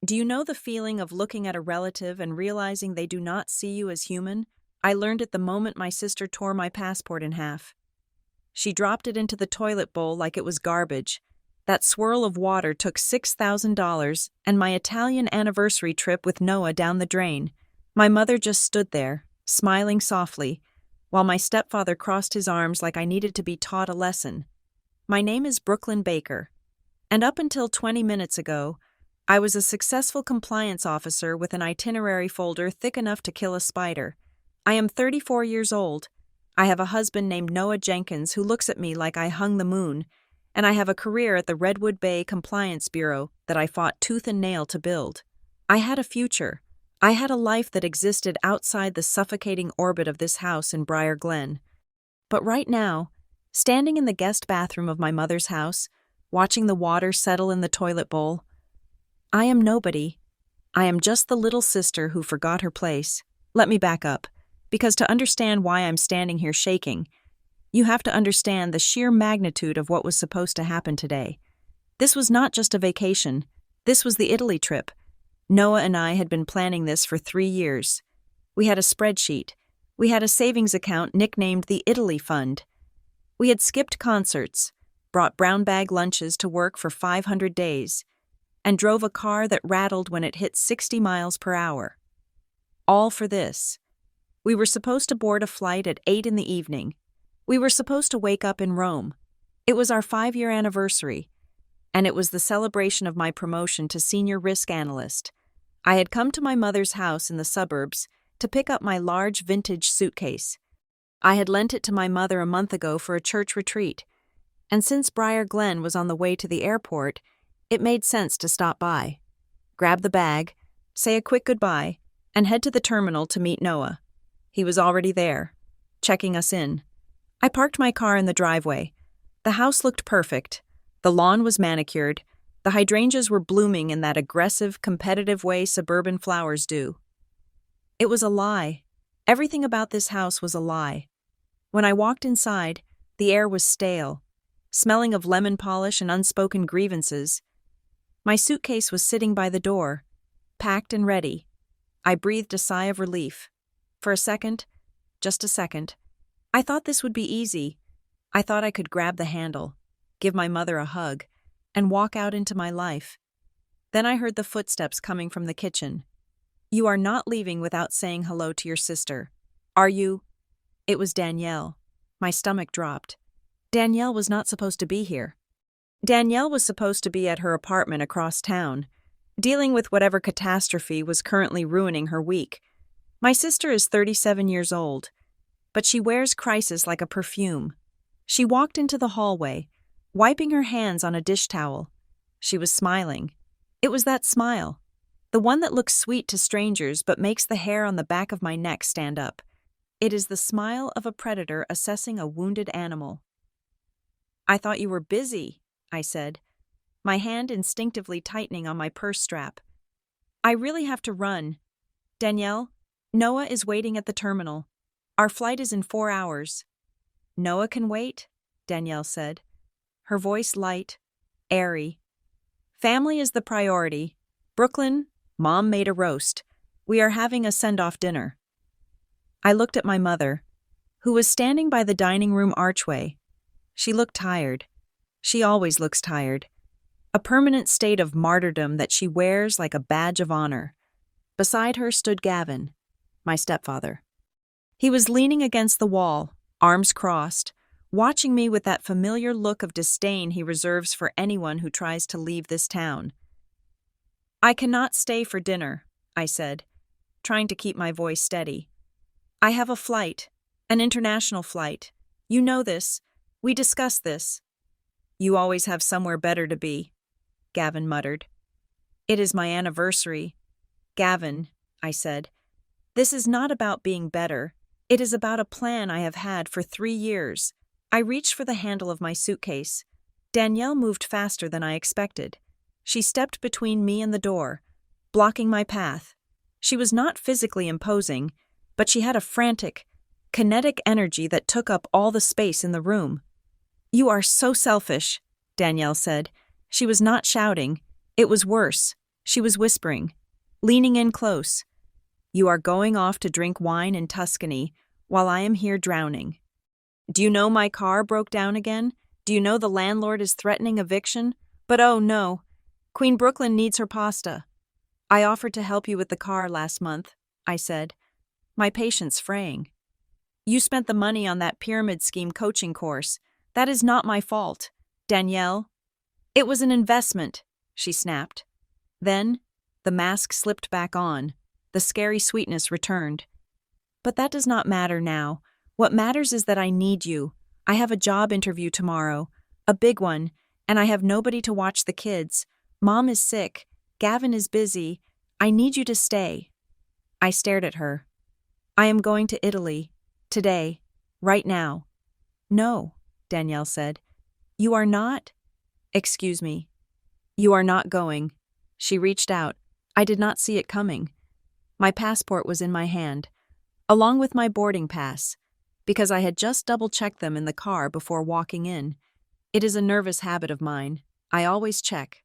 Do you know the feeling of looking at a relative and realizing they do not see you as human? I learned it the moment my sister tore my passport in half. She dropped it into the toilet bowl like it was garbage. That swirl of water took $6,000 and my Italian anniversary trip with Noah down the drain. My mother just stood there, smiling softly, while my stepfather crossed his arms like I needed to be taught a lesson. My name is Brooklyn Baker, and up until 20 minutes ago, I was a successful compliance officer with an itinerary folder thick enough to kill a spider. I am 34 years old. I have a husband named Noah Jenkins who looks at me like I hung the moon, and I have a career at the Redwood Bay Compliance Bureau that I fought tooth and nail to build. I had a future. I had a life that existed outside the suffocating orbit of this house in Briar Glen. But right now, standing in the guest bathroom of my mother's house, watching the water settle in the toilet bowl, I am nobody. I am just the little sister who forgot her place. Let me back up, because to understand why I'm standing here shaking, you have to understand the sheer magnitude of what was supposed to happen today. This was not just a vacation. This was the Italy trip. Noah and I had been planning this for 3 years. We had a spreadsheet. We had a savings account nicknamed the Italy Fund. We had skipped concerts, brought brown bag lunches to work for 500 days, and drove a car that rattled when it hit 60 miles per hour. All for this. We were supposed to board a flight at 8 in the evening. We were supposed to wake up in Rome. It was our 5-year anniversary, and it was the celebration of my promotion to senior risk analyst. I had come to my mother's house in the suburbs to pick up my large vintage suitcase. I had lent it to my mother a month ago for a church retreat, and since Briar Glen was on the way to the airport, it made sense to stop by, grab the bag, say a quick goodbye, and head to the terminal to meet Noah. He was already there, checking us in. I parked my car in the driveway. The house looked perfect. The lawn was manicured. The hydrangeas were blooming in that aggressive, competitive way suburban flowers do. It was a lie. Everything about this house was a lie. When I walked inside, the air was stale, smelling of lemon polish and unspoken grievances. My suitcase was sitting by the door, packed and ready. I breathed a sigh of relief. For a second, just a second, I thought this would be easy. I thought I could grab the handle, give my mother a hug, and walk out into my life. Then I heard the footsteps coming from the kitchen. You are not leaving without saying hello to your sister, are you? It was Danielle. My stomach dropped. Danielle was not supposed to be here. Danielle was supposed to be at her apartment across town, dealing with whatever catastrophe was currently ruining her week. My sister is 37 years old, but she wears crisis like a perfume. She walked into the hallway, wiping her hands on a dish towel. She was smiling. It was that smile, the one that looks sweet to strangers but makes the hair on the back of my neck stand up. It is the smile of a predator assessing a wounded animal. I thought you were busy, I said, my hand instinctively tightening on my purse strap. I really have to run. Danielle, Noah is waiting at the terminal. Our flight is in 4 hours. Noah can wait, Danielle said, her voice light, airy. Family is the priority. Brooklyn, Mom made a roast. We are having a send-off dinner. I looked at my mother, who was standing by the dining room archway. She looked tired. She always looks tired. A permanent state of martyrdom that she wears like a badge of honor. Beside her stood Gavin, my stepfather. He was leaning against the wall, arms crossed, watching me with that familiar look of disdain he reserves for anyone who tries to leave this town. I cannot stay for dinner, I said, trying to keep my voice steady. I have a flight, an international flight. You know this. We discussed this. You always have somewhere better to be, Gavin muttered. It is my anniversary. Gavin, I said, this is not about being better. It is about a plan I have had for 3 years. I reached for the handle of my suitcase. Danielle moved faster than I expected. She stepped between me and the door, blocking my path. She was not physically imposing, but she had a frantic, kinetic energy that took up all the space in the room. You are so selfish, Danielle said. She was not shouting. It was worse. She was whispering, leaning in close. You are going off to drink wine in Tuscany while I am here drowning. Do you know my car broke down again? Do you know the landlord is threatening eviction? But oh no, Queen Brooklyn needs her pasta. I offered to help you with the car last month, I said, my patience fraying. You spent the money on that pyramid scheme coaching course. That is not my fault, Danielle. It was an investment, she snapped. Then, the mask slipped back on. The scary sweetness returned. But that does not matter now. What matters is that I need you. I have a job interview tomorrow, a big one, and I have nobody to watch the kids. Mom is sick. Gavin is busy. I need you to stay. I stared at her. I am going to Italy. Today. Right now. No, Danielle said. You are not? Excuse me. You are not going. She reached out. I did not see it coming. My passport was in my hand, along with my boarding pass, because I had just double-checked them in the car before walking in. It is a nervous habit of mine. I always check.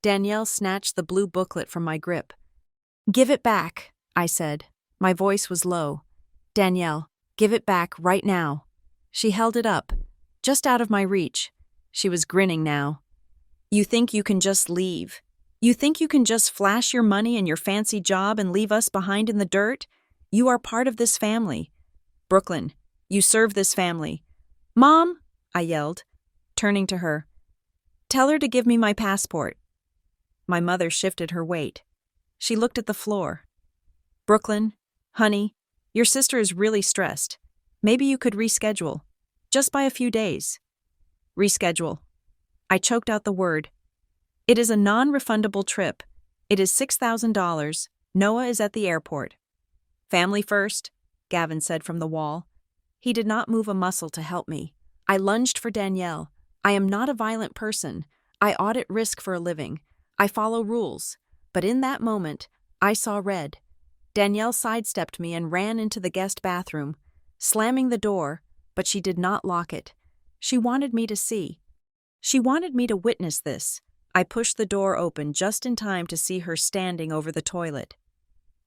Danielle snatched the blue booklet from my grip. Give it back, I said. My voice was low. Danielle, give it back right now. She held it up, just out of my reach. She was grinning now. You think you can just leave? You think you can just flash your money and your fancy job and leave us behind in the dirt? You are part of this family. Brooklyn, you serve this family. Mom, I yelled, turning to her. Tell her to give me my passport. My mother shifted her weight. She looked at the floor. Brooklyn, honey, your sister is really stressed. Maybe you could reschedule. Just by a few days. Reschedule. I choked out the word. It is a non-refundable trip. It is $6,000. Noah is at the airport. Family first, Gavin said from the wall. He did not move a muscle to help me. I lunged for Danielle. I am not a violent person. I audit risk for a living. I follow rules. But in that moment, I saw red. Danielle sidestepped me and ran into the guest bathroom, slamming the door, but she did not lock it. She wanted me to see. She wanted me to witness this. I pushed the door open just in time to see her standing over the toilet.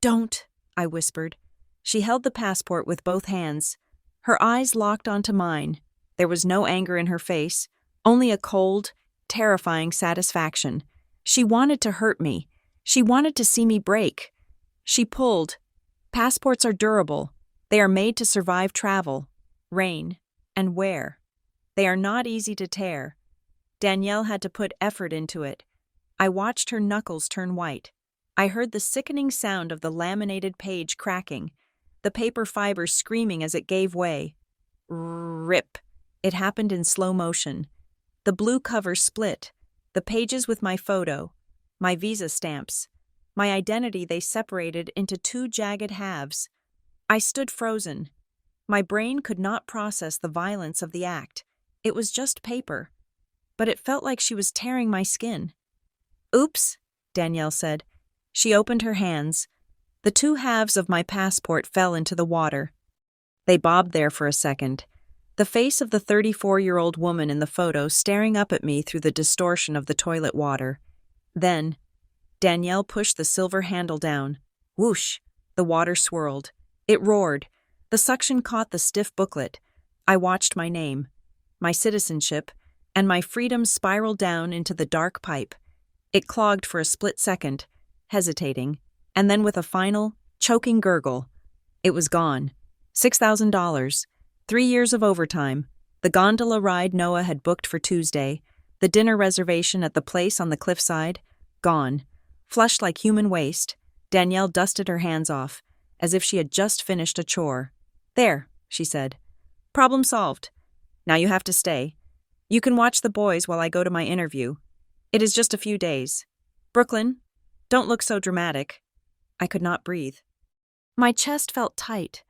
Don't, I whispered. She held the passport with both hands. Her eyes locked onto mine. There was no anger in her face, only a cold, terrifying satisfaction. She wanted to hurt me. She wanted to see me break. She pulled. Passports are durable. They are made to survive travel, rain, and wear. They are not easy to tear. Danielle had to put effort into it. I watched her knuckles turn white. I heard the sickening sound of the laminated page cracking, the paper fiber screaming as it gave way. Rip. It happened in slow motion. The blue cover split, the pages with my photo, my visa stamps, my identity they separated into two jagged halves. I stood frozen. My brain could not process the violence of the act. It was just paper. But it felt like she was tearing my skin. Oops, Danielle said. She opened her hands. The two halves of my passport fell into the water. They bobbed there for a second. The face of the 34-year-old woman in the photo staring up at me through the distortion of the toilet water. Then, Danielle pushed the silver handle down. Whoosh! The water swirled. It roared. The suction caught the stiff booklet. I watched my name, my citizenship, and my freedom spiral down into the dark pipe. It clogged for a split second, hesitating, and then with a final, choking gurgle, it was gone. $6,000, 3 years of overtime, the gondola ride Noah had booked for Tuesday, the dinner reservation at the place on the cliffside, gone. Flushed like human waste, Danielle dusted her hands off, as if she had just finished a chore. There, she said. Problem solved. Now you have to stay. You can watch the boys while I go to my interview. It is just a few days. Brooklyn, don't look so dramatic. I could not breathe. My chest felt tight,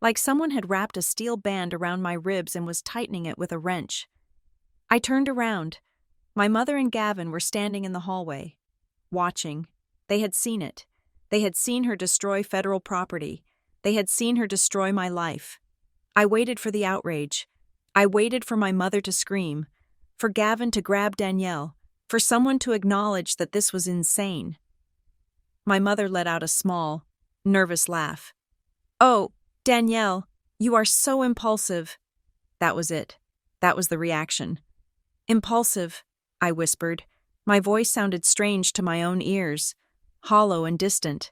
like someone had wrapped a steel band around my ribs and was tightening it with a wrench. I turned around. My mother and Gavin were standing in the hallway, watching. They had seen it. They had seen her destroy federal property. They had seen her destroy my life. I waited for the outrage. I waited for my mother to scream, for Gavin to grab Danielle, for someone to acknowledge that this was insane. My mother let out a small, nervous laugh. "Oh, Danielle, you are so impulsive." That was it. That was the reaction. "Impulsive," I whispered. My voice sounded strange to my own ears, hollow and distant.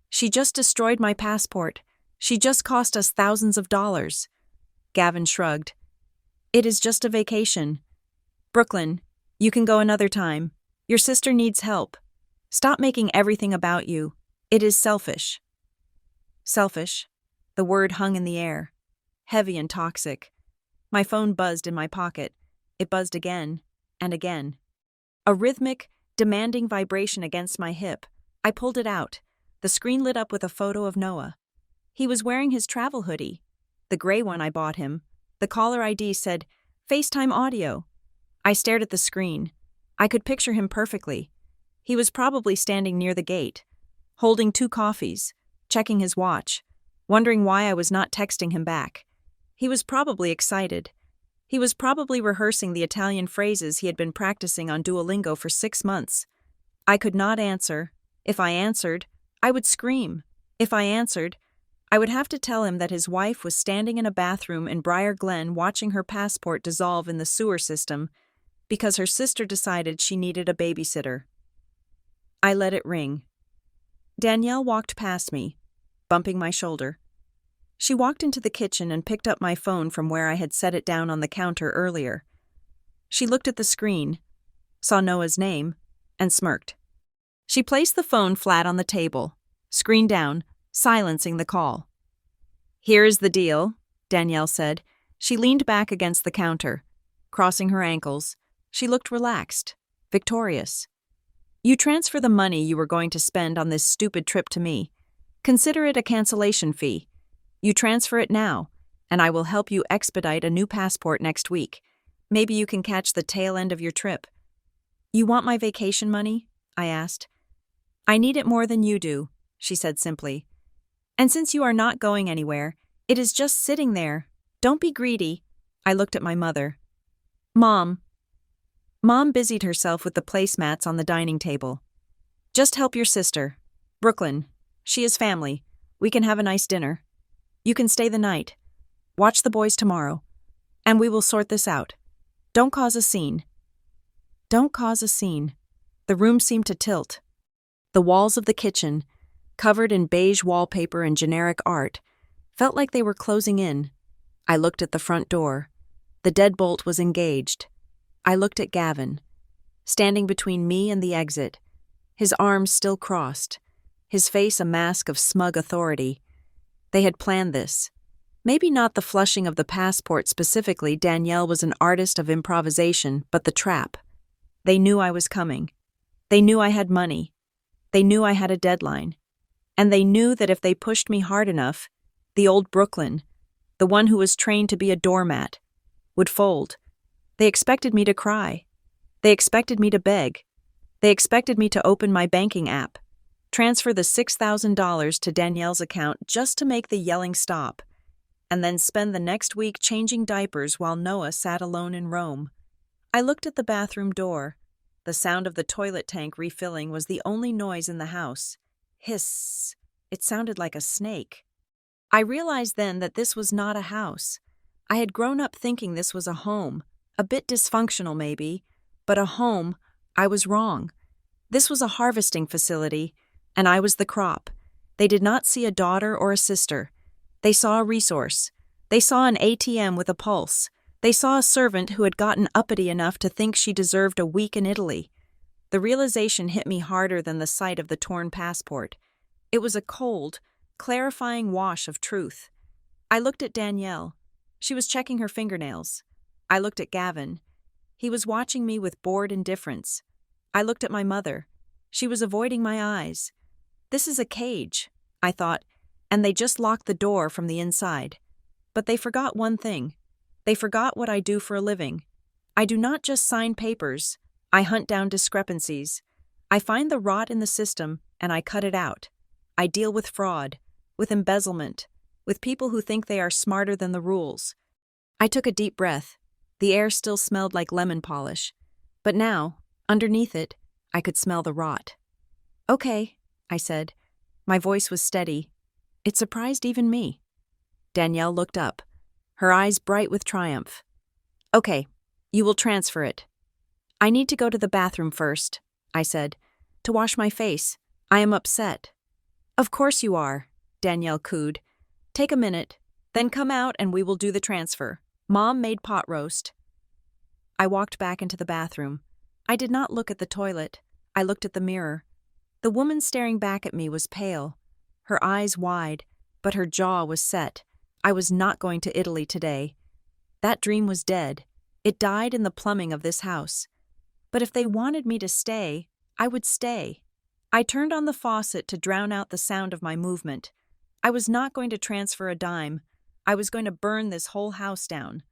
"She just destroyed my passport. She just cost us thousands of dollars." Gavin shrugged. "It is just a vacation. Brooklyn, you can go another time. Your sister needs help. Stop making everything about you. It is selfish." Selfish. The word hung in the air, heavy and toxic. My phone buzzed in my pocket. It buzzed again and again. A rhythmic, demanding vibration against my hip. I pulled it out. The screen lit up with a photo of Noah. He was wearing his travel hoodie, the gray one I bought him. The caller ID said, "FaceTime audio." I stared at the screen. I could picture him perfectly. He was probably standing near the gate, holding 2 coffees, checking his watch, wondering why I was not texting him back. He was probably excited. He was probably rehearsing the Italian phrases he had been practicing on Duolingo for 6 months. I could not answer. If I answered, I would scream. If I answered, I would have to tell him that his wife was standing in a bathroom in Briar Glen watching her passport dissolve in the sewer system because her sister decided she needed a babysitter. I let it ring. Danielle walked past me, bumping my shoulder. She walked into the kitchen and picked up my phone from where I had set it down on the counter earlier. She looked at the screen, saw Noah's name, and smirked. She placed the phone flat on the table, screen down, silencing the call. "Here is the deal," Danielle said. She leaned back against the counter, crossing her ankles. She looked relaxed, victorious. "You transfer the money you were going to spend on this stupid trip to me. Consider it a cancellation fee. You transfer it now, and I will help you expedite a new passport next week. Maybe you can catch the tail end of your trip." "You want my vacation money?" I asked. "I need it more than you do," she said simply. "And since you are not going anywhere, it is just sitting there. Don't be greedy." I looked at my mother. Mom busied herself with the placemats on the dining table. "Just help your sister. Brooklyn. She is family. We can have a nice dinner. You can stay the night. Watch the boys tomorrow. And we will sort this out. Don't cause a scene." Don't cause a scene. The room seemed to tilt. The walls of the kitchen, covered in beige wallpaper and generic art, felt like they were closing in. I looked at the front door. The deadbolt was engaged. I looked at Gavin, standing between me and the exit, his arms still crossed, his face a mask of smug authority. They had planned this. Maybe not the flushing of the passport specifically. Danielle was an artist of improvisation, but the trap. They knew I was coming. They knew I had money. They knew I had a deadline. And they knew that if they pushed me hard enough, the old Brooklyn, the one who was trained to be a doormat, would fold. They expected me to cry. They expected me to beg. They expected me to open my banking app, transfer the $6,000 to Danielle's account just to make the yelling stop, and then spend the next week changing diapers while Noah sat alone in Rome. I looked at the bathroom door. The sound of the toilet tank refilling was the only noise in the house. Hiss. It sounded like a snake. I realized then that this was not a house. I had grown up thinking this was a home, a bit dysfunctional maybe, but a home. I was wrong. This was a harvesting facility, and I was the crop. They did not see a daughter or a sister. They saw a resource. They saw an ATM with a pulse. They saw a servant who had gotten uppity enough to think she deserved a week in Italy. The realization hit me harder than the sight of the torn passport. It was a cold, clarifying wash of truth. I looked at Danielle. She was checking her fingernails. I looked at Gavin. He was watching me with bored indifference. I looked at my mother. She was avoiding my eyes. This is a cage, I thought, and they just locked the door from the inside. But they forgot one thing. They forgot what I do for a living. I do not just sign papers. I hunt down discrepancies. I find the rot in the system, and I cut it out. I deal with fraud, with embezzlement, with people who think they are smarter than the rules. I took a deep breath. The air still smelled like lemon polish. But now, underneath it, I could smell the rot. "Okay," I said. My voice was steady. It surprised even me. Danielle looked up, her eyes bright with triumph. Okay, you will transfer it. I need to go to the bathroom first, I said, to wash my face. I am upset. Of course you are, Danielle cooed. Take a minute, then come out and we will do the transfer. Mom made pot roast. I walked back into the bathroom. I did not look at the toilet. I looked at the mirror. The woman staring back at me was pale, her eyes wide, but her jaw was set. I was not going to Italy today. That dream was dead. It died in the plumbing of this house. But if they wanted me to stay, I would stay. I turned on the faucet to drown out the sound of my movement. I was not going to transfer a dime. I was going to burn this whole house down.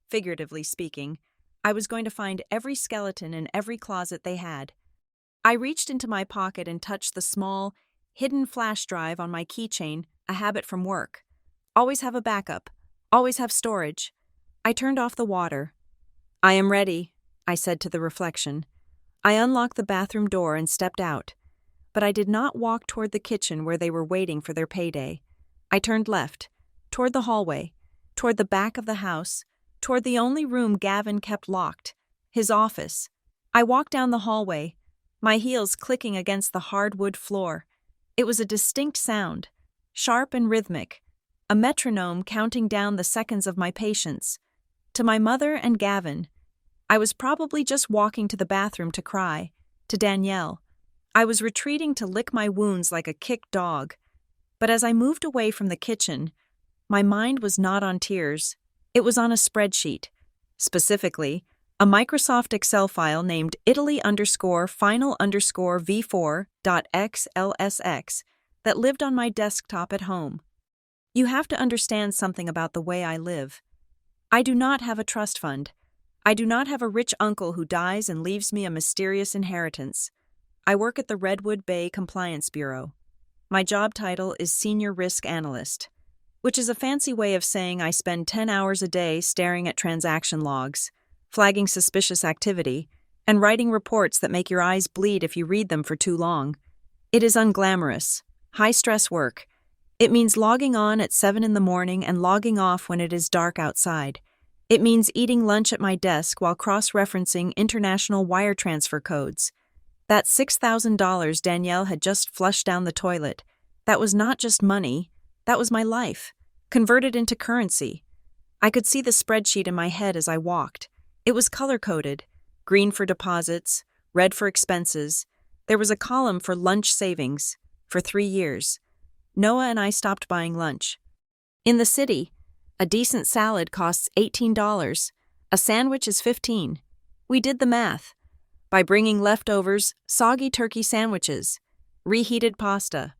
Figuratively speaking, I was going to find every skeleton in every closet they had. I reached into my pocket and touched the small, hidden flash drive on my keychain, a habit from work. Always have a backup. Always have storage. I turned off the water. I am ready, I said to the reflection. I unlocked the bathroom door and stepped out. But I did not walk toward the kitchen where they were waiting for their payday. I turned left, toward the hallway, toward the back of the house, toward the only room Gavin kept locked, his office. I walked down the hallway, my heels clicking against the hardwood floor. It was a distinct sound, sharp and rhythmic, a metronome counting down the seconds of my patience. To my mother and Gavin. I was probably just walking to the bathroom to cry. To Danielle. I was retreating to lick my wounds like a kicked dog. But as I moved away from the kitchen, my mind was not on tears. It was on a spreadsheet. Specifically, a Microsoft Excel file named Italy_final_v4.xlsx that lived on my desktop at home. You have to understand something about the way I live. I do not have a trust fund. I do not have a rich uncle who dies and leaves me a mysterious inheritance. I work at the Redwood Bay Compliance Bureau. My job title is Senior Risk Analyst, which is a fancy way of saying I spend 10 hours a day staring at transaction logs, flagging suspicious activity, and writing reports that make your eyes bleed if you read them for too long. It is unglamorous, high-stress work. It means logging on at 7 in the morning and logging off when it is dark outside. It means eating lunch at my desk while cross-referencing international wire transfer codes. That $6,000 Danielle had just flushed down the toilet. That was not just money. That was my life, converted into currency. I could see the spreadsheet in my head as I walked. It was color-coded, green for deposits, red for expenses. There was a column for lunch savings, for 3 years. Noah and I stopped buying lunch. In the city, a decent salad costs $18. A sandwich is $15. We did the math. By bringing leftovers, soggy turkey sandwiches, reheated pasta,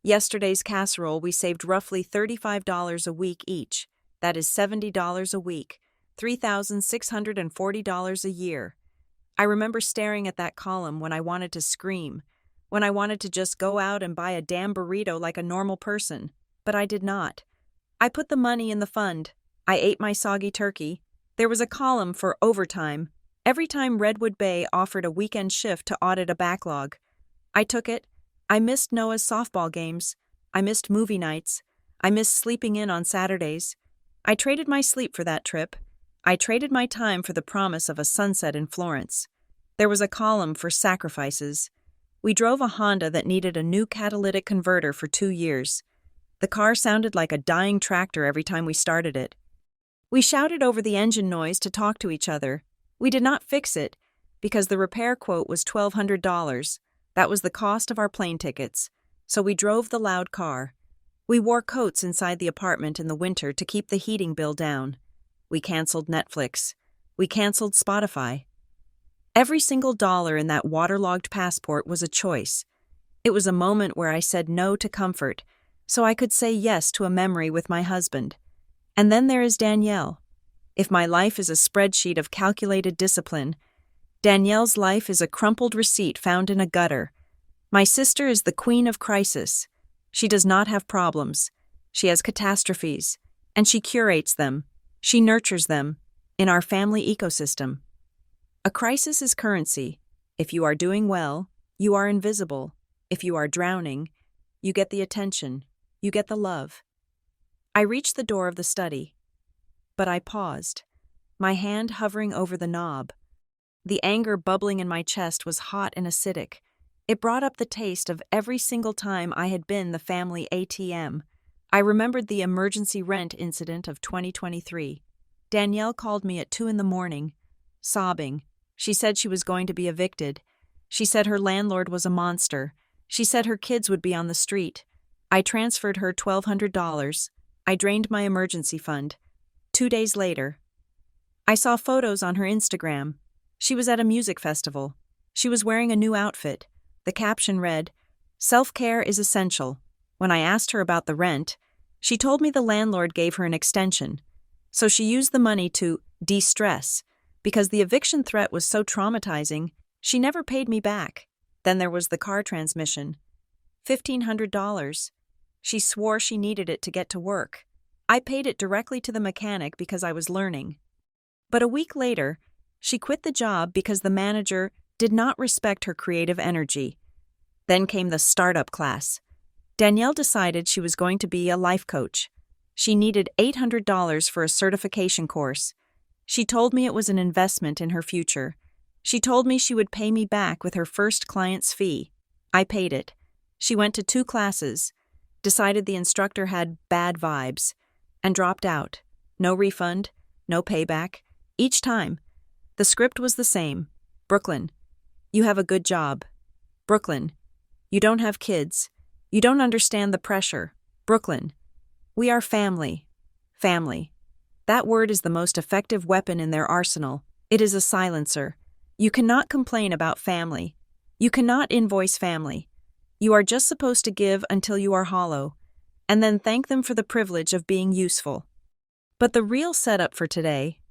yesterday's casserole, we saved roughly $35 a week each. That is $70 a week, $3,640 a year. I remember staring at that column when I wanted to scream, when I wanted to just go out and buy a damn burrito like a normal person, but I did not. I put the money in the fund. I ate my soggy turkey. There was a column for overtime. Every time Redwood Bay offered a weekend shift to audit a backlog. I took it. I missed Noah's softball games. I missed movie nights. I missed sleeping in on Saturdays. I traded my sleep for that trip. I traded my time for the promise of a sunset in Florence. There was a column for sacrifices. We drove a Honda that needed a new catalytic converter for 2 years. The car sounded like a dying tractor every time we started it. We shouted over the engine noise to talk to each other. We did not fix it, because the repair quote was $1,200. That was the cost of our plane tickets, so we drove the loud car. We wore coats inside the apartment in the winter to keep the heating bill down. We canceled Netflix. We canceled Spotify. Every single dollar in that waterlogged passport was a choice. It was a moment where I said no to comfort, so I could say yes to a memory with my husband. And then there is Danielle. If my life is a spreadsheet of calculated discipline, Danielle's life is a crumpled receipt found in a gutter. My sister is the queen of crisis. She does not have problems. She has catastrophes, and she curates them. She nurtures them in our family ecosystem. A crisis is currency. If you are doing well, you are invisible. If you are drowning, you get the attention, you get the love. I reached the door of the study, but I paused, my hand hovering over the knob. The anger bubbling in my chest was hot and acidic. It brought up the taste of every single time I had been the family ATM. I remembered the emergency rent incident of 2023. Danielle called me at 2 a.m, sobbing. She said she was going to be evicted. She said her landlord was a monster. She said her kids would be on the street. I transferred her $1,200. I drained my emergency fund. 2 days later, I saw photos on her Instagram. She was at a music festival. She was wearing a new outfit. The caption read, "Self-care is essential." When I asked her about the rent, she told me the landlord gave her an extension. So she used the money to de-stress. Because the eviction threat was so traumatizing, she never paid me back. Then there was the car transmission. $1,500. She swore she needed it to get to work. I paid it directly to the mechanic because I was learning. But a week later, she quit the job because the manager did not respect her creative energy. Then came the startup class. Danielle decided she was going to be a life coach. She needed $800 for a certification course. She told me it was an investment in her future. She told me she would pay me back with her first client's fee. I paid it. She went to 2 classes, decided the instructor had bad vibes, and dropped out. No refund, no payback. Each time, the script was the same. Brooklyn, you have a good job. Brooklyn, you don't have kids. You don't understand the pressure. Brooklyn, we are family. Family. That word is the most effective weapon in their arsenal. It is a silencer. You cannot complain about family. You cannot invoice family. You are just supposed to give until you are hollow, and then thank them for the privilege of being useful. But the real setup for today,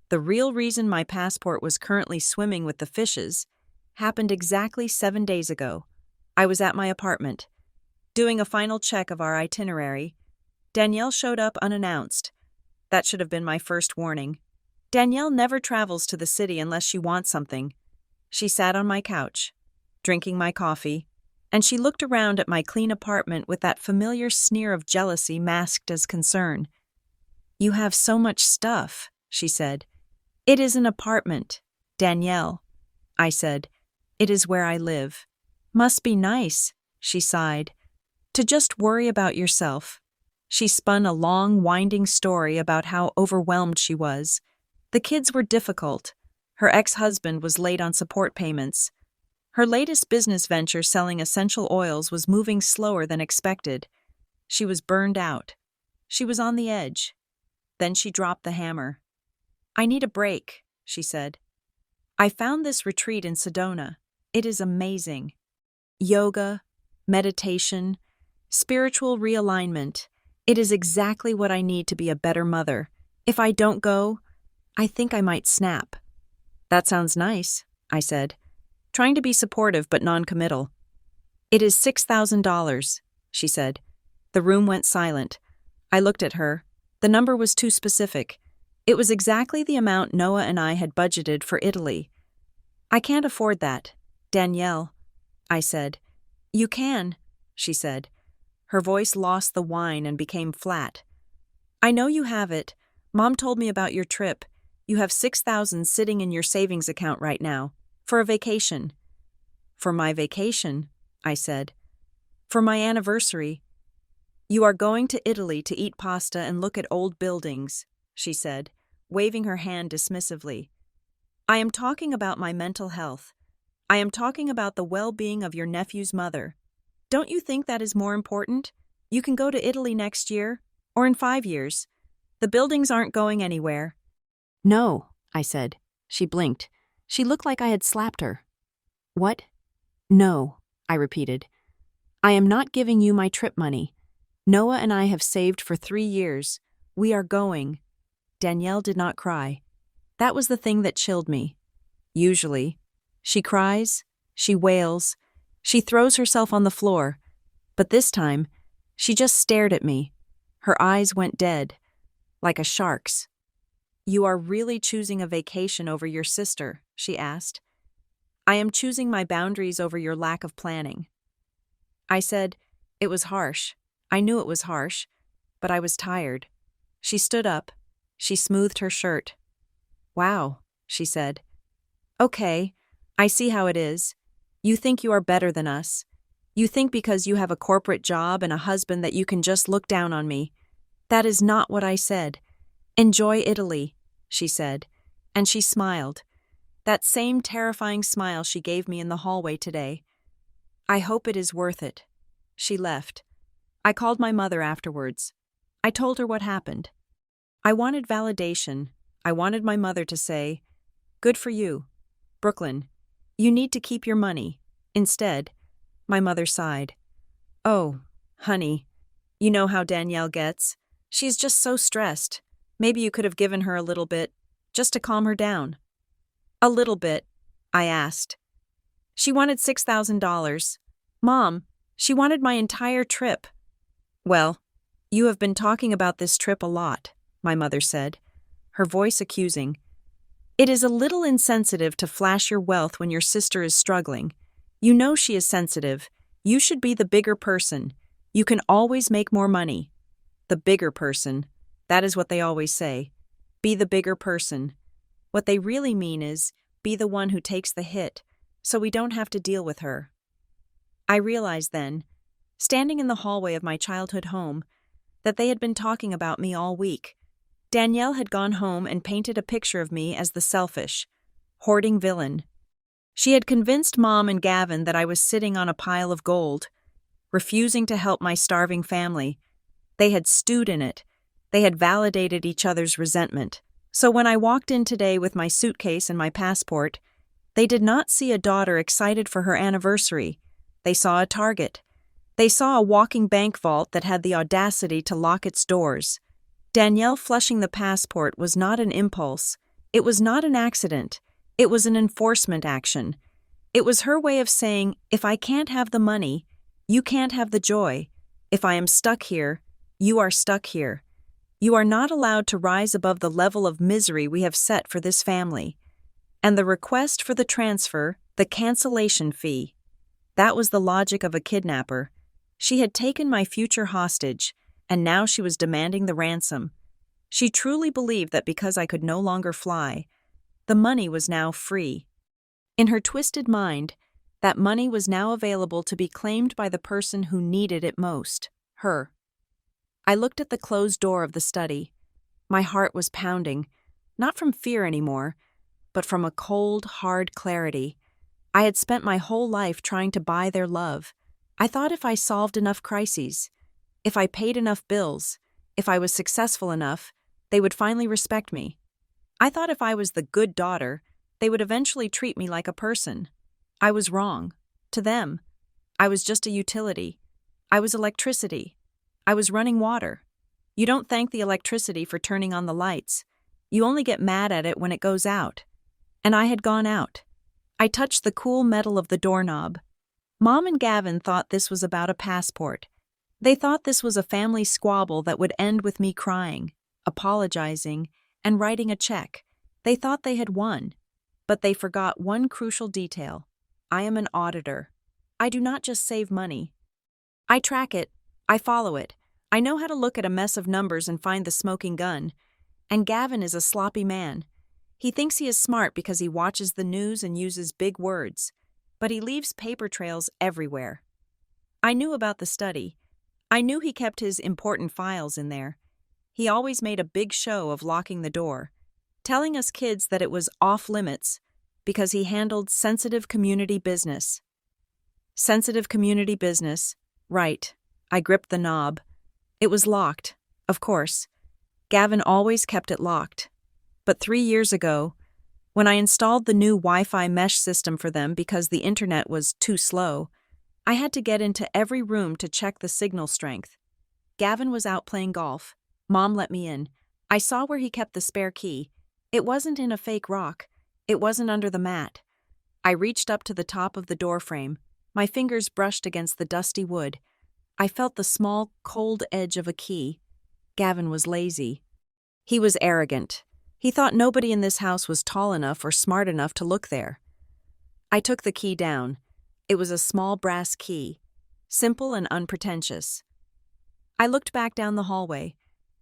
the real reason my passport was currently swimming with the fishes, happened exactly 7 days ago. I was at my apartment, doing a final check of our itinerary. Danielle showed up unannounced. That should have been my first warning. Danielle never travels to the city unless she wants something. She sat on my couch, drinking my coffee, and she looked around at my clean apartment with that familiar sneer of jealousy masked as concern. "You have so much stuff," she said. "It is an apartment, Danielle." I said, "It is where I live." "Must be nice," she sighed, "to just worry about yourself." She spun a long, winding story about how overwhelmed she was. The kids were difficult. Her ex-husband was late on support payments. Her latest business venture selling essential oils was moving slower than expected. She was burned out. She was on the edge. Then she dropped the hammer. "I need a break," she said. "I found this retreat in Sedona. It is amazing. Yoga, meditation, spiritual realignment. It is exactly what I need to be a better mother. If I don't go, I think I might snap." "That sounds nice," I said, trying to be supportive but non-committal. "It is $6,000, she said. The room went silent. I looked at her. The number was too specific. It was exactly the amount Noah and I had budgeted for Italy. "I can't afford that, Danielle," I said. "You can," she said. Her voice lost the whine and became flat. "I know you have it. Mom told me about your trip. You have $6,000 sitting in your savings account right now. For a vacation." "For my vacation," I said. "For my anniversary." "You are going to Italy to eat pasta and look at old buildings," she said, waving her hand dismissively. "I am talking about my mental health. I am talking about the well-being of your nephew's mother. Don't you think that is more important? You can go to Italy next year, or in 5 years. The buildings aren't going anywhere." "No," I said. She blinked. She looked like I had slapped her. "What?" "No," I repeated. "I am not giving you my trip money. Noah and I have saved for 3 years. We are going." Danielle did not cry. That was the thing that chilled me. Usually, she cries, she wails, she throws herself on the floor. But this time, she just stared at me. Her eyes went dead, like a shark's. "You are really choosing a vacation over your sister?" she asked. "I am choosing my boundaries over your lack of planning." I said, "It was harsh. I knew it was harsh, but I was tired." She stood up. She smoothed her shirt. "Wow," she said. "Okay, I see how it is. You think you are better than us. You think because you have a corporate job and a husband that you can just look down on me. That is not what I said. Enjoy Italy," she said, and she smiled. That same terrifying smile she gave me in the hallway today. "I hope it is worth it." She left. I called my mother afterwards. I told her what happened. I wanted validation. I wanted my mother to say, "Good for you. Brooklyn, you need to keep your money." Instead, my mother sighed. "Oh, honey, you know how Danielle gets. She's just so stressed. Maybe you could have given her a little bit, just to calm her down." "A little bit?" I asked. "She wanted $6,000. Mom, she wanted my entire trip." "Well, you have been talking about this trip a lot," my mother said, her voice accusing. "It is a little insensitive to flash your wealth when your sister is struggling. You know she is sensitive. You should be the bigger person. You can always make more money." The bigger person. That is what they always say. Be the bigger person. What they really mean is, be the one who takes the hit, so we don't have to deal with her. I realized then, standing in the hallway of my childhood home, that they had been talking about me all week. Danielle had gone home and painted a picture of me as the selfish, hoarding villain. She had convinced Mom and Gavin that I was sitting on a pile of gold, refusing to help my starving family. They had stewed in it. They had validated each other's resentment. So when I walked in today with my suitcase and my passport, they did not see a daughter excited for her anniversary. They saw a target. They saw a walking bank vault that had the audacity to lock its doors. Danielle flushing the passport was not an impulse. It was not an accident. It was an enforcement action. It was her way of saying, if I can't have the money, you can't have the joy. If I am stuck here, you are stuck here. You are not allowed to rise above the level of misery we have set for this family. And the request for the transfer, the cancellation fee. That was the logic of a kidnapper. She had taken my future hostage, and now she was demanding the ransom. She truly believed that because I could no longer fly, the money was now free. In her twisted mind, that money was now available to be claimed by the person who needed it most, her. I looked at the closed door of the study. My heart was pounding, not from fear anymore, but from a cold, hard clarity. I had spent my whole life trying to buy their love. I thought if I solved enough crises, if I paid enough bills, if I was successful enough, they would finally respect me. I thought if I was the good daughter, they would eventually treat me like a person. I was wrong. To them, I was just a utility. I was electricity. I was running water. You don't thank the electricity for turning on the lights. You only get mad at it when it goes out. And I had gone out. I touched the cool metal of the doorknob. Mom and Gavin thought this was about a passport. They thought this was a family squabble that would end with me crying, apologizing, and writing a check. They thought they had won. But they forgot one crucial detail. I am an auditor. I do not just save money. I track it. I follow it. I know how to look at a mess of numbers and find the smoking gun. And Gavin is a sloppy man. He thinks he is smart because he watches the news and uses big words. But he leaves paper trails everywhere. I knew about the study. I knew he kept his important files in there. He always made a big show of locking the door, telling us kids that it was off limits because he handled sensitive community business. Sensitive community business. Right. I gripped the knob. It was locked, of course. Gavin always kept it locked. But 3 years ago, when I installed the new Wi-Fi mesh system for them because the internet was too slow, I had to get into every room to check the signal strength. Gavin was out playing golf. Mom let me in. I saw where he kept the spare key. It wasn't in a fake rock. It wasn't under the mat. I reached up to the top of the door frame. My fingers brushed against the dusty wood. I felt the small, cold edge of a key. Gavin was lazy. He was arrogant. He thought nobody in this house was tall enough or smart enough to look there. I took the key down. It was a small brass key. simple and unpretentious. I looked back down the hallway.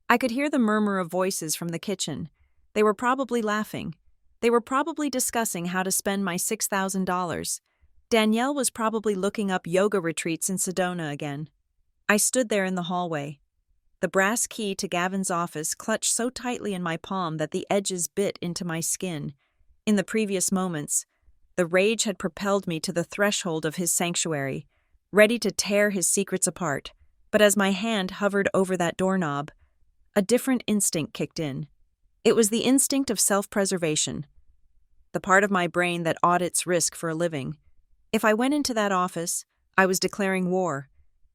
I could hear the murmur of voices from the kitchen. They were probably laughing. They were probably discussing how to spend my $6,000. Danielle was probably looking up yoga retreats in Sedona again. I stood there in the hallway. The brass key to Gavin's office clutched so tightly in my palm that the edges bit into my skin. In the previous moments, the rage had propelled me to the threshold of his sanctuary, ready to tear his secrets apart. But as my hand hovered over that doorknob, a different instinct kicked in. It was the instinct of self-preservation, the part of my brain that audits risk for a living. If I went into that office, I was declaring war.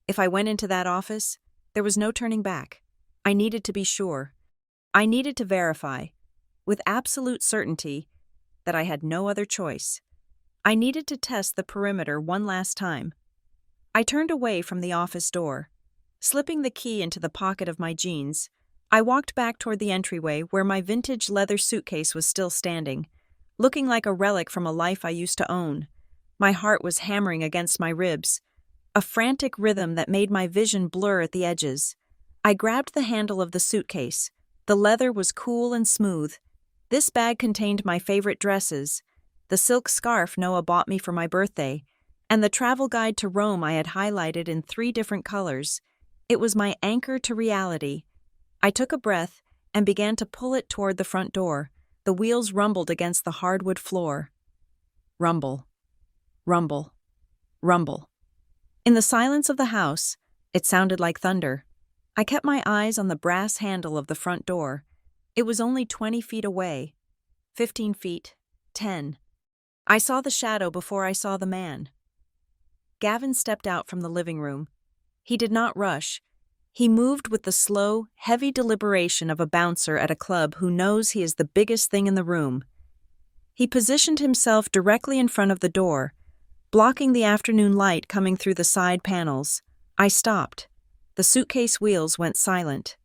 If I went into that office, there was no turning back. I needed to be sure. I needed to verify, with absolute certainty, that I had no other choice. I needed to test the perimeter one last time. I turned away from the office door. Slipping the key into the pocket of my jeans, I walked back toward the entryway where my vintage leather suitcase was still standing, looking like a relic from a life I used to own. My heart was hammering against my ribs, a frantic rhythm that made my vision blur at the edges. I grabbed the handle of the suitcase. The leather was cool and smooth. This bag contained my favorite dresses, the silk scarf Noah bought me for my birthday, and the travel guide to Rome I had highlighted in 3 different colors. It was my anchor to reality. I took a breath and began to pull it toward the front door. The wheels rumbled against the hardwood floor. Rumble. Rumble. Rumble. In the silence of the house, it sounded like thunder. I kept my eyes on the brass handle of the front door. It was only 20 feet away. 15 feet. 10. I saw the shadow before I saw the man. Gavin stepped out from the living room. He did not rush. He moved with the slow, heavy deliberation of a bouncer at a club who knows he is the biggest thing in the room. He positioned himself directly in front of the door, blocking the afternoon light coming through the side panels. I stopped. The suitcase wheels went silent.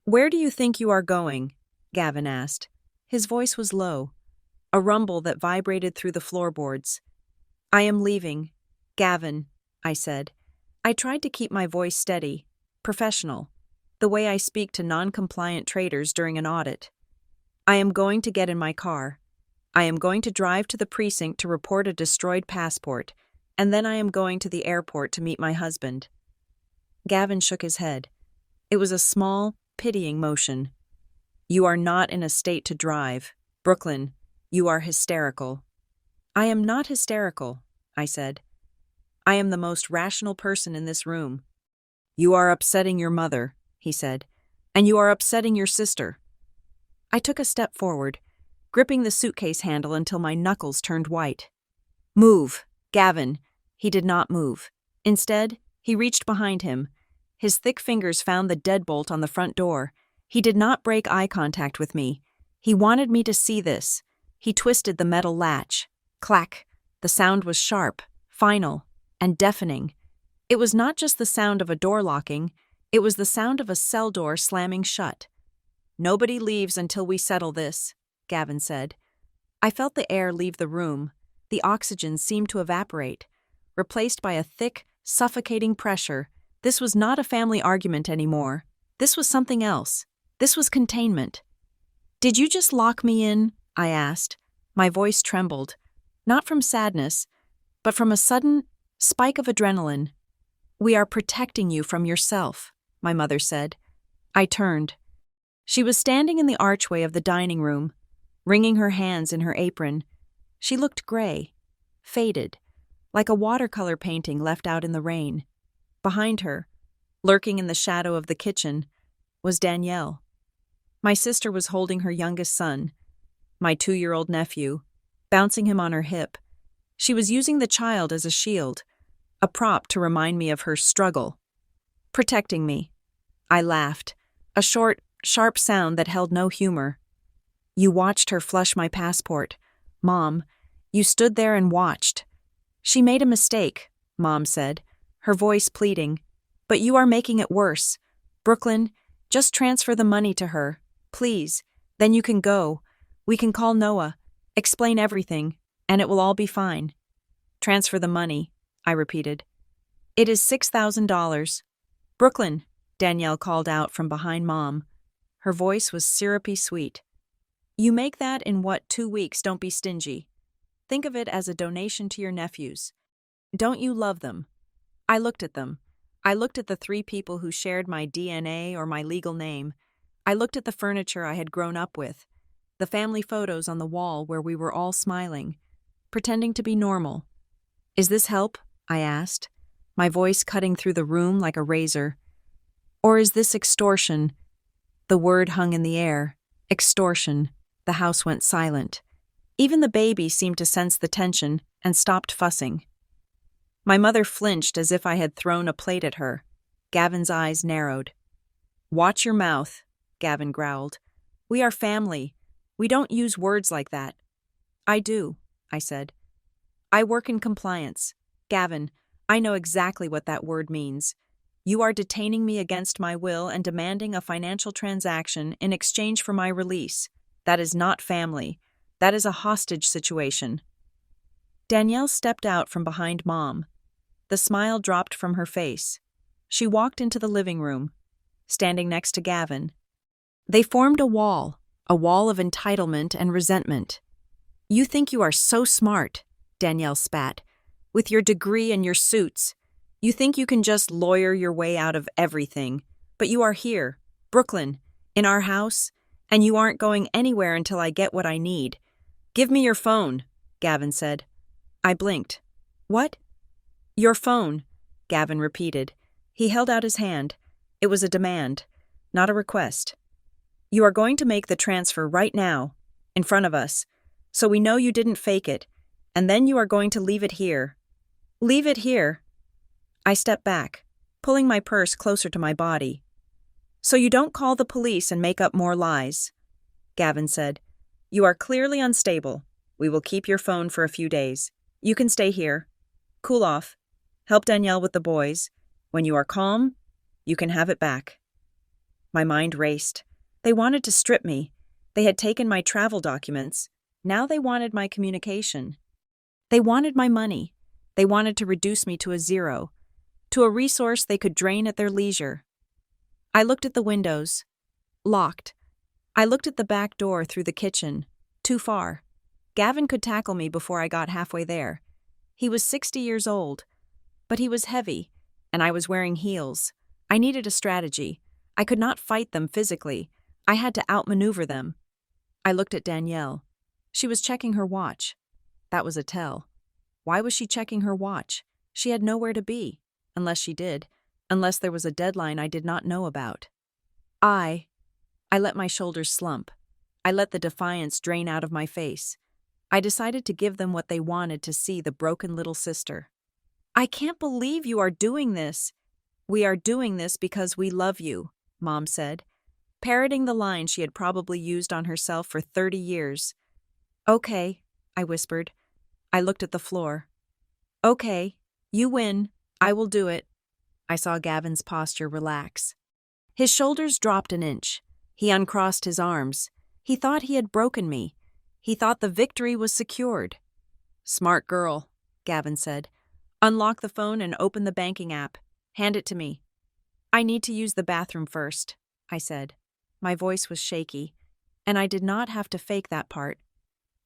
"Where do you think you are going?" Gavin asked. His voice was low, a rumble that vibrated through the floorboards. "I am leaving, Gavin," I said. I tried to keep my voice steady, professional, the way I speak to non-compliant traders during an audit. "I am going to get in my car. I am going to drive to the precinct to report a destroyed passport, and then I am going to the airport to meet my husband." Gavin shook his head. It was a small, pitying motion. "You are not in a state to drive. Brooklyn, you are hysterical." "I am not hysterical," I said. "I am the most rational person in this room." "You are upsetting your mother," he said, "and you are upsetting your sister." I took a step forward, gripping the suitcase handle until my knuckles turned white. "Move, Gavin." He did not move. Instead, he reached behind him. His thick fingers found the deadbolt on the front door. He did not break eye contact with me. He wanted me to see this. He twisted the metal latch. Clack. The sound was sharp, final, and deafening. It was not just the sound of a door locking, it was the sound of a cell door slamming shut. "Nobody leaves until we settle this," Gavin said. I felt the air leave the room. The oxygen seemed to evaporate, replaced by a thick, suffocating pressure. This was not a family argument anymore. This was something else. This was containment. "Did you just lock me in?" I asked. My voice trembled, not from sadness, but from a sudden spike of adrenaline. "We are protecting you from yourself," my mother said. I turned. She was standing in the archway of the dining room, wringing her hands in her apron. She looked gray, faded, like a watercolor painting left out in the rain. Behind her, lurking in the shadow of the kitchen, was Danielle. My sister was holding her youngest son, my 2-year-old nephew, bouncing him on her hip. She was using the child as a shield, a prop to remind me of her struggle. Protecting me. I laughed, a short, sharp sound that held no humor. "You watched her flush my passport. Mom, you stood there and watched." "She made a mistake," Mom said, her voice pleading. "But you are making it worse. Brooklyn, just transfer the money to her, please. Then you can go. We can call Noah, explain everything, and it will all be fine." "Transfer the money," I repeated. It is $6,000. Brooklyn, Danielle called out from behind Mom. Her voice was syrupy sweet. You make that in 2 weeks, don't be stingy. Think of it as a donation to your nephews. Don't you love them? I looked at them. I looked at the 3 people who shared my DNA or my legal name. I looked at the furniture I had grown up with, the family photos on the wall where we were all smiling, pretending to be normal. Is this help? I asked, my voice cutting through the room like a razor. Or is this extortion? The word hung in the air. Extortion. The house went silent. Even the baby seemed to sense the tension and stopped fussing. My mother flinched as if I had thrown a plate at her. Gavin's eyes narrowed. Watch your mouth, Gavin growled. We are family. We don't use words like that. I do, I said. I work in compliance. Gavin, I know exactly what that word means. You are detaining me against my will and demanding a financial transaction in exchange for my release. That is not family. That is a hostage situation. Danielle stepped out from behind Mom. The smile dropped from her face. She walked into the living room, standing next to Gavin. They formed a wall of entitlement and resentment. You think you are so smart, Danielle spat, with your degree and your suits. You think you can just lawyer your way out of everything, but you are here, Brooklyn, in our house, and you aren't going anywhere until I get what I need. Give me your phone, Gavin said. I blinked. What? Your phone, Gavin repeated. He held out his hand. It was a demand, not a request. You are going to make the transfer right now, in front of us, so we know you didn't fake it, and then you are going to leave it here. Leave it here. I stepped back, pulling my purse closer to my body. So you don't call the police and make up more lies, Gavin said. You are clearly unstable. We will keep your phone for a few days. You can stay here. Cool off. Help Danielle with the boys. When you are calm, you can have it back. My mind raced. They wanted to strip me. They had taken my travel documents. Now they wanted my communication. They wanted my money. They wanted to reduce me to a zero, to a resource they could drain at their leisure. I looked at the windows. Locked. I looked at the back door through the kitchen. Too far. Gavin could tackle me before I got halfway there. He was 60 years old, but he was heavy, and I was wearing heels. I needed a strategy. I could not fight them physically. I had to outmaneuver them. I looked at Danielle. She was checking her watch. That was a tell. Why was she checking her watch? She had nowhere to be, unless she did, unless there was a deadline I did not know about. I let my shoulders slump. I let the defiance drain out of my face. I decided to give them what they wanted to see, the broken little sister. I can't believe you are doing this. We are doing this because we love you, Mom said, parroting the line she had probably used on herself for 30 years. Okay, I whispered. I looked at the floor. Okay, you win. I will do it. I saw Gavin's posture relax. His shoulders dropped an inch. He uncrossed his arms. He thought he had broken me. He thought the victory was secured. Smart girl, Gavin said. Unlock the phone and open the banking app. Hand it to me. I need to use the bathroom first, I said. My voice was shaky, and I did not have to fake that part.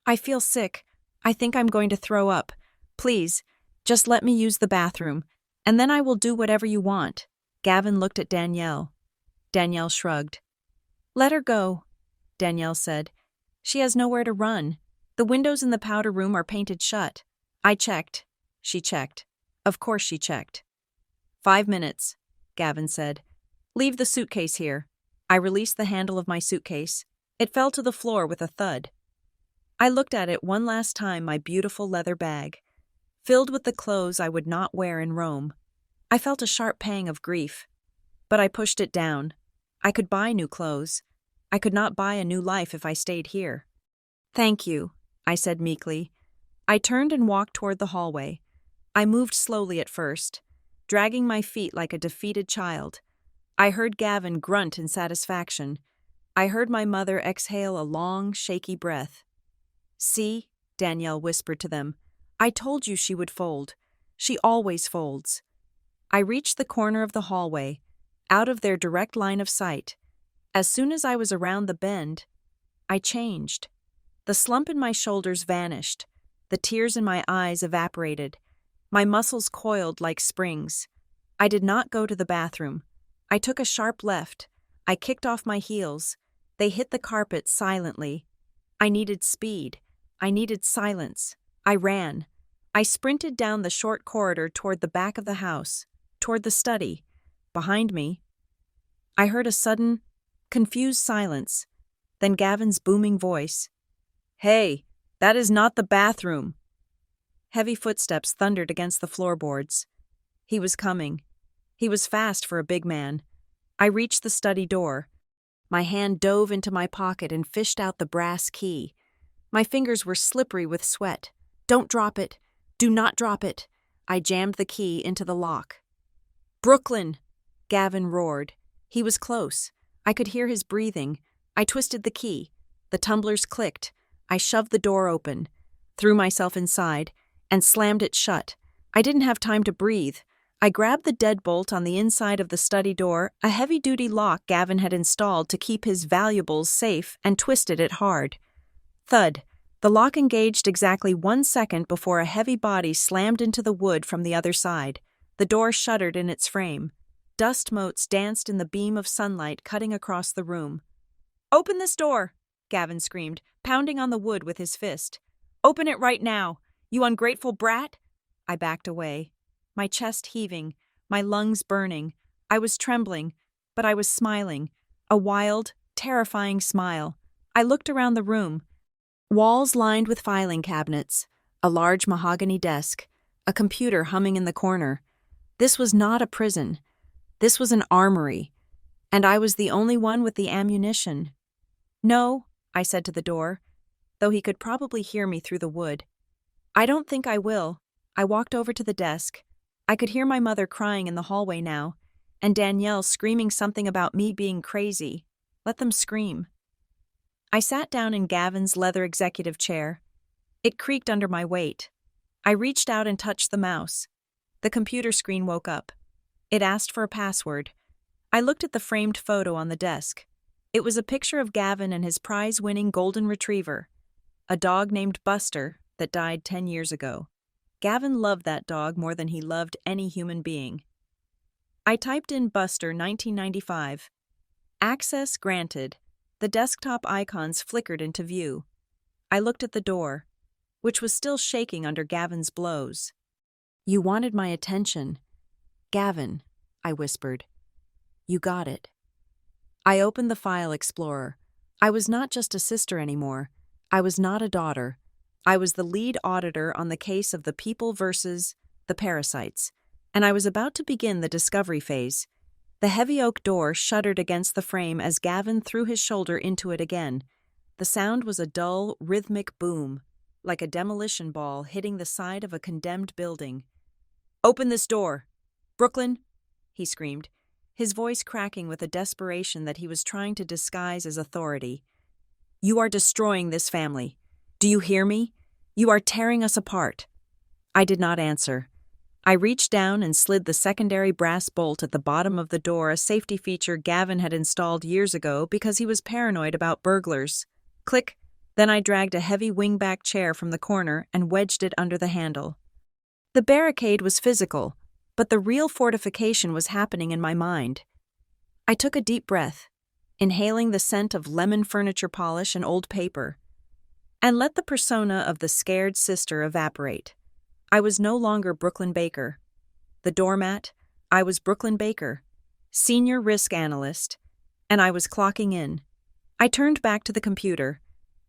I feel sick. I think I'm going to throw up. Please, just let me use the bathroom, and then I will do whatever you want. Gavin looked at Danielle. Danielle shrugged. Let her go, Danielle said. She has nowhere to run. The windows in the powder room are painted shut. I checked. She checked. Of course she checked. 5 minutes, Gavin said. Leave the suitcase here. I released the handle of my suitcase. It fell to the floor with a thud. I looked at it one last time, my beautiful leather bag, filled with the clothes I would not wear in Rome. I felt a sharp pang of grief, but I pushed it down. I could buy new clothes. I could not buy a new life if I stayed here. Thank you, I said meekly. I turned and walked toward the hallway. I moved slowly at first, dragging my feet like a defeated child. I heard Gavin grunt in satisfaction. I heard my mother exhale a long, shaky breath. See, Danielle whispered to them. I told you she would fold. She always folds. I reached the corner of the hallway, out of their direct line of sight. As soon as I was around the bend, I changed. The slump in my shoulders vanished. The tears in my eyes evaporated. My muscles coiled like springs. I did not go to the bathroom. I took a sharp left. I kicked off my heels. They hit the carpet silently. I needed speed. I needed silence. I ran. I sprinted down the short corridor toward the back of the house, toward the study. Behind me, I heard a sudden, confused silence, then Gavin's booming voice. "Hey, that is not the bathroom." Heavy footsteps thundered against the floorboards. He was coming. He was fast for a big man. I reached the study door. My hand dove into my pocket and fished out the brass key. My fingers were slippery with sweat. "Don't drop it. Do not drop it." I jammed the key into the lock. "Brooklyn!" Gavin roared. He was close. I could hear his breathing. I twisted the key. The tumblers clicked. I shoved the door open, threw myself inside, and slammed it shut. I didn't have time to breathe. I grabbed the deadbolt on the inside of the study door, a heavy-duty lock Gavin had installed to keep his valuables safe, and twisted it hard. Thud. The lock engaged exactly 1 second before a heavy body slammed into the wood from the other side. The door shuddered in its frame. Dust motes danced in the beam of sunlight cutting across the room. "Open this door!" Gavin screamed, pounding on the wood with his fist. "Open it right now, you ungrateful brat!" I backed away, my chest heaving, my lungs burning. I was trembling, but I was smiling, a wild, terrifying smile. I looked around the room. Walls lined with filing cabinets, a large mahogany desk, a computer humming in the corner. This was not a prison. This was an armory, and I was the only one with the ammunition. "No," I said to the door, though he could probably hear me through the wood. "I don't think I will." I walked over to the desk. I could hear my mother crying in the hallway now, and Danielle screaming something about me being crazy. Let them scream. I sat down in Gavin's leather executive chair. It creaked under my weight. I reached out and touched the mouse. The computer screen woke up. It asked for a password. I looked at the framed photo on the desk. It was a picture of Gavin and his prize-winning golden retriever, a dog named Buster that died 10 years ago. Gavin loved that dog more than he loved any human being. I typed in Buster 1995. Access granted. The desktop icons flickered into view. I looked at the door, which was still shaking under Gavin's blows. "You wanted my attention. Gavin," I whispered. "You got it." I opened the file explorer. I was not just a sister anymore. I was not a daughter. I was the lead auditor on the case of the people versus the parasites, and I was about to begin the discovery phase. The heavy oak door shuddered against the frame as Gavin threw his shoulder into it again. The sound was a dull, rhythmic boom, like a demolition ball hitting the side of a condemned building. "Open this door! Brooklyn!" he screamed, his voice cracking with a desperation that he was trying to disguise as authority. "You are destroying this family. Do you hear me? You are tearing us apart." I did not answer. I reached down and slid the secondary brass bolt at the bottom of the door, a safety feature Gavin had installed years ago because he was paranoid about burglars. Click. Then I dragged a heavy wingback chair from the corner and wedged it under the handle. The barricade was physical, but the real fortification was happening in my mind. I took a deep breath, inhaling the scent of lemon furniture polish and old paper, and let the persona of the scared sister evaporate. I was no longer Brooklyn Baker. The doormat, I was Brooklyn Baker, senior risk analyst, and I was clocking in. I turned back to the computer.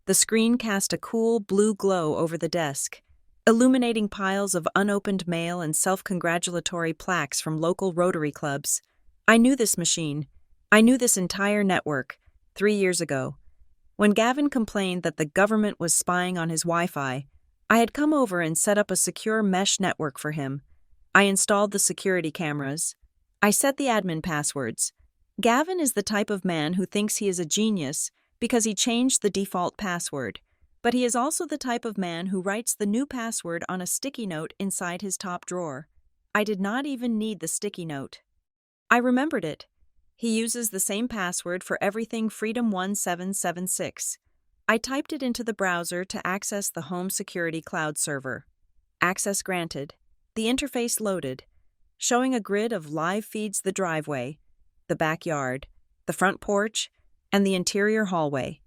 The screen cast a cool blue glow over the desk, illuminating piles of unopened mail and self-congratulatory plaques from local Rotary clubs. I knew this machine. I knew this entire network 3 years ago. When Gavin complained that the government was spying on his Wi-Fi, I had come over and set up a secure mesh network for him. I installed the security cameras. I set the admin passwords. Gavin is the type of man who thinks he is a genius because he changed the default password, but he is also the type of man who writes the new password on a sticky note inside his top drawer. I did not even need the sticky note. I remembered it. He uses the same password for everything Freedom1776. I typed it into the browser to access the home security cloud server. Access granted. The interface loaded, showing a grid of live feeds: the driveway, the backyard, the front porch, and the interior hallway.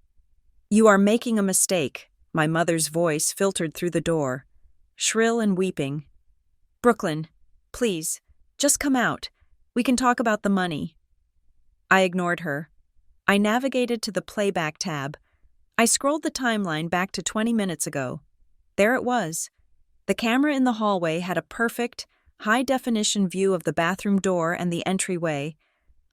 "You are making a mistake," my mother's voice filtered through the door, shrill and weeping. "Brooklyn, please, just come out. We can talk about the money." I ignored her. I navigated to the playback tab. I scrolled the timeline back to 20 minutes ago. There it was. The camera in the hallway had a perfect, high-definition view of the bathroom door and the entryway.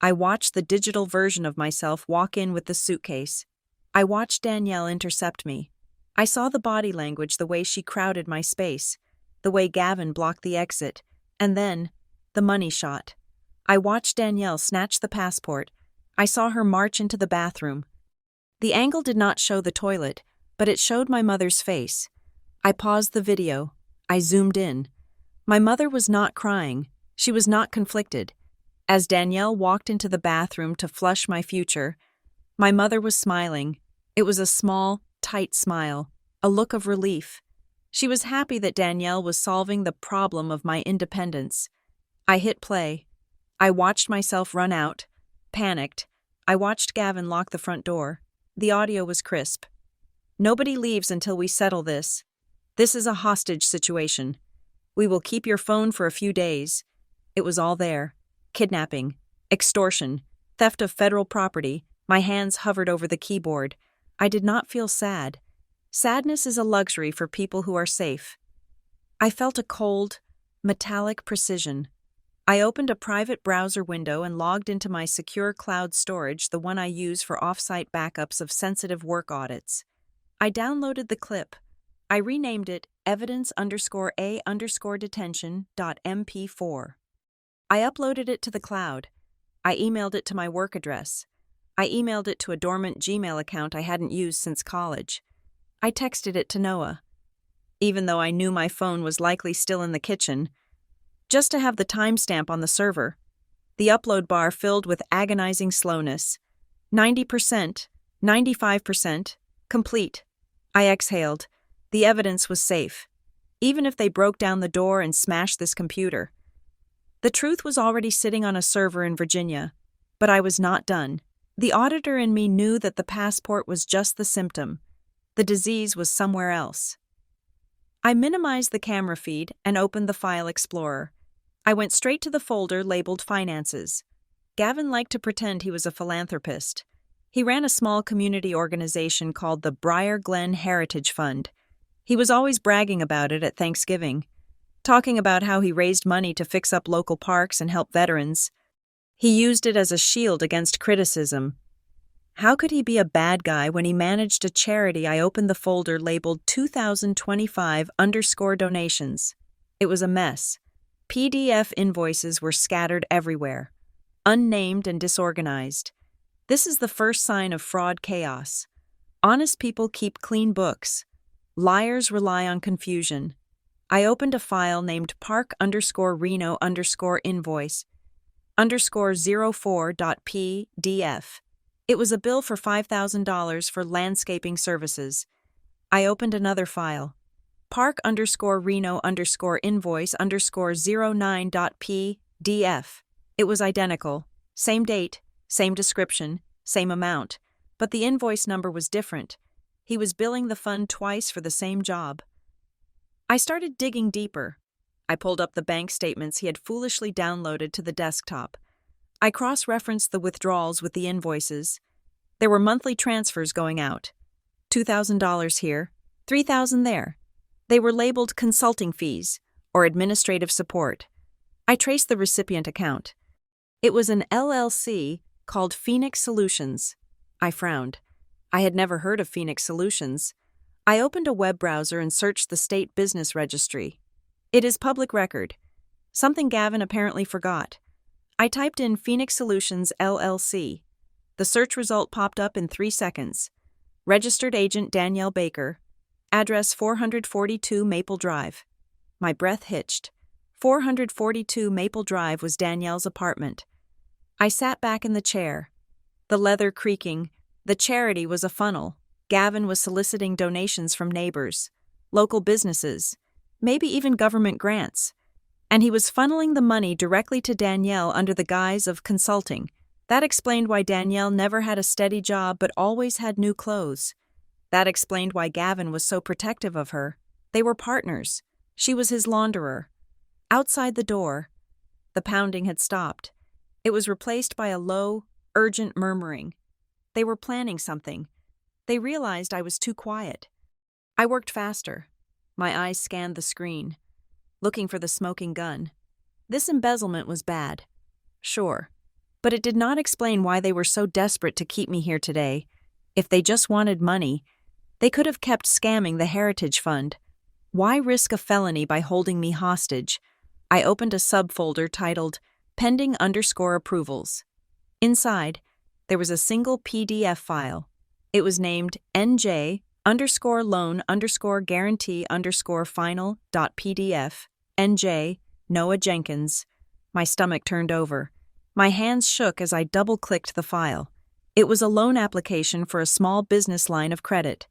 I watched the digital version of myself walk in with the suitcase. I watched Danielle intercept me. I saw the body language, the way she crowded my space, the way Gavin blocked the exit, and then, the money shot. I watched Danielle snatch the passport. I saw her march into the bathroom. The angle did not show the toilet, but it showed my mother's face. I paused the video. I zoomed in. My mother was not crying. She was not conflicted. As Danielle walked into the bathroom to flush my future, my mother was smiling. It was a small, tight smile, a look of relief. She was happy that Danielle was solving the problem of my independence. I hit play. I watched myself run out, panicked. I watched Gavin lock the front door. The audio was crisp. "Nobody leaves until we settle this. This is a hostage situation. We will keep your phone for a few days." It was all there. Kidnapping, extortion, theft of federal property. My hands hovered over the keyboard. I did not feel sad. Sadness is a luxury for people who are safe. I felt a cold, metallic precision. I opened a private browser window and logged into my secure cloud storage, the one I use for off-site backups of sensitive work audits. I downloaded the clip. I renamed it evidence_a_detention.mp4. I uploaded it to the cloud. I emailed it to my work address. I emailed it to a dormant Gmail account I hadn't used since college. I texted it to Noah, even though I knew my phone was likely still in the kitchen, just to have the timestamp on the server. The upload bar filled with agonizing slowness. 90%, 95%, complete. I exhaled. The evidence was safe, even if they broke down the door and smashed this computer. The truth was already sitting on a server in Virginia, but I was not done. The auditor in me knew that the passport was just the symptom. The disease was somewhere else. I minimized the camera feed and opened the File Explorer. I went straight to the folder labeled Finances. Gavin liked to pretend he was a philanthropist. He ran a small community organization called the Briar Glen Heritage Fund. He was always bragging about it at Thanksgiving, talking about how he raised money to fix up local parks and help veterans. He used it as a shield against criticism. How could he be a bad guy when he managed a charity? I opened the folder labeled 2025_donations. It was a mess. PDF invoices were scattered everywhere, unnamed and disorganized. This is the first sign of fraud chaos. Honest people keep clean books. Liars rely on confusion. I opened a file named park_reno_invoice_04.pdf. It was a bill for $5,000 for landscaping services. I opened another file, park_reno_invoice_09.pdf. It was identical, same date, same description, same amount, but the invoice number was different. He was billing the fund twice for the same job. I started digging deeper. I pulled up the bank statements he had foolishly downloaded to the desktop. I cross-referenced the withdrawals with the invoices. There were monthly transfers going out. $2,000 here, $3,000 there. They were labeled consulting fees or administrative support. I traced the recipient account. It was an LLC called Phoenix Solutions. I frowned. I had never heard of Phoenix Solutions. I opened a web browser and searched the state business registry. It is public record. Something Gavin apparently forgot. I typed in Phoenix Solutions LLC. The search result popped up in 3 seconds. Registered agent Danielle Baker. Address 442 Maple Drive. My breath hitched. 442 Maple Drive was Danielle's apartment. I sat back in the chair, the leather creaking. The charity was a funnel. Gavin was soliciting donations from neighbors, local businesses, maybe even government grants. And he was funneling the money directly to Danielle under the guise of consulting. That explained why Danielle never had a steady job but always had new clothes. That explained why Gavin was so protective of her. They were partners. She was his launderer. Outside the door, the pounding had stopped. It was replaced by a low, urgent murmuring. They were planning something. They realized I was too quiet. I worked faster. My eyes scanned the screen, looking for the smoking gun. This embezzlement was bad. Sure. But it did not explain why they were so desperate to keep me here today. If they just wanted money, they could have kept scamming the Heritage Fund. Why risk a felony by holding me hostage? I opened a subfolder titled Pending_Approvals. Inside, there was a single PDF file. It was named NJ_loan_guarantee_final.pdf. NJ, Noah Jenkins. My stomach turned over. My hands shook as I double-clicked the file. It was a loan application for a small business line of credit.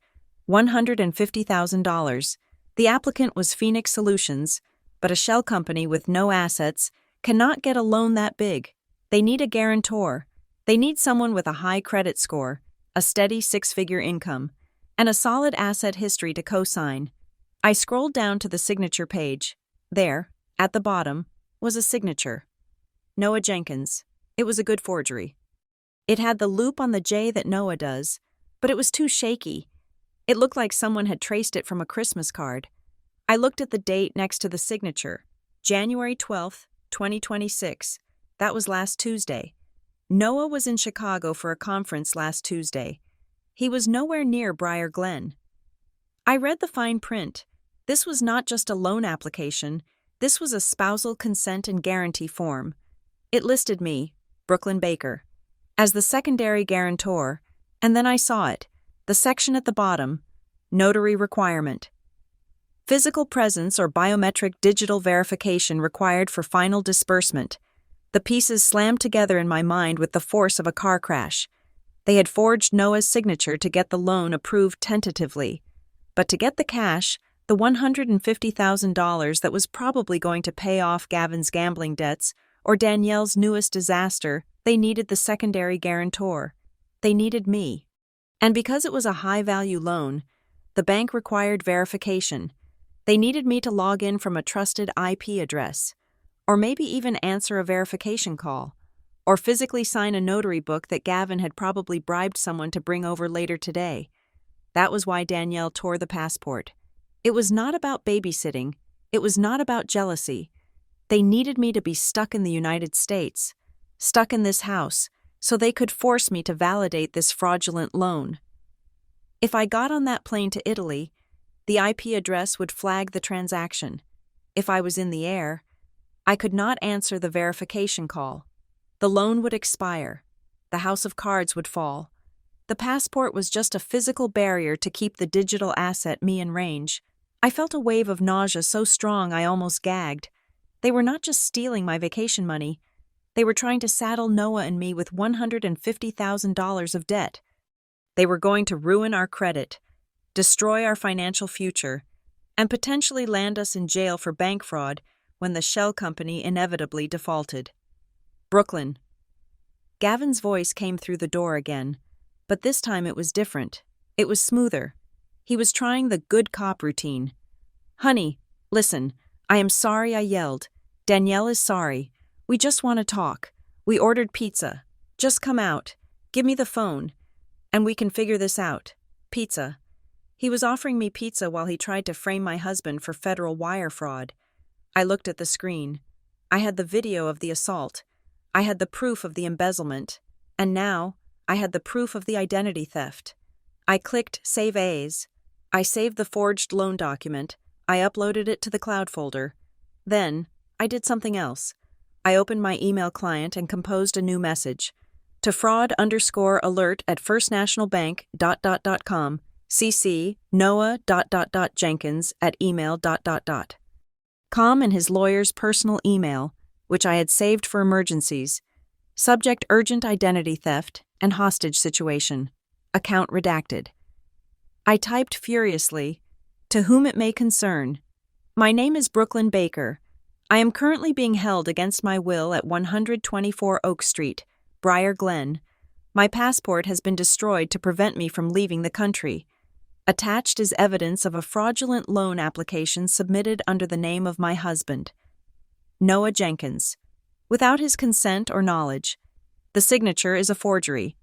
$150,000. The applicant was Phoenix Solutions, but a shell company with no assets cannot get a loan that big. They need a guarantor. They need someone with a high credit score, a steady six-figure income, and a solid asset history to co-sign. I scrolled down to the signature page. There, at the bottom, was a signature. Noah Jenkins. It was a good forgery. It had the loop on the J that Noah does, but it was too shaky. It looked like someone had traced it from a Christmas card. I looked at the date next to the signature. January 12th, 2026. That was last Tuesday. Noah was in Chicago for a conference last Tuesday. He was nowhere near Briar Glen. I read the fine print. This was not just a loan application. This was a spousal consent and guarantee form. It listed me, Brooklyn Baker, as the secondary guarantor, and then I saw it, the section at the bottom, notary requirement. Physical presence or biometric digital verification required for final disbursement. The pieces slammed together in my mind with the force of a car crash. They had forged Noah's signature to get the loan approved tentatively. But to get the cash, the $150,000 that was probably going to pay off Gavin's gambling debts or Danielle's newest disaster, they needed the secondary guarantor. They needed me. And because it was a high-value loan, the bank required verification. They needed me to log in from a trusted IP address, or maybe even answer a verification call, or physically sign a notary book that Gavin had probably bribed someone to bring over later today. That was why Danielle tore the passport. It was not about babysitting. It was not about jealousy. They needed me to be stuck in the United States, stuck in this house, so they could force me to validate this fraudulent loan. If I got on that plane to Italy, the IP address would flag the transaction. If I was in the air, I could not answer the verification call. The loan would expire. The house of cards would fall. The passport was just a physical barrier to keep the digital asset me in range. I felt a wave of nausea so strong I almost gagged. They were not just stealing my vacation money. They were trying to saddle Noah and me with $150,000 of debt. They were going to ruin our credit, destroy our financial future, and potentially land us in jail for bank fraud when the shell company inevitably defaulted. Brooklyn. Gavin's voice came through the door again, but this time it was different. It was smoother. He was trying the good cop routine. Honey, listen, I am sorry I yelled. Danielle is sorry. We just want to talk. We ordered pizza. Just come out. Give me the phone. And we can figure this out. Pizza. He was offering me pizza while he tried to frame my husband for federal wire fraud. I looked at the screen. I had the video of the assault. I had the proof of the embezzlement. And now, I had the proof of the identity theft. I clicked Save As. I saved the forged loan document. I uploaded it to the cloud folder. Then, I did something else. I opened my email client and composed a new message. To fraud_alert@firstnationalbank.com. CC Noah.Jenkins@email. Com and his lawyer's personal email, which I had saved for emergencies. Subject urgent identity theft and hostage situation. Account redacted. I typed furiously, "To whom it may concern. My name is Brooklyn Baker. I am currently being held against my will at 124 Oak Street, Briar Glen. My passport has been destroyed to prevent me from leaving the country. Attached is evidence of a fraudulent loan application submitted under the name of my husband, Noah Jenkins, without his consent or knowledge. The signature is a forgery.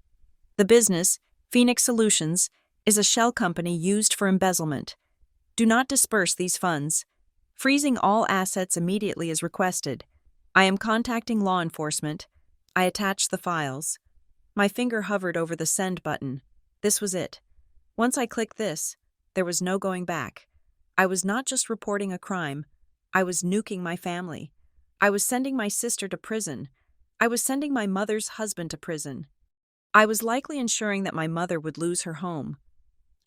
The business, Phoenix Solutions, is a shell company used for embezzlement. Do not disperse these funds. Freezing all assets immediately is requested. I am contacting law enforcement." I attached the files. My finger hovered over the send button. This was it. Once I clicked this, there was no going back. I was not just reporting a crime. I was nuking my family. I was sending my sister to prison. I was sending my mother's husband to prison. I was likely ensuring that my mother would lose her home.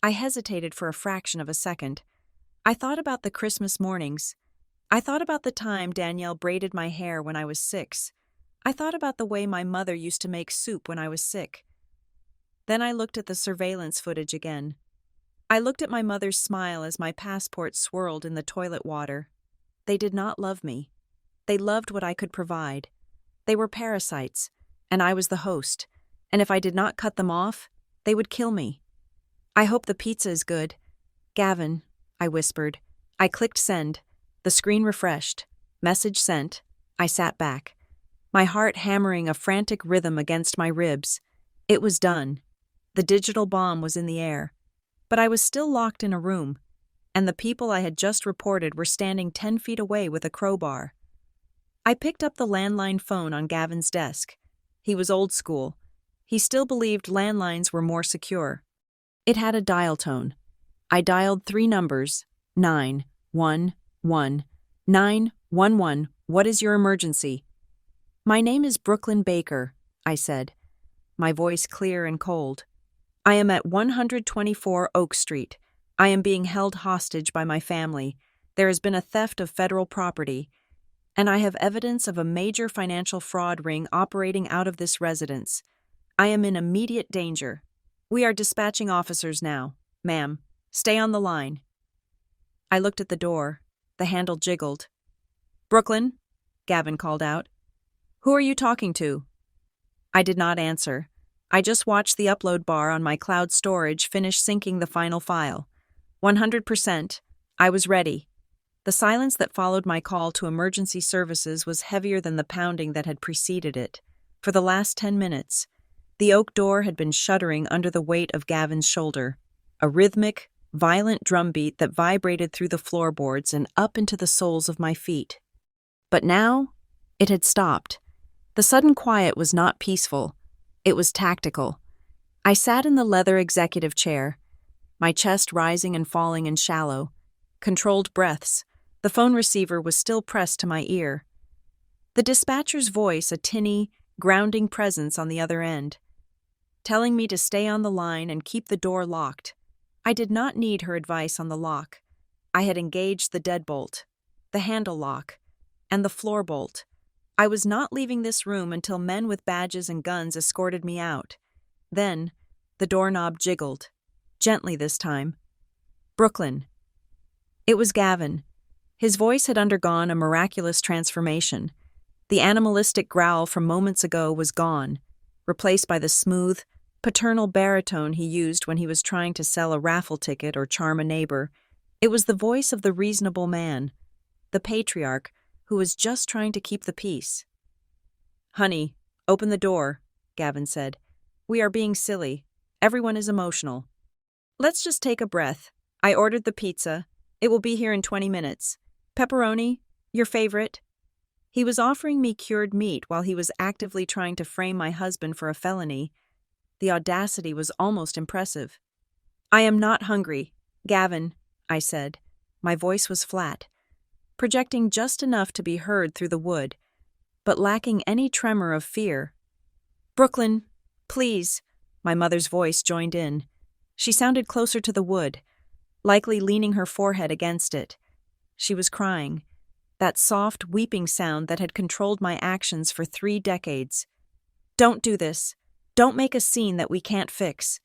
I hesitated for a fraction of a second. I thought about the Christmas mornings. I thought about the time Danielle braided my hair when I was 6. I thought about the way my mother used to make soup when I was sick. Then I looked at the surveillance footage again. I looked at my mother's smile as my passport swirled in the toilet water. They did not love me. They loved what I could provide. They were parasites, and I was the host, and if I did not cut them off, they would kill me. "I hope the pizza is good. Gavin," I whispered. I clicked send. The screen refreshed. Message sent. I sat back, my heart hammering a frantic rhythm against my ribs. It was done. The digital bomb was in the air. But I was still locked in a room, and the people I had just reported were standing 10 feet away with a crowbar. I picked up the landline phone on Gavin's desk. He was old school. He still believed landlines were more secure. It had a dial tone. I dialed 3 numbers, 911, 911, "What is your emergency?" "My name is Brooklyn Baker," I said, my voice clear and cold. "I am at 124 Oak Street. I am being held hostage by my family. There has been a theft of federal property, and I have evidence of a major financial fraud ring operating out of this residence. I am in immediate danger. We are dispatching officers now. Ma'am, stay on the line." I looked at the door. The handle jiggled. "Brooklyn," Gavin called out. "Who are you talking to?" I did not answer. I just watched the upload bar on my cloud storage finish syncing the final file. 100%. I was ready. The silence that followed my call to emergency services was heavier than the pounding that had preceded it. For the last 10 minutes, the oak door had been shuddering under the weight of Gavin's shoulder, a rhythmic, violent drumbeat that vibrated through the floorboards and up into the soles of my feet. But now, it had stopped. The sudden quiet was not peaceful. It was tactical. I sat in the leather executive chair, my chest rising and falling in shallow, controlled breaths. The phone receiver was still pressed to my ear. The dispatcher's voice, a tinny, grounding presence on the other end, telling me to stay on the line and keep the door locked. I did not need her advice on the lock. I had engaged the deadbolt, the handle lock, and the floor bolt. I was not leaving this room until men with badges and guns escorted me out. Then, the doorknob jiggled, gently this time. "Brooklyn." It was Gavin. His voice had undergone a miraculous transformation. The animalistic growl from moments ago was gone, replaced by the smooth, paternal baritone he used when he was trying to sell a raffle ticket or charm a neighbor. It was the voice of the reasonable man, the patriarch, who was just trying to keep the peace. "Honey, open the door," Gavin said. "We are being silly. Everyone is emotional. Let's just take a breath. I ordered the pizza. It will be here in 20 minutes. Pepperoni, your favorite." He was offering me cured meat while he was actively trying to frame my husband for a felony. The audacity was almost impressive. "I am not hungry, Gavin," I said. My voice was flat, projecting just enough to be heard through the wood, but lacking any tremor of fear. "Brooklyn, please," my mother's voice joined in. She sounded closer to the wood, likely leaning her forehead against it. She was crying. that soft, weeping sound that had controlled my actions for 3 decades. Don't do this. Don't make a scene that we can't fix.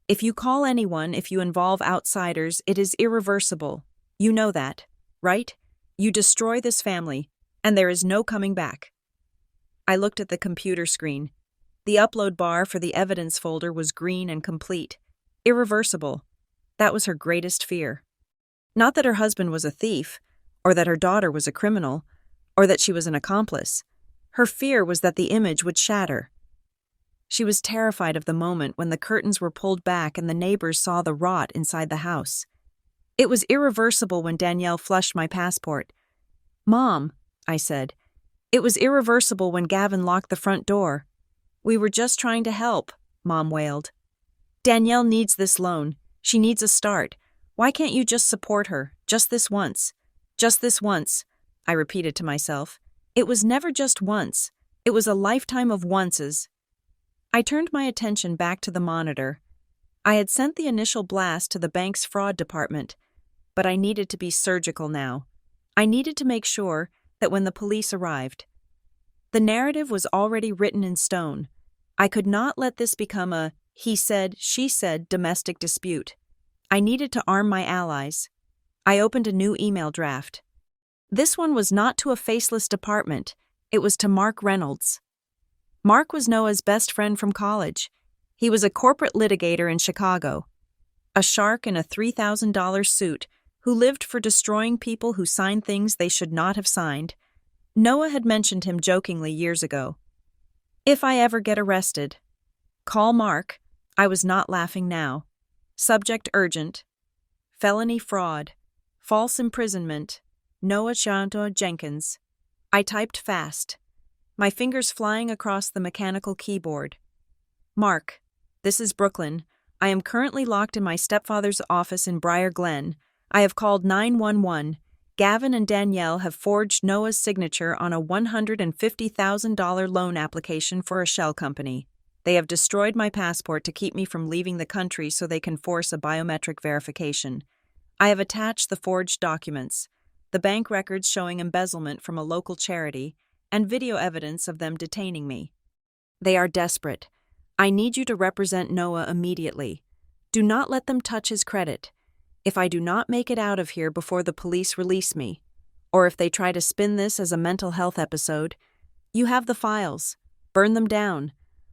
If you call anyone, if you involve outsiders, it is irreversible. You know that, right? You destroy this family, and there is no coming back. I looked at the computer screen. The upload bar for the evidence folder was green and complete. Irreversible. That was her greatest fear. Not that her husband was a thief, or that her daughter was a criminal, or that she was an accomplice. Her fear was that the image would shatter. She was terrified of the moment when the curtains were pulled back and the neighbors saw the rot inside the house. It was irreversible when Danielle flushed my passport. "Mom," I said. "It was irreversible when Gavin locked the front door." "We were just trying to help," Mom wailed. "Danielle needs this loan. She needs a start. Why can't you just support her, just this once?" "Just this once," I repeated to myself. It was never just once. It was a lifetime of onces. I turned my attention back to the monitor. I had sent the initial blast to the bank's fraud department, but I needed to be surgical now. I needed to make sure that when the police arrived, the narrative was already written in stone. I could not let this become a he said, she said domestic dispute. I needed to arm my allies. I opened a new email draft. This one was not to a faceless department. It was to Mark Reynolds. Mark was Noah's best friend from college. He was a corporate litigator in Chicago, a shark in a $3,000 suit who lived for destroying people who signed things they should not have signed. Noah had mentioned him jokingly years ago. "If I ever get arrested, call Mark." I was not laughing now. Subject urgent. Felony fraud. False imprisonment. Noah Chanto Jenkins. I typed fast, my fingers flying across the mechanical keyboard. "Mark, this is Brooklyn. I am currently locked in my stepfather's office in Briar Glen. I have called 911. Gavin and Danielle have forged Noah's signature on a $150,000 loan application for a shell company. They have destroyed my passport to keep me from leaving the country so they can force a biometric verification. I have attached the forged documents, the bank records showing embezzlement from a local charity, and video evidence of them detaining me. They are desperate. I need you to represent Noah immediately. Do not let them touch his credit. If I do not make it out of here before the police release me, or if they try to spin this as a mental health episode, you have the files. Burn them down.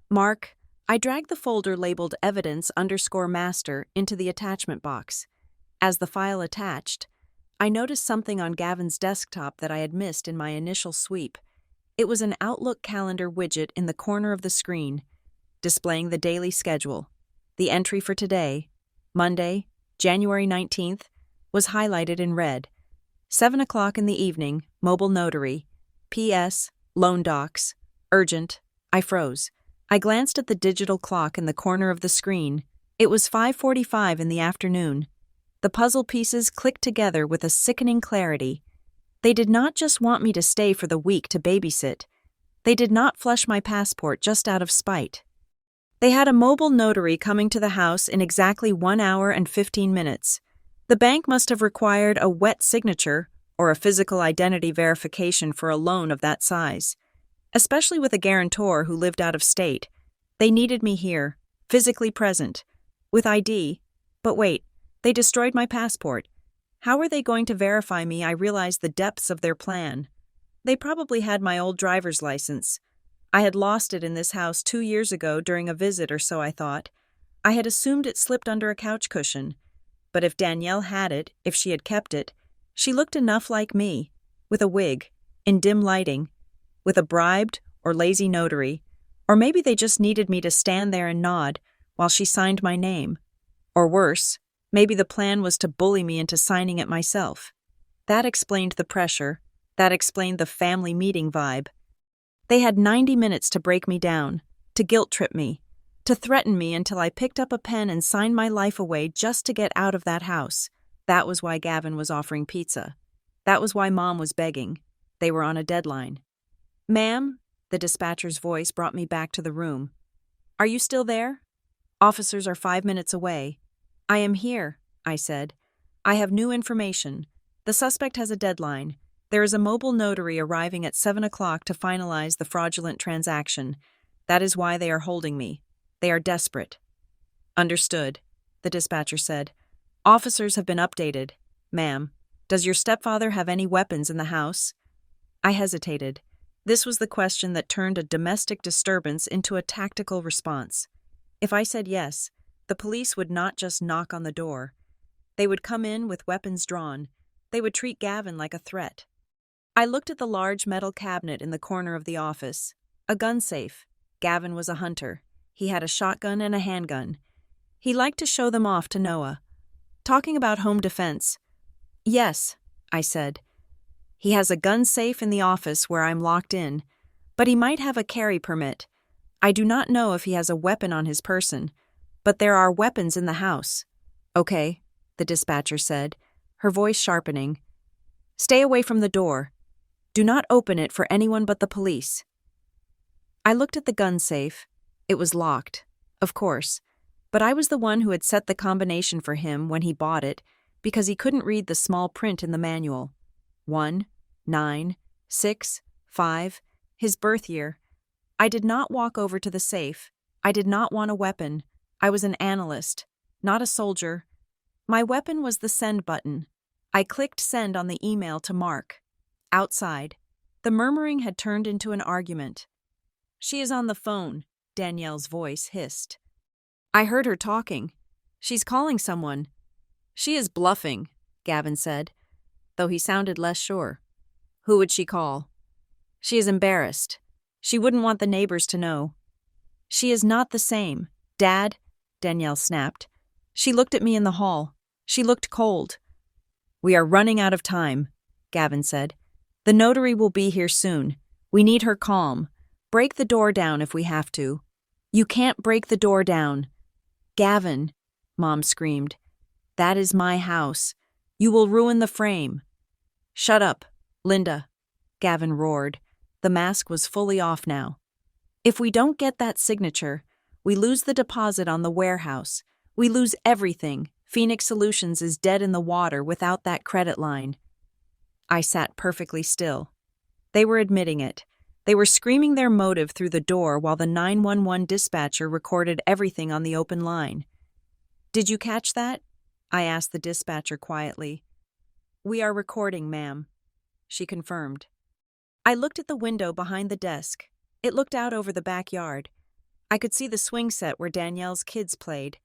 Mark, I dragged the folder labeled evidence_master into the attachment box. As the file attached, I noticed something on Gavin's desktop that I had missed in my initial sweep. It was an Outlook calendar widget in the corner of the screen, displaying the daily schedule. The entry for today, Monday, January 19th, was highlighted in red. 7 o'clock in the evening, mobile notary. P.S. Loan docs. Urgent. I froze. I glanced at the digital clock in the corner of the screen. It was 5:45 in the afternoon. The puzzle pieces clicked together with a sickening clarity. They did not just want me to stay for the week to babysit. They did not flush my passport just out of spite. They had a mobile notary coming to the house in exactly 1 hour and 15 minutes. The bank must have required a wet signature or a physical identity verification for a loan of that size. Especially with a guarantor who lived out of state. They needed me here, physically present, with ID. But wait, they destroyed my passport. How were they going to verify me? I realized the depths of their plan. They probably had my old driver's license. I had lost it in this house 2 years ago during a visit or so, I thought. I had assumed it slipped under a couch cushion. But if Danielle had it, if she had kept it, she looked enough like me, with a wig, in dim lighting, with a bribed or lazy notary, or maybe they just needed me to stand there and nod while she signed my name. Or worse, maybe the plan was to bully me into signing it myself. That explained the pressure. That explained the family meeting vibe. They had 90 minutes to break me down, to guilt-trip me, to threaten me until I picked up a pen and signed my life away just to get out of that house. That was why Gavin was offering pizza. That was why Mom was begging. They were on a deadline. "Ma'am," the dispatcher's voice brought me back to the room. "Are you still there? Officers are 5 minutes away." "I am here," I said. "I have new information. The suspect has a deadline. There is a mobile notary arriving at 7 o'clock to finalize the fraudulent transaction. That is why they are holding me. They are desperate. Understood, the dispatcher said. Officers have been updated. Ma'am, does your stepfather have any weapons in the house? I hesitated. This was the question that turned a domestic disturbance into a tactical response. If I said yes, the police would not just knock on the door. They would come in with weapons drawn. They would treat Gavin like a threat. I looked at the large metal cabinet in the corner of the office. A gun safe. Gavin was a hunter. He had a shotgun and a handgun. He liked to show them off to Noah. Talking about home defense. Yes, I said. He has a gun safe in the office where I'm locked in, but he might have a carry permit. I do not know if he has a weapon on his person, but there are weapons in the house. Okay, the dispatcher said, her voice sharpening. Stay away from the door. Do not open it for anyone but the police. I looked at the gun safe. It was locked, of course, but I was the one who had set the combination for him when he bought it because he couldn't read the small print in the manual. 1, 9, 6, 5, his birth year. I did not walk over to the safe. I did not want a weapon. I was an analyst, not a soldier. My weapon was the send button. I clicked send on the email to Mark. Outside, the murmuring had turned into an argument. She is on the phone, Danielle's voice hissed. I heard her talking. She's calling someone. She is bluffing, Gavin said, though he sounded less sure. Who would she call? She is embarrassed. She wouldn't want the neighbors to know. She is not the same. Dad, Danielle snapped. She looked at me in the hall. She looked cold. We are running out of time, Gavin said. The notary will be here soon. We need her calm. Break the door down if we have to. You can't break the door down. Gavin, Mom screamed. That is my house. You will ruin the frame. Shut up, Linda, Gavin roared. The mask was fully off now. If we don't get that signature, we lose the deposit on the warehouse. We lose everything. Phoenix Solutions is dead in the water without that credit line. I sat perfectly still. They were admitting it. They were screaming their motive through the door while the 911 dispatcher recorded everything on the open line. Did you catch that? I asked the dispatcher quietly. We are recording, ma'am, she confirmed. I looked at the window behind the desk. It looked out over the backyard. I could see the swing set where Danielle's kids played,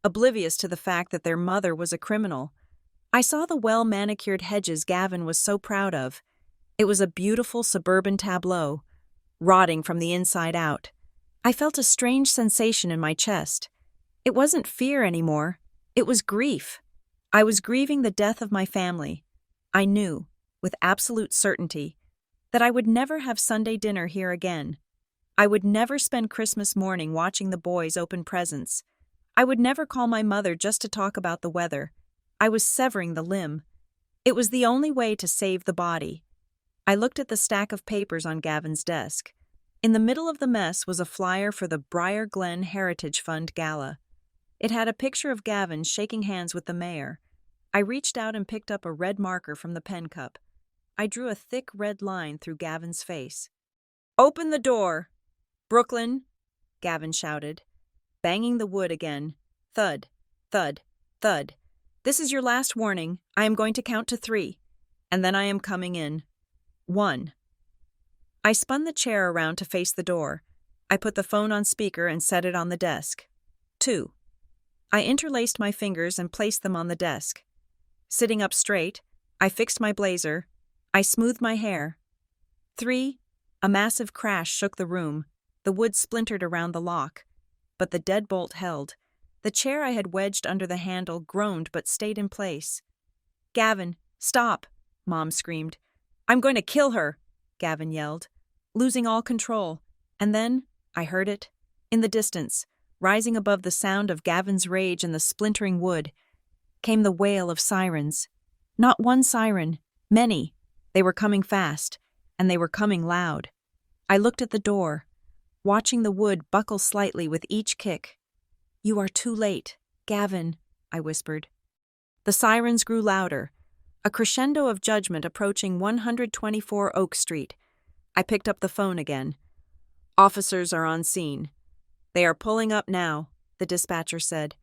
oblivious to the fact that their mother was a criminal. I saw the well-manicured hedges Gavin was so proud of. It was a beautiful suburban tableau, rotting from the inside out. I felt a strange sensation in my chest. It wasn't fear anymore. It was grief. I was grieving the death of my family. I knew, with absolute certainty, that I would never have Sunday dinner here again. I would never spend Christmas morning watching the boys open presents. I would never call my mother just to talk about the weather. I was severing the limb. It was the only way to save the body. I looked at the stack of papers on Gavin's desk. In the middle of the mess was a flyer for the Briar Glen Heritage Fund Gala. It had a picture of Gavin shaking hands with the mayor. I reached out and picked up a red marker from the pen cup. I drew a thick red line through Gavin's face. Open the door! Brooklyn! Gavin shouted, banging the wood again. Thud, thud, thud. This is your last warning. I am going to count to 3, and then I am coming in. 1. I spun the chair around to face the door. I put the phone on speaker and set it on the desk. 2. I interlaced my fingers and placed them on the desk. Sitting up straight, I fixed my blazer. I smoothed my hair. 3. A massive crash shook the room. The wood splintered around the lock, but the deadbolt held. The chair I had wedged under the handle groaned but stayed in place. Gavin, stop, Mom screamed. I'm going to kill her, Gavin yelled, losing all control. And then, I heard it, in the distance, rising above the sound of Gavin's rage and the splintering wood, came the wail of sirens. Not one siren, many. They were coming fast, and they were coming loud. I looked at the door, watching the wood buckle slightly with each kick. You are too late, Gavin, I whispered. The sirens grew louder. A crescendo of judgment approaching 124 Oak Street. I picked up the phone again. Officers are on scene. They are pulling up now, the dispatcher said.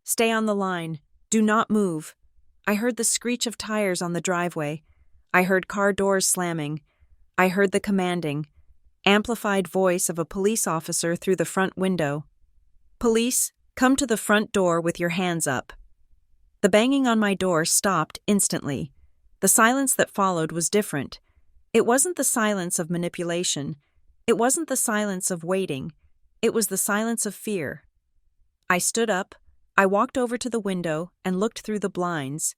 Stay on the line. Do not move. I heard the screech of tires on the driveway. I heard car doors slamming. I heard the commanding, amplified voice of a police officer through the front window. Police, come to the front door with your hands up. The banging on my door stopped instantly. The silence that followed was different. It wasn't the silence of manipulation. It wasn't the silence of waiting. It was the silence of fear. I stood up. I walked over to the window and looked through the blinds.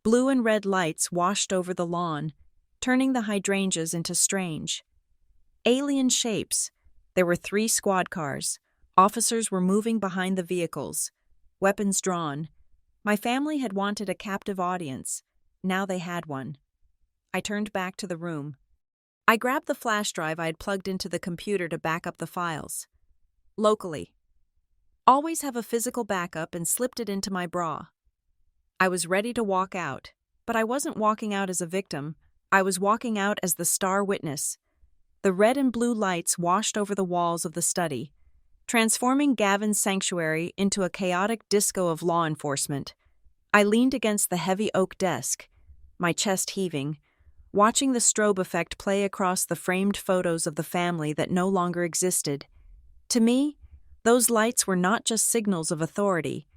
Blue and red lights washed over the lawn, turning the hydrangeas into strange, alien shapes. There were 3 squad cars. Officers were moving behind the vehicles, weapons drawn. My family had wanted a captive audience. Now they had one. I turned back to the room. I grabbed the flash drive I had plugged into the computer to back up the files. Locally. Always have a physical backup, and slipped it into my bra. I was ready to walk out, but I wasn't walking out as a victim. I was walking out as the star witness. The red and blue lights washed over the walls of the study, transforming Gavin's sanctuary into a chaotic disco of law enforcement. I leaned against the heavy oak desk, my chest heaving, watching the strobe effect play across the framed photos of the family that no longer existed. To me, those lights were not just signals of authority.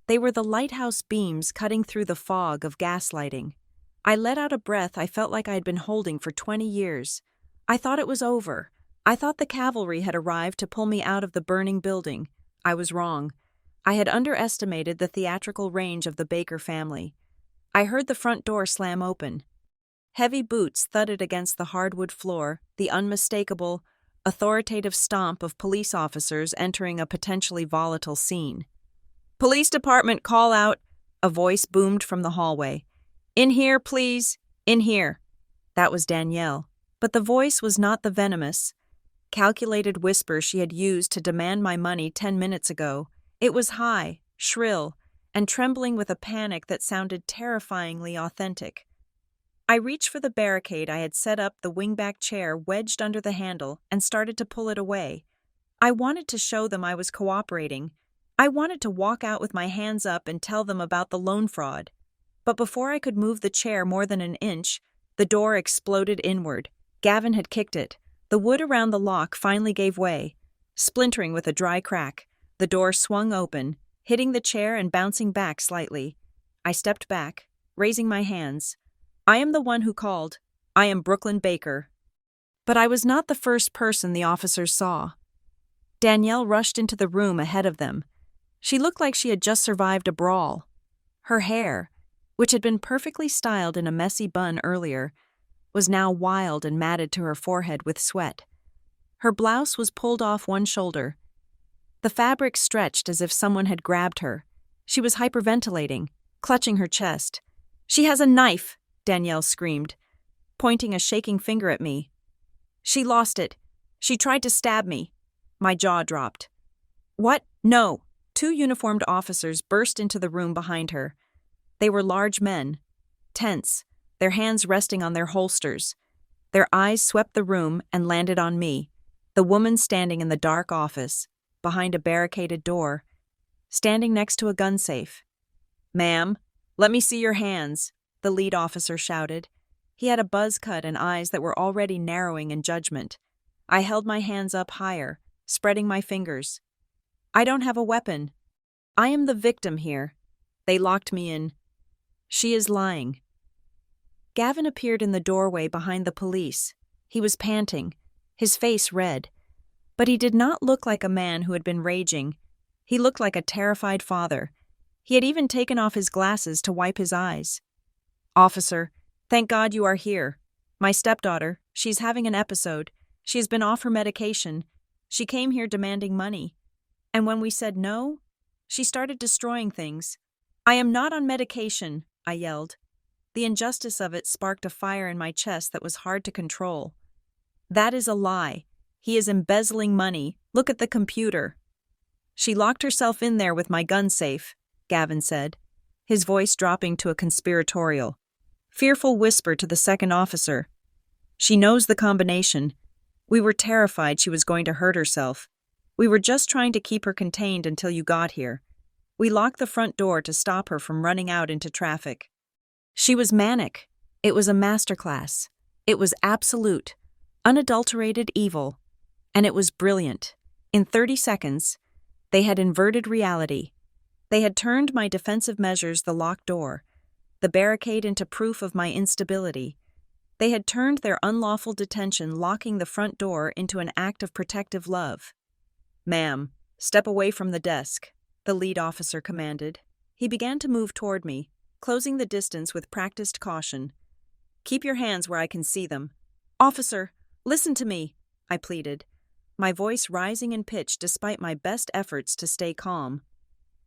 They were the lighthouse beams cutting through the fog of gaslighting. I let out a breath I felt like I had been holding for 20 years. I thought it was over. I thought the cavalry had arrived to pull me out of the burning building. I was wrong. I had underestimated the theatrical range of the Baker family. I heard the front door slam open. Heavy boots thudded against the hardwood floor, the unmistakable, authoritative stomp of police officers entering a potentially volatile scene. "Police department, call out," a voice boomed from the hallway. "In here, please, in here." That was Danielle, but the voice was not the venomous, calculated whisper she had used to demand my money 10 minutes ago. It was high, shrill, and trembling with a panic that sounded terrifyingly authentic. I reached for the barricade I had set up, the wingback chair wedged under the handle, and started to pull it away. I wanted to show them I was cooperating. I wanted to walk out with my hands up and tell them about the loan fraud. But before I could move the chair more than an inch, the door exploded inward. Gavin had kicked it. The wood around the lock finally gave way. Splintering with a dry crack, the door swung open, hitting the chair and bouncing back slightly. I stepped back, raising my hands. "I am the one who called. I am Brooklyn Baker." But I was not the first person the officers saw. Danielle rushed into the room ahead of them. She looked like she had just survived a brawl. Her hair, which had been perfectly styled in a messy bun earlier, was now wild and matted to her forehead with sweat. Her blouse was pulled off one shoulder. The fabric stretched as if someone had grabbed her. She was hyperventilating, clutching her chest. "She has a knife," Danielle screamed, pointing a shaking finger at me. "She lost it. She tried to stab me." My jaw dropped. "What? No." 2 uniformed officers burst into the room behind her. They were large men, tense, their hands resting on their holsters. Their eyes swept the room and landed on me, the woman standing in the dark office, behind a barricaded door, standing next to a gun safe. "Ma'am, let me see your hands," the lead officer shouted. He had a buzz cut and eyes that were already narrowing in judgment. I held my hands up higher, spreading my fingers. "I don't have a weapon. I am the victim here. They locked me in." "She is lying." Gavin appeared in the doorway behind the police. He was panting, his face red. But he did not look like a man who had been raging. He looked like a terrified father. He had even taken off his glasses to wipe his eyes. "Officer, thank God you are here. My stepdaughter, she's having an episode. She has been off her medication. She came here demanding money. And when we said no, she started destroying things." "I am not on medication," I yelled. The injustice of it sparked a fire in my chest that was hard to control. "That is a lie. He is embezzling money. Look at the computer." "She locked herself in there with my gun safe," Gavin said, his voice dropping to a conspiratorial. Fearful whisper to the second officer. She knows the combination. We were terrified she was going to hurt herself. We were just trying to keep her contained until you got here. We locked the front door to stop her from running out into traffic. She was manic. It was a masterclass. It was absolute, unadulterated evil. And it was brilliant. In 30 seconds, they had inverted reality. They had turned my defensive measures, the locked door, the barricade, into proof of my instability. They had turned their unlawful detention, locking the front door, into an act of protective love. "Ma'am, step away from the desk," the lead officer commanded. He began to move toward me, closing the distance with practiced caution. "Keep your hands where I can see them." "Officer, listen to me," I pleaded, my voice rising in pitch despite my best efforts to stay calm.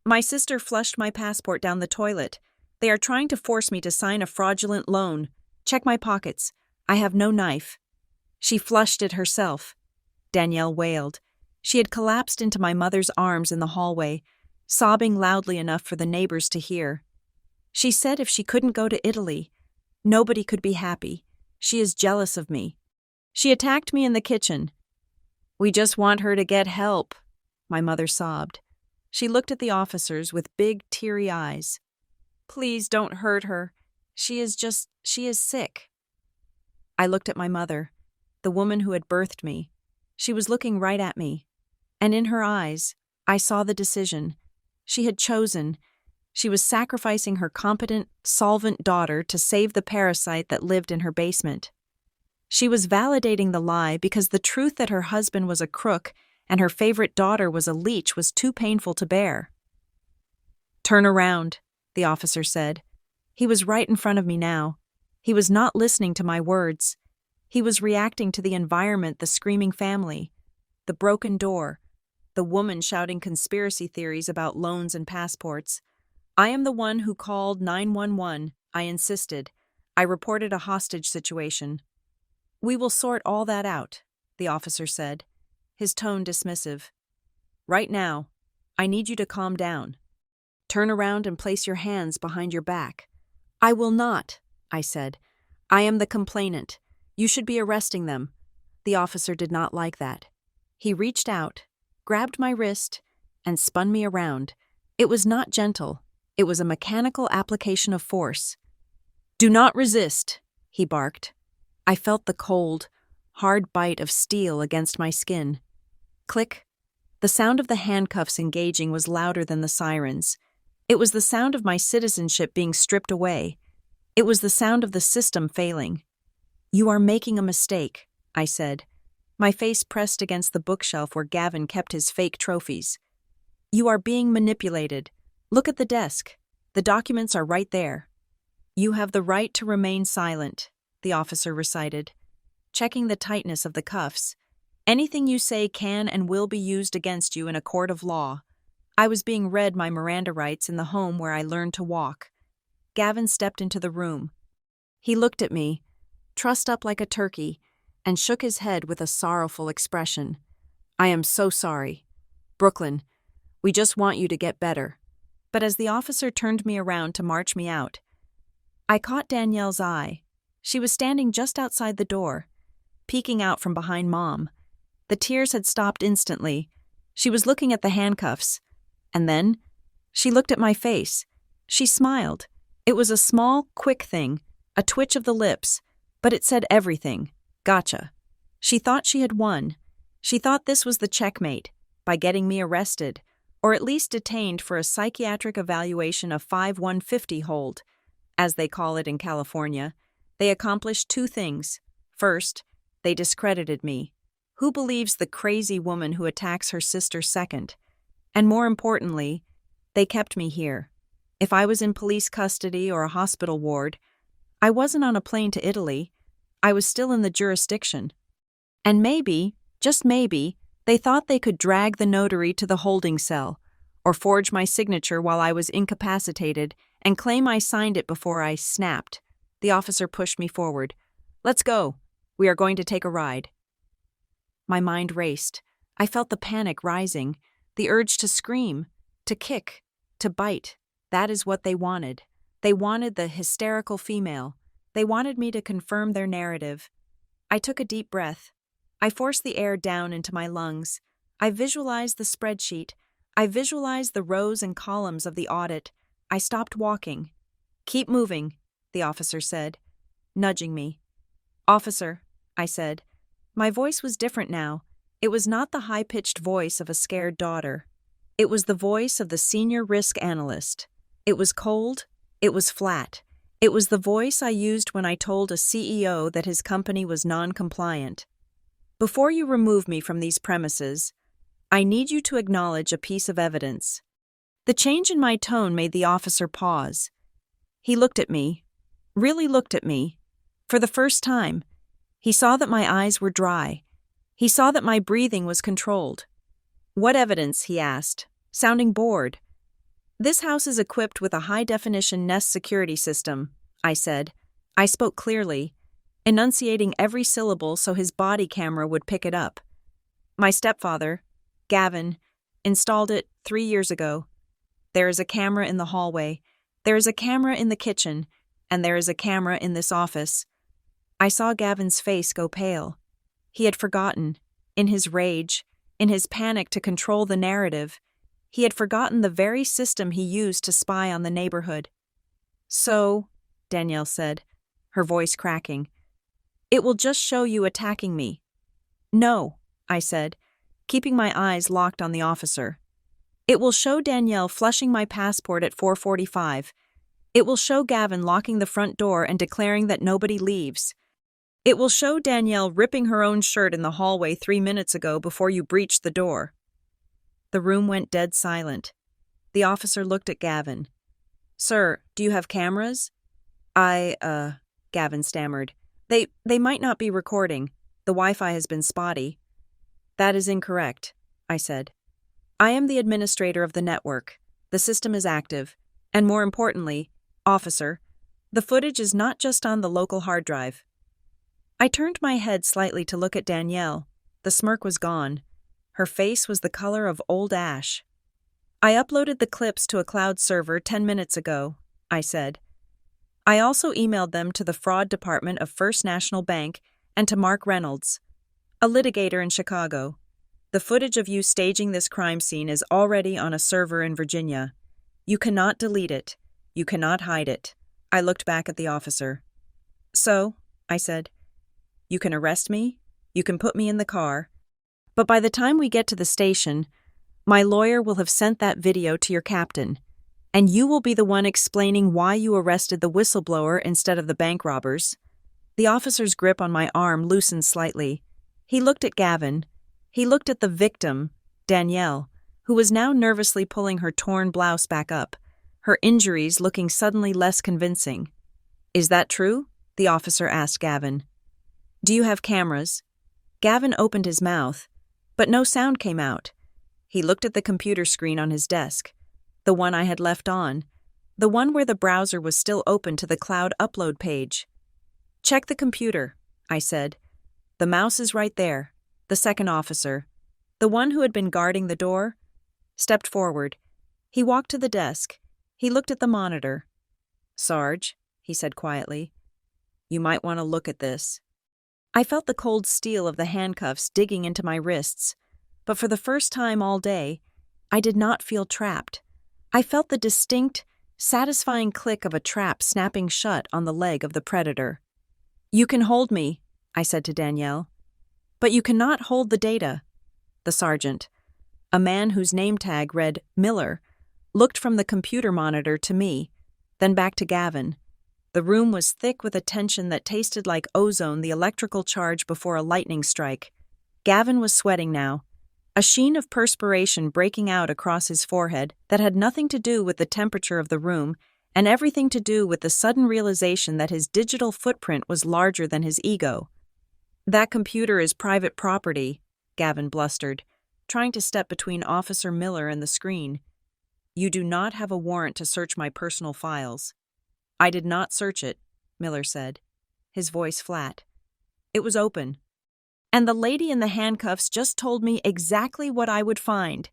"My sister flushed my passport down the toilet. They are trying to force me to sign a fraudulent loan. Check my pockets. I have no knife." "She flushed it herself," Danielle wailed. She had collapsed into my mother's arms in the hallway, sobbing loudly enough for the neighbors to hear. "She said if she couldn't go to Italy, nobody could be happy. She is jealous of me. She attacked me in the kitchen." "We just want her to get help," my mother sobbed. She looked at the officers with big, teary eyes. "Please don't hurt her. She is sick." I looked at my mother, the woman who had birthed me. She was looking right at me, and in her eyes, I saw the decision. She had chosen. She was sacrificing her competent, solvent daughter to save the parasite that lived in her basement. She was validating the lie because the truth that her husband was a crook and her favorite daughter was a leech was too painful to bear. "Turn around," the officer said. He was right in front of me now. He was not listening to my words. He was reacting to the environment, the screaming family, the broken door, the woman shouting conspiracy theories about loans and passports. "I am the one who called 911, I insisted. I reported a hostage situation." "We will sort all that out," the officer said, his tone dismissive. "Right now, I need you to calm down. Turn around and place your hands behind your back." "I will not," I said. "I am the complainant. You should be arresting them." The officer did not like that. He reached out, grabbed my wrist, and spun me around. It was not gentle. It was a mechanical application of force. "Do not resist," he barked. I felt the cold, hard bite of steel against my skin. Click. The sound of the handcuffs engaging was louder than the sirens. It was the sound of my citizenship being stripped away. It was the sound of the system failing. "You are making a mistake," I said, my face pressed against the bookshelf where Gavin kept his fake trophies. "You are being manipulated. Look at the desk. The documents are right there." "You have the right to remain silent," the officer recited, checking the tightness of the cuffs. "Anything you say can and will be used against you in a court of law." I was being read my Miranda rights in the home where I learned to walk. Gavin stepped into the room. He looked at me, trussed up like a turkey, and shook his head with a sorrowful expression. "I am so sorry. Brooklyn, we just want you to get better." But as the officer turned me around to march me out, I caught Danielle's eye. She was standing just outside the door, peeking out from behind Mom. The tears had stopped instantly. She was looking at the handcuffs. And then, she looked at my face. She smiled. It was a small, quick thing, a twitch of the lips, but it said everything. Gotcha. She thought she had won. She thought this was the checkmate, by getting me arrested, or at least detained for a psychiatric evaluation of 5-150 hold. As they call it in California, they accomplished two things. First, they discredited me. Who believes the crazy woman who attacks her sister second? And more importantly, they kept me here. If I was in police custody or a hospital ward, I wasn't on a plane to Italy. I was still in the jurisdiction. And maybe, just maybe, they thought they could drag the notary to the holding cell, or forge my signature while I was incapacitated and claim I signed it before I snapped. The officer pushed me forward. "Let's go. We are going to take a ride." My mind raced. I felt the panic rising, the urge to scream, to kick, to bite. That is what they wanted. They wanted the hysterical female. They wanted me to confirm their narrative. I took a deep breath. I forced the air down into my lungs. I visualized the spreadsheet. I visualized the rows and columns of the audit. I stopped walking. "Keep moving," the officer said, nudging me. "Officer," I said. My voice was different now. It was not the high-pitched voice of a scared daughter. It was the voice of the senior risk analyst. It was cold. It was flat. It was the voice I used when I told a CEO that his company was non-compliant. "Before you remove me from these premises, I need you to acknowledge a piece of evidence." The change in my tone made the officer pause. He looked at me, really looked at me. For the first time, he saw that my eyes were dry. He saw that my breathing was controlled. "What evidence?" he asked, sounding bored. "This house is equipped with a high-definition Nest security system," I said. I spoke clearly, enunciating every syllable so his body camera would pick it up. "My stepfather, Gavin, installed it 3 years ago. There is a camera in the hallway. There is a camera in the kitchen, and there is a camera in this office." I saw Gavin's face go pale. He had forgotten, in his rage, in his panic to control the narrative, he had forgotten the very system he used to spy on the neighborhood. "So," Danielle said, her voice cracking, "it will just show you attacking me." "No," I said, keeping my eyes locked on the officer. "It will show Danielle flushing my passport at 4:45. It will show Gavin locking the front door and declaring that nobody leaves. It will show Danielle ripping her own shirt in the hallway 3 minutes ago before you breached the door." The room went dead silent. The officer looked at Gavin. "Sir, do you have cameras?" Gavin stammered. They might not be recording. The Wi-Fi has been spotty." "That is incorrect," I said. "I am the administrator of the network. The system is active. And more importantly, officer, the footage is not just on the local hard drive." I turned my head slightly to look at Danielle. The smirk was gone. Her face was the color of old ash. "I uploaded the clips to a cloud server 10 minutes ago," I said. "I also emailed them to the fraud department of First National Bank and to Mark Reynolds, a litigator in Chicago. The footage of you staging this crime scene is already on a server in Virginia. You cannot delete it. You cannot hide it." I looked back at the officer. "So," I said, "you can arrest me, you can put me in the car, but by the time we get to the station, my lawyer will have sent that video to your captain, and you will be the one explaining why you arrested the whistleblower instead of the bank robbers." The officer's grip on my arm loosened slightly. He looked at Gavin. He looked at the victim, Danielle, who was now nervously pulling her torn blouse back up, her injuries looking suddenly less convincing. "Is that true?" the officer asked Gavin. "Do you have cameras?" Gavin opened his mouth, but no sound came out. He looked at the computer screen on his desk, the one I had left on, the one where the browser was still open to the cloud upload page. "Check the computer," I said. "The mouse is right there." The second officer, the one who had been guarding the door, stepped forward. He walked to the desk. He looked at the monitor. "Sarge," he said quietly, "you might want to look at this." I felt the cold steel of the handcuffs digging into my wrists, but for the first time all day, I did not feel trapped. I felt the distinct, satisfying click of a trap snapping shut on the leg of the predator. "You can hold me," I said to Danielle, "but you cannot hold the data." The sergeant, a man whose name tag read Miller, looked from the computer monitor to me, then back to Gavin. The room was thick with a tension that tasted like ozone, the electrical charge before a lightning strike. Gavin was sweating now, a sheen of perspiration breaking out across his forehead that had nothing to do with the temperature of the room and everything to do with the sudden realization that his digital footprint was larger than his ego. "That computer is private property," Gavin blustered, trying to step between Officer Miller and the screen. "You do not have a warrant to search my personal files." "I did not search it," Miller said, his voice flat. "It was open. And the lady in the handcuffs just told me exactly what I would find."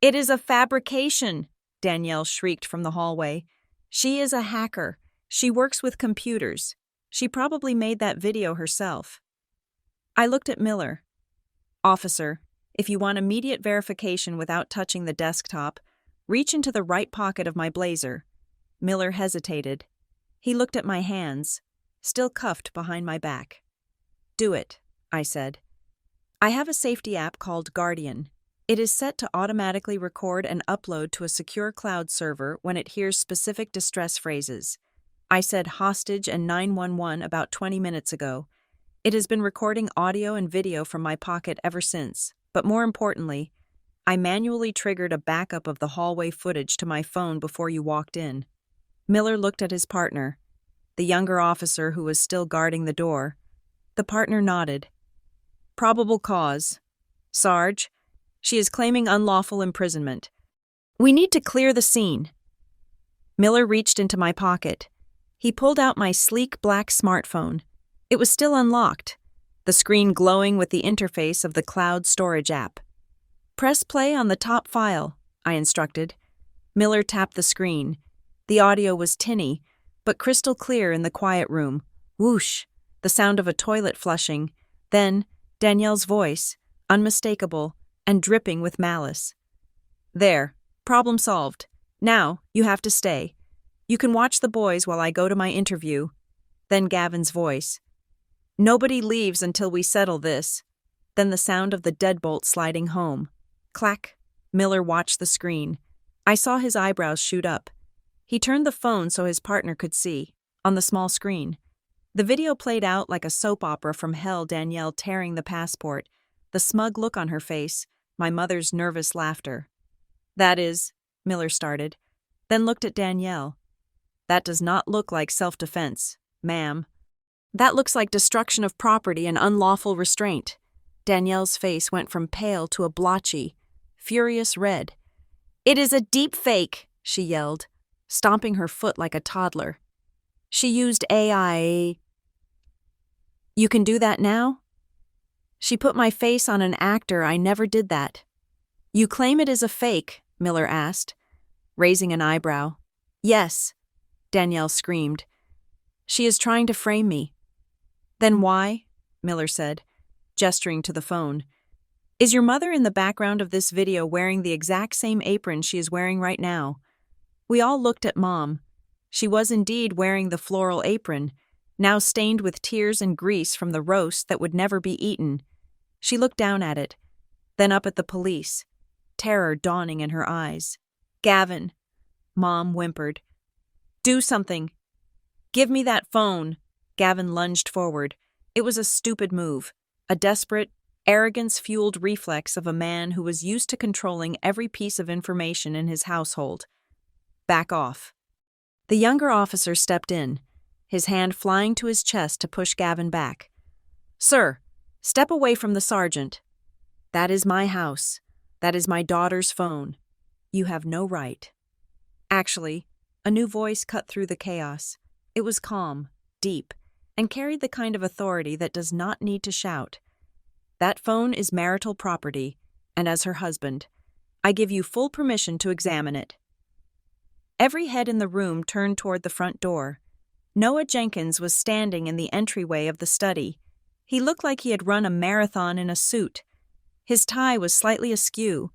"It is a fabrication," Danielle shrieked from the hallway. "She is a hacker. She works with computers. She probably made that video herself. I looked at Miller. Officer, if you want immediate verification without touching the desktop, reach into the right pocket of my blazer. Miller hesitated. He looked at my hands, still cuffed behind my back. Do it, I said. I have a safety app called Guardian. It is set to automatically record and upload to a secure cloud server when it hears specific distress phrases. I said hostage and 911 about 20 minutes ago. It has been recording audio and video from my pocket ever since, but more importantly, I manually triggered a backup of the hallway footage to my phone before you walked in. Miller looked at his partner, the younger officer who was still guarding the door. The partner nodded. Probable cause. Sarge, she is claiming unlawful imprisonment. We need to clear the scene. Miller reached into my pocket. He pulled out my sleek black smartphone. It was still unlocked, the screen glowing with the interface of the cloud storage app. Press play on the top file, I instructed. Miller tapped the screen. The audio was tinny, but crystal clear in the quiet room. Whoosh, the sound of a toilet flushing. Then, Danielle's voice, unmistakable and dripping with malice. There, problem solved. Now, you have to stay. You can watch the boys while I go to my interview. Then Gavin's voice. Nobody leaves until we settle this. Then the sound of the deadbolt sliding home. Clack. Miller watched the screen. I saw his eyebrows shoot up. He turned the phone so his partner could see, on the small screen. The video played out like a soap opera from hell. Danielle tearing the passport, the smug look on her face, my mother's nervous laughter. That is, Miller started, then looked at Danielle. That does not look like self-defense, ma'am. That looks like destruction of property and unlawful restraint. Danielle's face went from pale to a blotchy, furious red. It is a deep fake, she yelled, stomping her foot like a toddler. She used AI. You can do that now? She put my face on an actor. I never did that. You claim it is a fake, Miller asked, raising an eyebrow. Yes, Danielle screamed. She is trying to frame me. Then why? Miller said, gesturing to the phone. Is your mother in the background of this video wearing the exact same apron she is wearing right now? We all looked at Mom. She was indeed wearing the floral apron, now stained with tears and grease from the roast that would never be eaten. She looked down at it, then up at the police, terror dawning in her eyes. Gavin, Mom whimpered. Do something. Give me that phone. Gavin lunged forward. It was a stupid move, a desperate, arrogance-fueled reflex of a man who was used to controlling every piece of information in his household. Back off. The younger officer stepped in, his hand flying to his chest to push Gavin back. Sir, step away from the sergeant. That is my house. That is my daughter's phone. You have no right. Actually, a new voice cut through the chaos. It was calm, deep, and carried the kind of authority that does not need to shout. That phone is marital property, and as her husband, I give you full permission to examine it. Every head in the room turned toward the front door. Noah Jenkins was standing in the entryway of the study. He looked like he had run a marathon in a suit. His tie was slightly askew,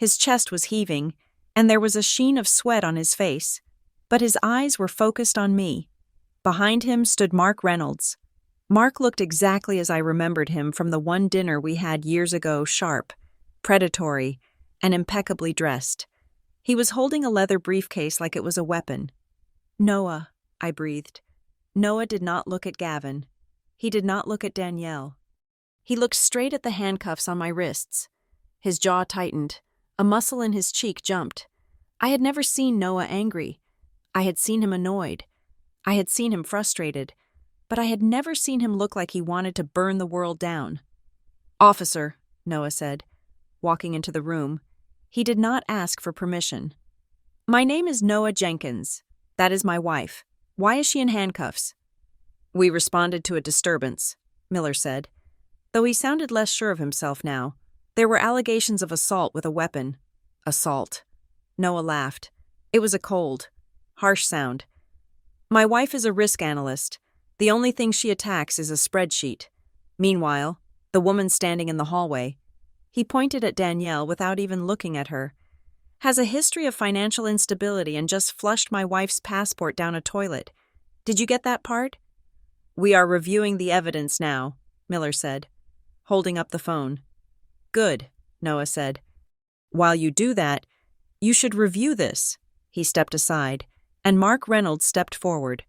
his chest was heaving, and there was a sheen of sweat on his face. But his eyes were focused on me. Behind him stood Mark Reynolds. Mark looked exactly as I remembered him from the one dinner we had years ago, sharp, predatory, and impeccably dressed. He was holding a leather briefcase like it was a weapon. Noah, I breathed. Noah did not look at Gavin. He did not look at Danielle. He looked straight at the handcuffs on my wrists. His jaw tightened. A muscle in his cheek jumped. I had never seen Noah angry. I had seen him annoyed. I had seen him frustrated. But I had never seen him look like he wanted to burn the world down. Officer, Noah said, walking into the room. He did not ask for permission. My name is Noah Jenkins. That is my wife. Why is she in handcuffs? We responded to a disturbance, Miller said. Though he sounded less sure of himself now. There were allegations of assault with a weapon. Assault. Noah laughed. It was a cold, harsh sound. My wife is a risk analyst. The only thing she attacks is a spreadsheet. Meanwhile, the woman standing in the hallway, he pointed at Danielle without even looking at her, has a history of financial instability and just flushed my wife's passport down a toilet. Did you get that part? We are reviewing the evidence now, Miller said, holding up the phone. Good, Noah said. While you do that, you should review this. He stepped aside, and Mark Reynolds stepped forward.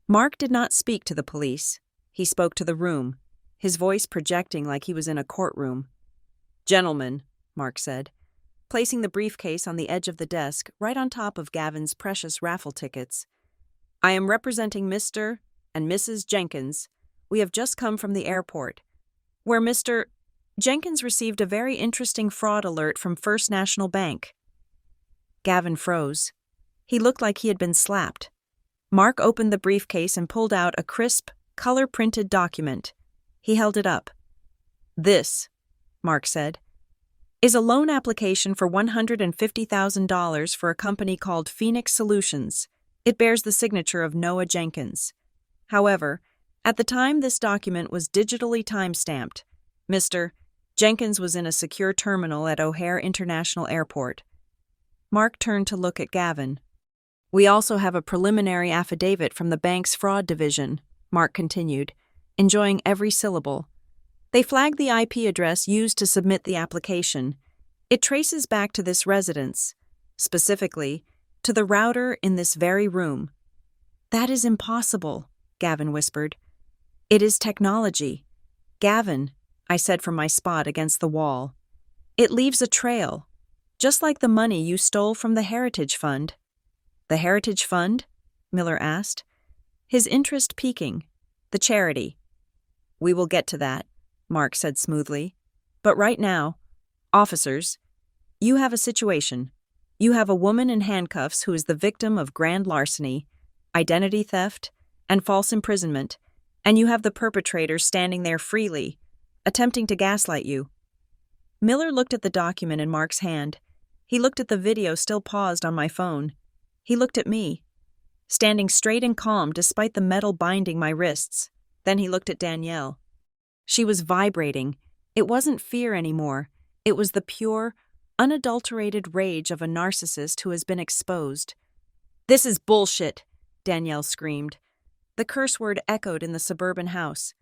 Mark did not speak to the police. He spoke to the room, his voice projecting like he was in a courtroom. Gentlemen, Mark said, placing the briefcase on the edge of the desk right on top of Gavin's precious raffle tickets. I am representing Mr. and Mrs. Jenkins. We have just come from the airport, where Mr. Jenkins received a very interesting fraud alert from First National Bank. Gavin froze. He looked like he had been slapped. Mark opened the briefcase and pulled out a crisp, color-printed document. He held it up. This, Mark said, is a loan application for $150,000 for a company called Phoenix Solutions. It bears the signature of Noah Jenkins. However, at the time this document was digitally time-stamped, Mr. Jenkins was in a secure terminal at O'Hare International Airport. Mark turned to look at Gavin. We also have a preliminary affidavit from the bank's fraud division, Mark continued, enjoying every syllable. They flagged the IP address used to submit the application. It traces back to this residence, specifically, to the router in this very room. That is impossible, Gavin whispered. It is technology. Gavin, I said from my spot against the wall. It leaves a trail, just like the money you stole from the Heritage Fund. The Heritage Fund? Miller asked, his interest piquing. The charity. We will get to that, Mark said smoothly. But right now, officers, you have a situation. You have a woman in handcuffs who is the victim of grand larceny, identity theft, and false imprisonment, and you have the perpetrator standing there freely, attempting to gaslight you. Miller looked at the document in Mark's hand. He looked at the video still paused on my phone. He looked at me, standing straight and calm despite the metal binding my wrists. Then he looked at Danielle. She was vibrating. It wasn't fear anymore. It was the pure, unadulterated rage of a narcissist who has been exposed. This is bullshit, Danielle screamed. The curse word echoed in the suburban house.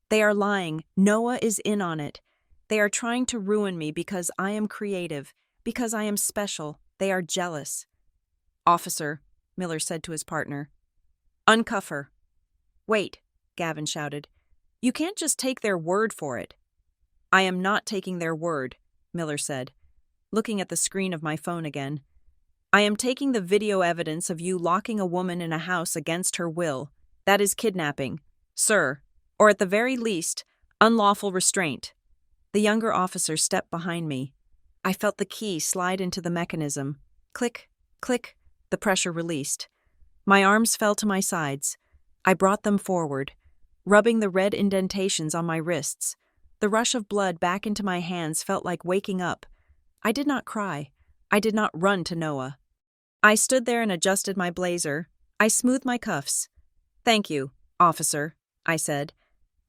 They are lying. Noah is in on it. They are trying to ruin me because I am creative, because I am special. They are jealous. Officer, Miller said to his partner. Uncuff her. Wait, Gavin shouted. You can't just take their word for it. I am not taking their word, Miller said, looking at the screen of my phone again. I am taking the video evidence of you locking a woman in a house against her will. That is kidnapping, sir, or at the very least, unlawful restraint. The younger officer stepped behind me. I felt the key slide into the mechanism. Click, click, the pressure released. My arms fell to my sides. I brought them forward, rubbing the red indentations on my wrists. The rush of blood back into my hands felt like waking up. I did not cry. I did not run to Noah. I stood there and adjusted my blazer. I smoothed my cuffs. Thank you, officer, I said.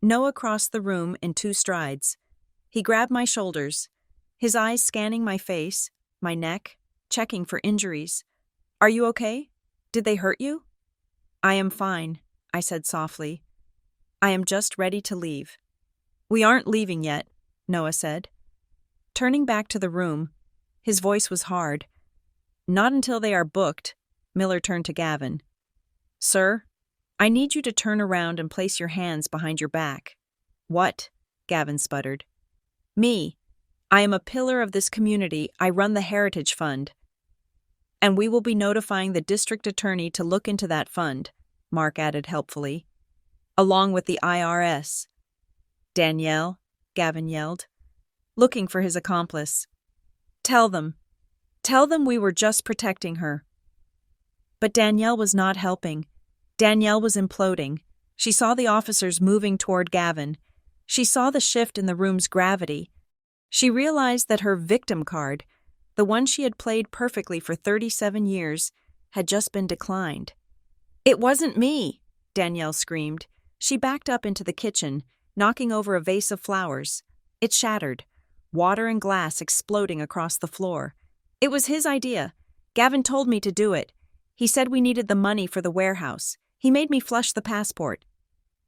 Noah crossed the room in 2 strides. He grabbed my shoulders, his eyes scanning my face, my neck, checking for injuries. Are you okay? Did they hurt you? I am fine, I said softly. I am just ready to leave. We aren't leaving yet, Noah said. Turning back to the room, his voice was hard. Not until they are booked, Miller turned to Gavin. Sir, I need you to turn around and place your hands behind your back. What? Gavin sputtered. Me. I am a pillar of this community. I run the Heritage Fund. And we will be notifying the district attorney to look into that fund, Mark added helpfully, along with the IRS. Danielle, Gavin yelled, looking for his accomplice. Tell them we were just protecting her. But Danielle was not helping. Danielle was imploding. She saw the officers moving toward Gavin. She saw the shift in the room's gravity. She realized that her victim card, the one she had played perfectly for 37 years, had just been declined. It wasn't me, Danielle screamed. She backed up into the kitchen, knocking over a vase of flowers. It shattered, water and glass exploding across the floor. It was his idea. Gavin told me to do it. He said we needed the money for the warehouse. He made me flush the passport.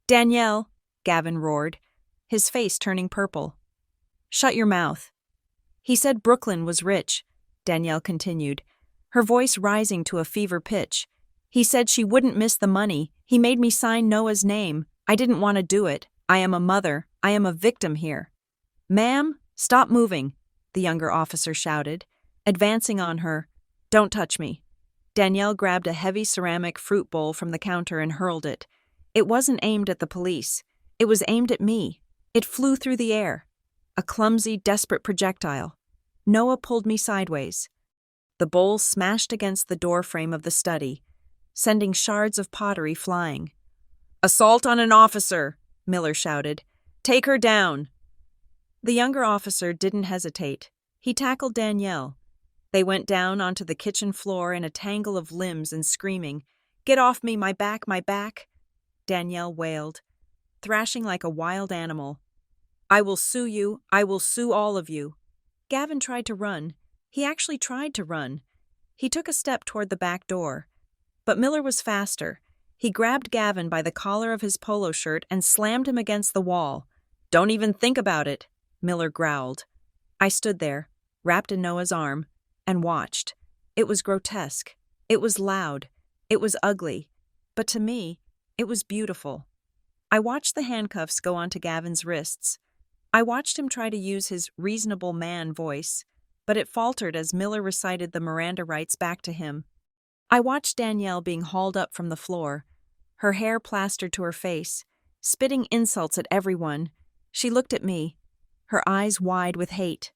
"Danielle," Gavin roared, his face turning purple. "Shut your mouth." "He said Brooklyn was rich," Danielle continued, her voice rising to a fever pitch. "He said she wouldn't miss the money. He made me sign Noah's name. I didn't want to do it. I am a mother. I am a victim here." "Ma'am, stop moving," the younger officer shouted, advancing on her. "Don't touch me." Danielle grabbed a heavy ceramic fruit bowl from the counter and hurled it. It wasn't aimed at the police. It was aimed at me. It flew through the air. A clumsy, desperate projectile. Noah pulled me sideways. The bowl smashed against the doorframe of the study, sending shards of pottery flying. "Assault on an officer," Miller shouted. "Take her down." The younger officer didn't hesitate. He tackled Danielle. They went down onto the kitchen floor in a tangle of limbs and screaming. "Get off me, my back, my back!" Danielle wailed, thrashing like a wild animal. "I will sue you. I will sue all of you." Gavin tried to run. He actually tried to run. He took a step toward the back door. But Miller was faster. He grabbed Gavin by the collar of his polo shirt and slammed him against the wall. "Don't even think about it," Miller growled. I stood there, wrapped in Noah's arm, and watched. It was grotesque. It was loud. It was ugly. But to me, it was beautiful. I watched the handcuffs go onto Gavin's wrists. I watched him try to use his reasonable man voice, but it faltered as Miller recited the Miranda rights back to him. I watched Danielle being hauled up from the floor, her hair plastered to her face, spitting insults at everyone. She looked at me, her eyes wide with hate.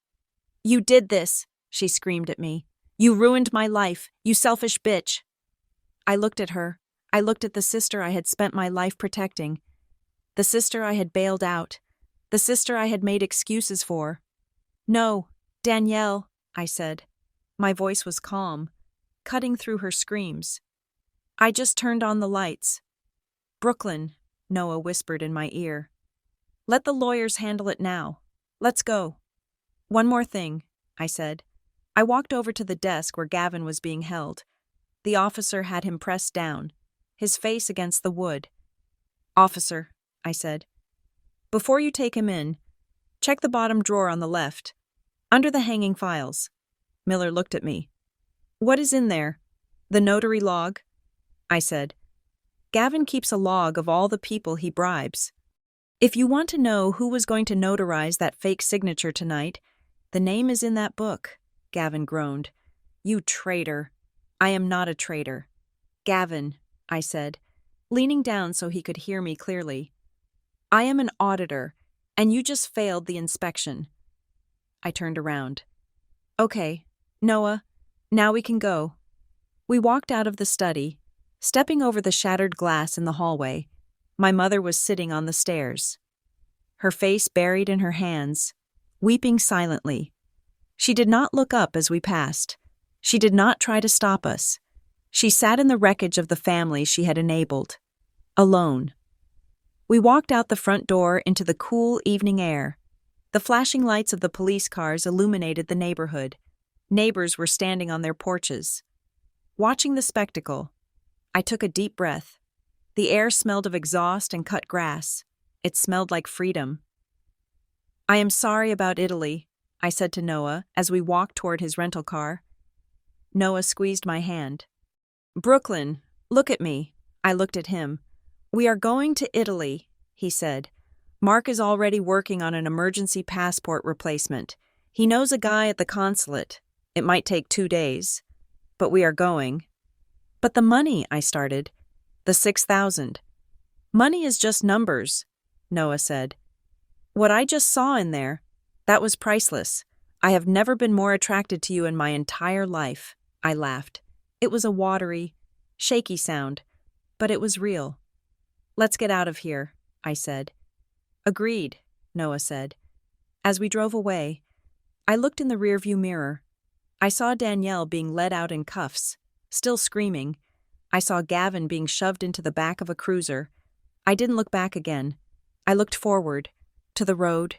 "You did this," she screamed at me. "You ruined my life, you selfish bitch." I looked at her. I looked at the sister I had spent my life protecting, the sister I had bailed out, the sister I had made excuses for. "No, Danielle," I said. My voice was calm, cutting through her screams. "I just turned on the lights." "Brooklyn," Noah whispered in my ear. "Let the lawyers handle it now. Let's go." "One more thing," I said. I walked over to the desk where Gavin was being held. The officer had him pressed down, his face against the wood. "Officer," I said, "before you take him in, check the bottom drawer on the left, under the hanging files." Miller looked at me. "What is in there?" "The notary log," I said. "Gavin keeps a log of all the people he bribes. If you want to know who was going to notarize that fake signature tonight, the name is in that book," Gavin groaned. "You traitor." "I am not a traitor." "Gavin," I said, leaning down so he could hear me clearly. "I am an auditor, and you just failed the inspection." I turned around. "Okay, Noah, now we can go." We walked out of the study, stepping over the shattered glass in the hallway. My mother was sitting on the stairs, her face buried in her hands, weeping silently. She did not look up as we passed. She did not try to stop us. She sat in the wreckage of the family she had enabled, alone. We walked out the front door into the cool evening air. The flashing lights of the police cars illuminated the neighborhood. Neighbors were standing on their porches. Watching the spectacle, I took a deep breath. The air smelled of exhaust and cut grass. It smelled like freedom. "I am sorry about Italy," I said to Noah as we walked toward his rental car. Noah squeezed my hand. "Brooklyn, look at me." I looked at him. "We are going to Italy," he said. "Mark is already working on an emergency passport replacement. He knows a guy at the consulate. It might take 2 days. But we are going." "But the money," I started. "The 6,000. "Money is just numbers," Noah said. "What I just saw in there, that was priceless. I have never been more attracted to you in my entire life." I laughed. It was a watery, shaky sound, but it was real. "Let's get out of here," I said. "Agreed," Noah said. As we drove away, I looked in the rearview mirror. I saw Danielle being led out in cuffs, still screaming. I saw Gavin being shoved into the back of a cruiser. I didn't look back again. I looked forward, to the road,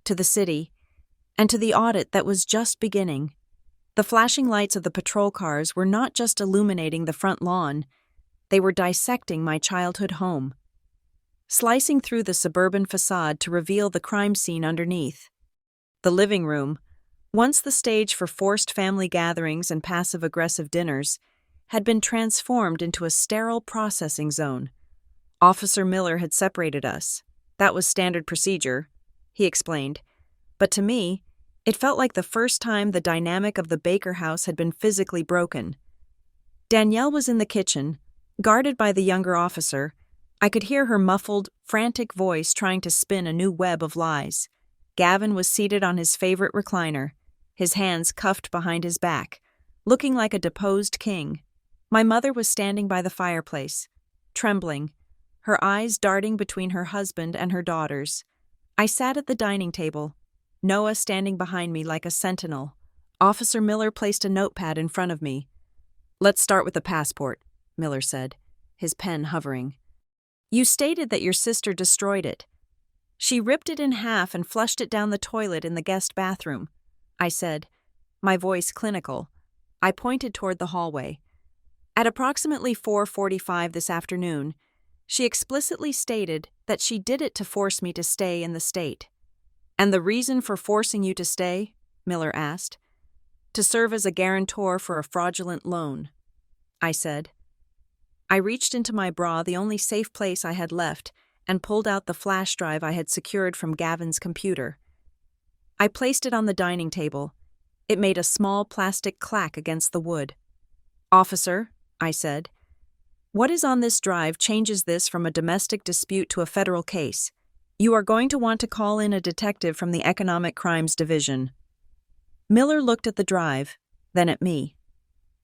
to the city, and to the audit that was just beginning. The flashing lights of the patrol cars were not just illuminating the front lawn, they were dissecting my childhood home, slicing through the suburban facade to reveal the crime scene underneath. The living room, once the stage for forced family gatherings and passive-aggressive dinners, had been transformed into a sterile processing zone. Officer Miller had separated us. That was standard procedure, he explained. But to me, it felt like the first time the dynamic of the Baker house had been physically broken. Danielle was in the kitchen, guarded by the younger officer. I could hear her muffled, frantic voice trying to spin a new web of lies. Gavin was seated on his favorite recliner, his hands cuffed behind his back, looking like a deposed king. My mother was standing by the fireplace, trembling, her eyes darting between her husband and her daughters. I sat at the dining table, Noah standing behind me like a sentinel. Officer Miller placed a notepad in front of me. "Let's start with the passport," Miller said, his pen hovering. "You stated that your sister destroyed it. She ripped it in half and flushed it down the toilet in the guest bathroom," I said, my voice clinical. I pointed toward the hallway. At approximately 4:45 this afternoon, she explicitly stated that she did it to force me to stay in the state. "And the reason for forcing you to stay?" Miller asked. "To serve as a guarantor for a fraudulent loan," I said. I reached into my bra, the only safe place I had left, and pulled out the flash drive I had secured from Gavin's computer. I placed it on the dining table. It made a small plastic clack against the wood. "Officer," I said, "what is on this drive changes this from a domestic dispute to a federal case. You are going to want to call in a detective from the Economic Crimes Division." Miller looked at the drive, then at me.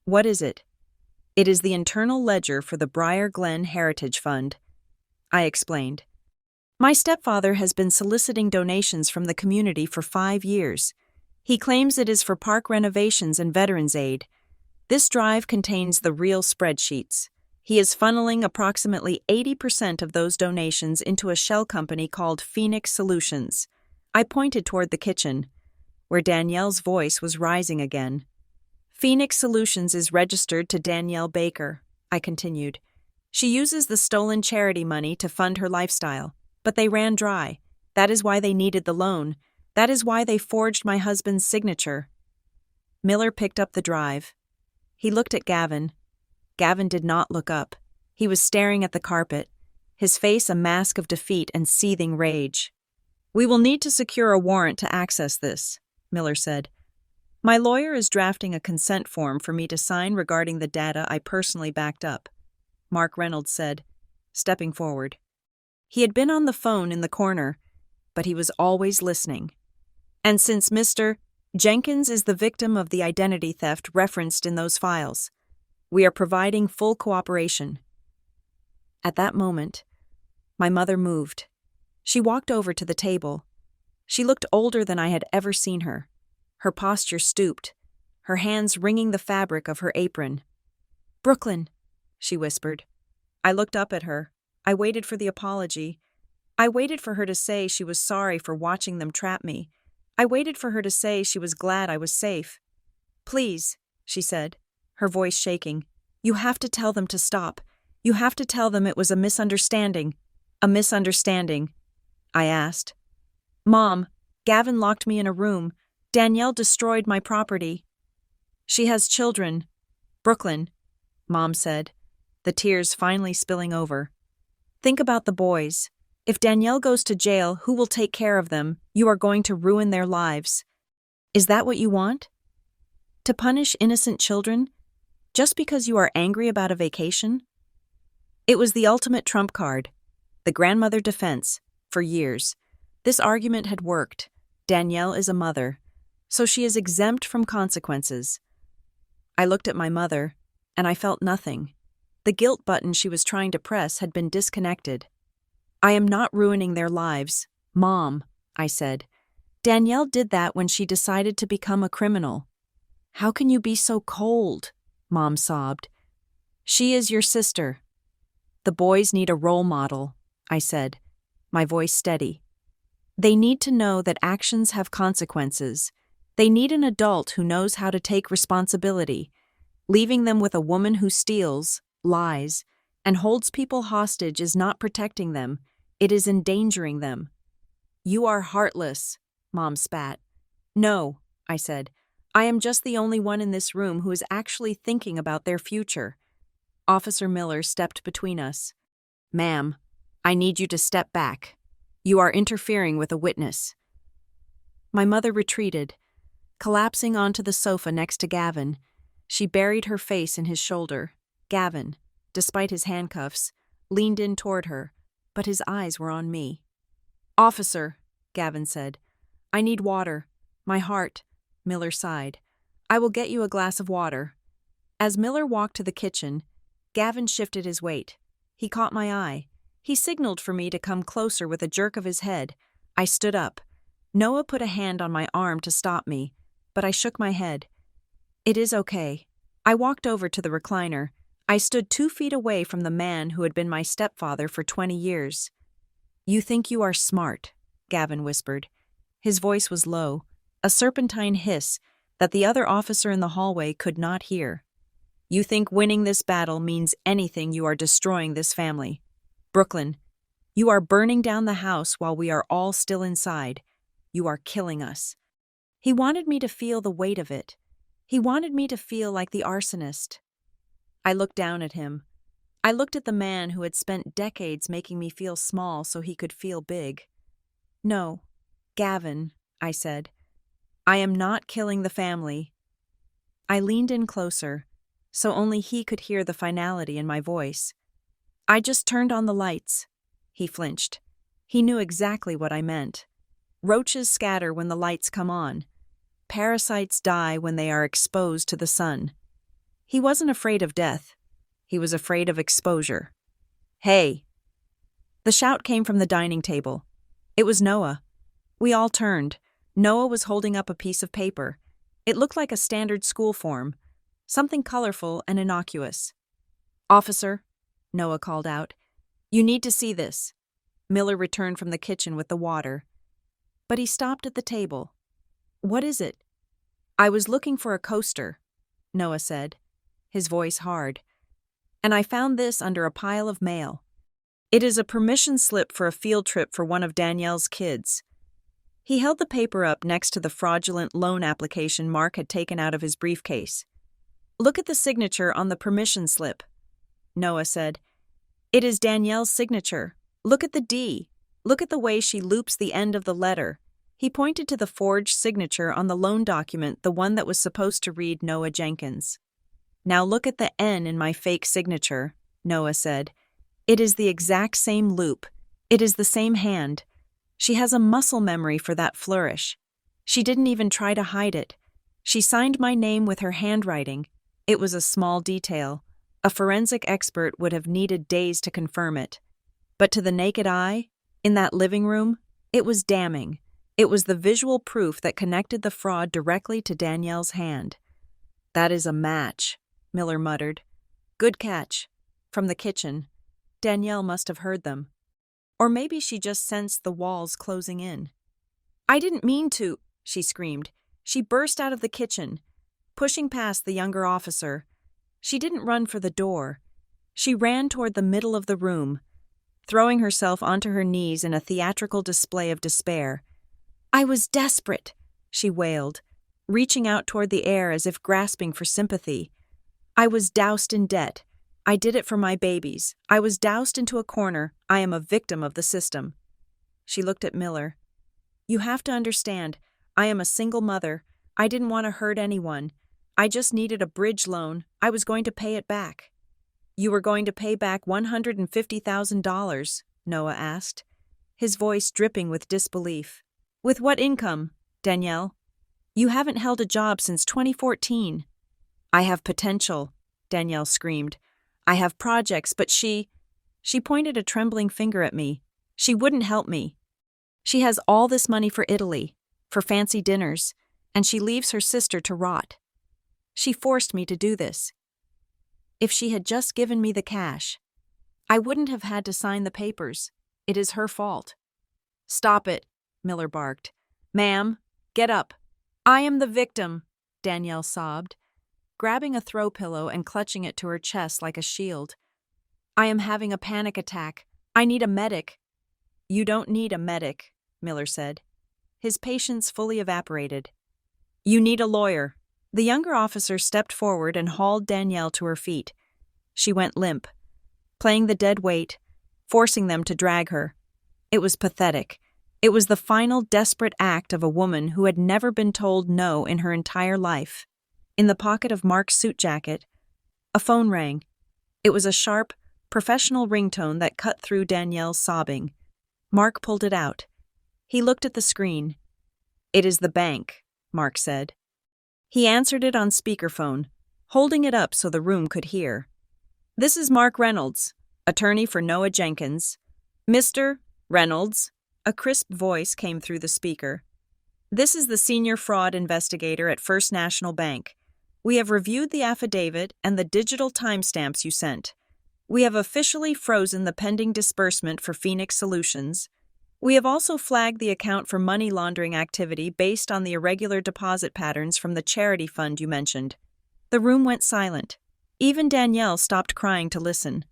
"What is it?" "It is the internal ledger for the Briar Glen Heritage Fund," I explained. "My stepfather has been soliciting donations from the community for 5 years. He claims it is for park renovations and veterans aid. This drive contains the real spreadsheets. He is funneling approximately 80% of those donations into a shell company called Phoenix Solutions." I pointed toward the kitchen, where Danielle's voice was rising again. "Phoenix Solutions is registered to Danielle Baker," I continued. "She uses the stolen charity money to fund her lifestyle, but they ran dry. That is why they needed the loan. That is why they forged my husband's signature." Miller picked up the drive. He looked at Gavin. Gavin did not look up. He was staring at the carpet, his face a mask of defeat and seething rage. "We will need to secure a warrant to access this," Miller said. "My lawyer is drafting a consent form for me to sign regarding the data I personally backed up," Mark Reynolds said, stepping forward. He had been on the phone in the corner, but he was always listening. "And since Mr. Jenkins is the victim of the identity theft referenced in those files, we are providing full cooperation." At that moment, my mother moved. She walked over to the table. She looked older than I had ever seen her. Her posture stooped, her hands wringing the fabric of her apron. "Brooklyn," she whispered. I looked up at her. I waited for the apology. I waited for her to say she was sorry for watching them trap me. I waited for her to say she was glad I was safe. "Please," she said, her voice shaking. "You have to tell them to stop. You have to tell them it was a misunderstanding." "A misunderstanding?" I asked. "Mom, Gavin locked me in a room. Danielle destroyed my property." "She has children." "Brooklyn," Mom said, the tears finally spilling over. "Think about the boys. If Danielle goes to jail, who will take care of them? You are going to ruin their lives. Is that what you want? To punish innocent children just because you are angry about a vacation?" It was the ultimate trump card, the grandmother defense, for years. This argument had worked. Danielle is a mother, so she is exempt from consequences. I looked at my mother, and I felt nothing. The guilt button she was trying to press had been disconnected. "I am not ruining their lives, Mom," I said. "Danielle did that when she decided to become a criminal." "How can you be so cold?" Mom sobbed. "She is your sister. The boys need a role model," I said, my voice steady. They need to know that actions have consequences. They need an adult who knows how to take responsibility. Leaving them with a woman who steals, lies, and holds people hostage is not protecting them, it is endangering them. You are heartless, Mom spat. No, I said. I am just the only one in this room who is actually thinking about their future. Officer Miller stepped between us. Ma'am, I need you to step back. You are interfering with a witness. My mother retreated, collapsing onto the sofa next to Gavin. She buried her face in his shoulder. Gavin, despite his handcuffs, leaned in toward her, but his eyes were on me. Officer, Gavin said, I need water. My heart. Miller sighed. I will get you a glass of water. As Miller walked to the kitchen, Gavin shifted his weight. He caught my eye. He signaled for me to come closer with a jerk of his head. I stood up. Noah put a hand on my arm to stop me, but I shook my head. It is okay. I walked over to the recliner. I stood 2 feet away from the man who had been my stepfather for 20 years. You think you are smart, Gavin whispered. His voice was low, a serpentine hiss that the other officer in the hallway could not hear. You think winning this battle means anything, you are destroying this family. Brooklyn, you are burning down the house while we are all still inside. You are killing us. He wanted me to feel the weight of it. He wanted me to feel like the arsonist. I looked down at him. I looked at the man who had spent decades making me feel small so he could feel big. No, Gavin, I said. I am not killing the family. I leaned in closer, so only he could hear the finality in my voice. I just turned on the lights. He flinched. He knew exactly what I meant. Roaches scatter when the lights come on. Parasites die when they are exposed to the sun. He wasn't afraid of death. He was afraid of exposure. Hey! The shout came from the dining table. It was Noah. We all turned. Noah was holding up a piece of paper. It looked like a standard school form, something colorful and innocuous. Officer, Noah called out, you need to see this. Miller returned from the kitchen with the water. But he stopped at the table. What is it? I was looking for a coaster, Noah said, his voice hard. And I found this under a pile of mail. It is a permission slip for a field trip for one of Danielle's kids. He held the paper up next to the fraudulent loan application Mark had taken out of his briefcase. Look at the signature on the permission slip, Noah said. It is Danielle's signature. Look at the D. Look at the way she loops the end of the letter. He pointed to the forged signature on the loan document, the one that was supposed to read Noah Jenkins. Now look at the N in my fake signature, Noah said. It is the exact same loop. It is the same hand. She has a muscle memory for that flourish. She didn't even try to hide it. She signed my name with her handwriting. It was a small detail. A forensic expert would have needed days to confirm it. But to the naked eye, in that living room, it was damning. It was the visual proof that connected the fraud directly to Danielle's hand. That is a match, Miller muttered. Good catch. From the kitchen. Danielle must have heard them. Or maybe she just sensed the walls closing in. I didn't mean to, she screamed. She burst out of the kitchen, pushing past the younger officer. She didn't run for the door. She ran toward the middle of the room, throwing herself onto her knees in a theatrical display of despair. I was desperate, she wailed, reaching out toward the air as if grasping for sympathy. I was doused in debt. I did it for my babies. I was doused into a corner. I am a victim of the system. She looked at Miller. You have to understand, I am a single mother. I didn't want to hurt anyone. I just needed a bridge loan. I was going to pay it back. You were going to pay back $150,000, Noah asked, his voice dripping with disbelief. With what income, Danielle? You haven't held a job since 2014. I have potential, Danielle screamed. I have projects, but she pointed a trembling finger at me. She wouldn't help me. She has all this money for Italy, for fancy dinners, and she leaves her sister to rot. She forced me to do this. If she had just given me the cash, I wouldn't have had to sign the papers. It is her fault. Stop it, Miller barked. Ma'am, get up. I am the victim, Danielle sobbed, grabbing a throw pillow and clutching it to her chest like a shield. I am having a panic attack. I need a medic. You don't need a medic, Miller said. His patience fully evaporated. You need a lawyer. The younger officer stepped forward and hauled Danielle to her feet. She went limp, playing the dead weight, forcing them to drag her. It was pathetic. It was the final desperate act of a woman who had never been told no in her entire life. In the pocket of Mark's suit jacket, a phone rang. It was a sharp, professional ringtone that cut through Danielle's sobbing. Mark pulled it out. He looked at the screen. It is the bank, Mark said. He answered it on speakerphone, holding it up so the room could hear. This is Mark Reynolds, attorney for Noah Jenkins. Mr. Reynolds, a crisp voice came through the speaker. This is the senior fraud investigator at First National Bank. We have reviewed the affidavit and the digital timestamps you sent. We have officially frozen the pending disbursement for Phoenix Solutions. We have also flagged the account for money laundering activity based on the irregular deposit patterns from the charity fund you mentioned. The room went silent. Even Danielle stopped crying to listen.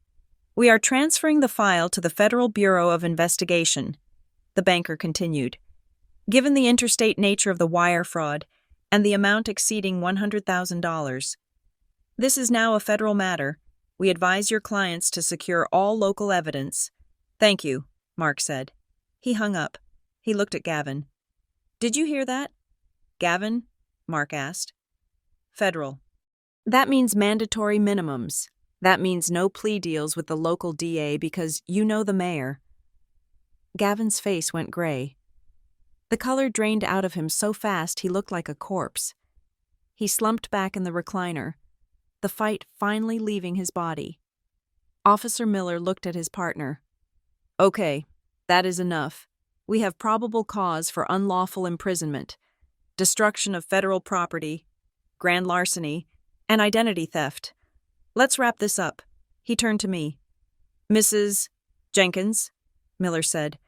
We are transferring the file to the Federal Bureau of Investigation, the banker continued. Given the interstate nature of the wire fraud and the amount exceeding $100,000, this is now a federal matter. We advise your clients to secure all local evidence. Thank you, Mark said. He hung up. He looked at Gavin. Did you hear that? Gavin? Mark asked. Federal. That means mandatory minimums. That means no plea deals with the local DA because you know the mayor. Gavin's face went gray. The color drained out of him so fast he looked like a corpse. He slumped back in the recliner, the fight finally leaving his body. Officer Miller looked at his partner. Okay, that is enough. We have probable cause for unlawful imprisonment, destruction of federal property, grand larceny, and identity theft. Let's wrap this up. He turned to me. Mrs. Jenkins, Miller said,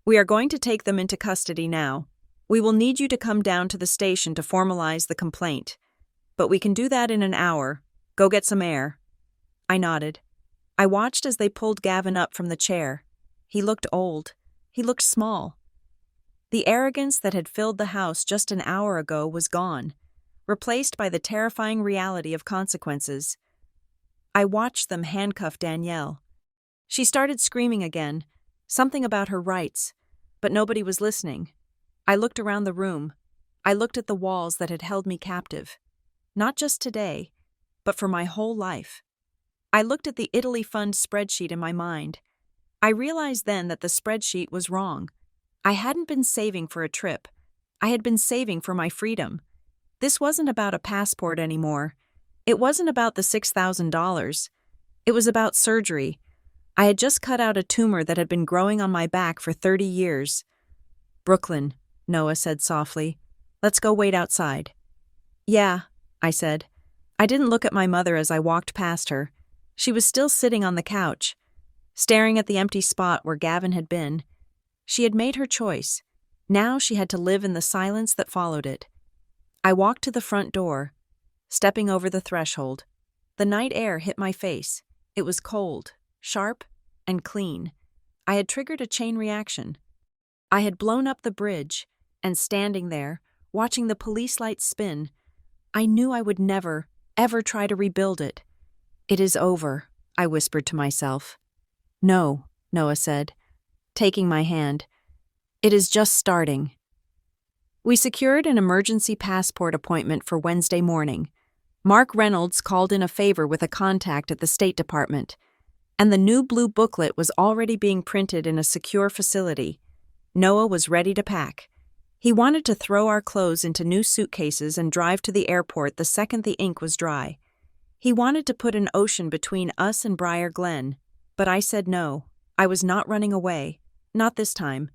we are going to take them into custody now. We will need you to come down to the station to formalize the complaint. But we can do that in an hour. Go get some air. I nodded. I watched as they pulled Gavin up from the chair. He looked old. He looked small. The arrogance that had filled the house just an hour ago was gone, replaced by the terrifying reality of consequences. I watched them handcuff Danielle. She started screaming again, something about her rights, but nobody was listening. I looked around the room. I looked at the walls that had held me captive. Not just today, but for my whole life. I looked at the Italy Fund spreadsheet in my mind. I realized then that the spreadsheet was wrong. I hadn't been saving for a trip. I had been saving for my freedom. This wasn't about a passport anymore. It wasn't about the $6,000. It was about surgery. I had just cut out a tumor that had been growing on my back for 30 years. Brooklyn, Noah said softly. Let's go wait outside. Yeah, I said. I didn't look at my mother as I walked past her. She was still sitting on the couch, staring at the empty spot where Gavin had been. She had made her choice. Now she had to live in the silence that followed it. I walked to the front door, stepping over the threshold. The night air hit my face. It was cold, sharp, and clean. I had triggered a chain reaction. I had blown up the bridge, and standing there, watching the police lights spin, I knew I would never, ever try to rebuild it. It is over, I whispered to myself. No, Noah said, taking my hand. It is just starting. We secured an emergency passport appointment for Wednesday morning. Mark Reynolds called in a favor with a contact at the State Department, and the new blue booklet was already being printed in a secure facility. Noah was ready to pack. He wanted to throw our clothes into new suitcases and drive to the airport the second the ink was dry. He wanted to put an ocean between us and Briar Glen, but I said no. I was not running away. Not this time.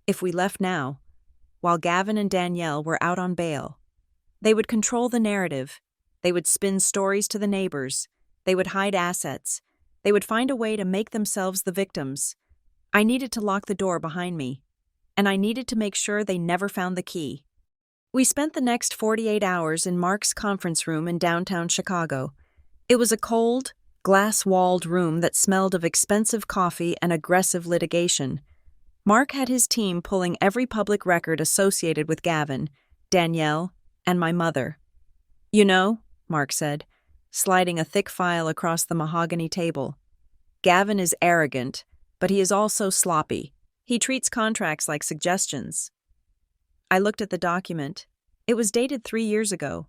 If we left now, while Gavin and Danielle were out on bail, they would control the narrative. They would spin stories to the neighbors. They would hide assets. They would find a way to make themselves the victims. I needed to lock the door behind me, and I needed to make sure they never found the key. We spent the next 48 hours in Mark's conference room in downtown Chicago. It was a cold, glass-walled room that smelled of expensive coffee and aggressive litigation. Mark had his team pulling every public record associated with Gavin, Danielle, and my mother. "You know," Mark said, sliding a thick file across the mahogany table, "Gavin is arrogant, but he is also sloppy. He treats contracts like suggestions." I looked at the document. It was dated 3 years ago.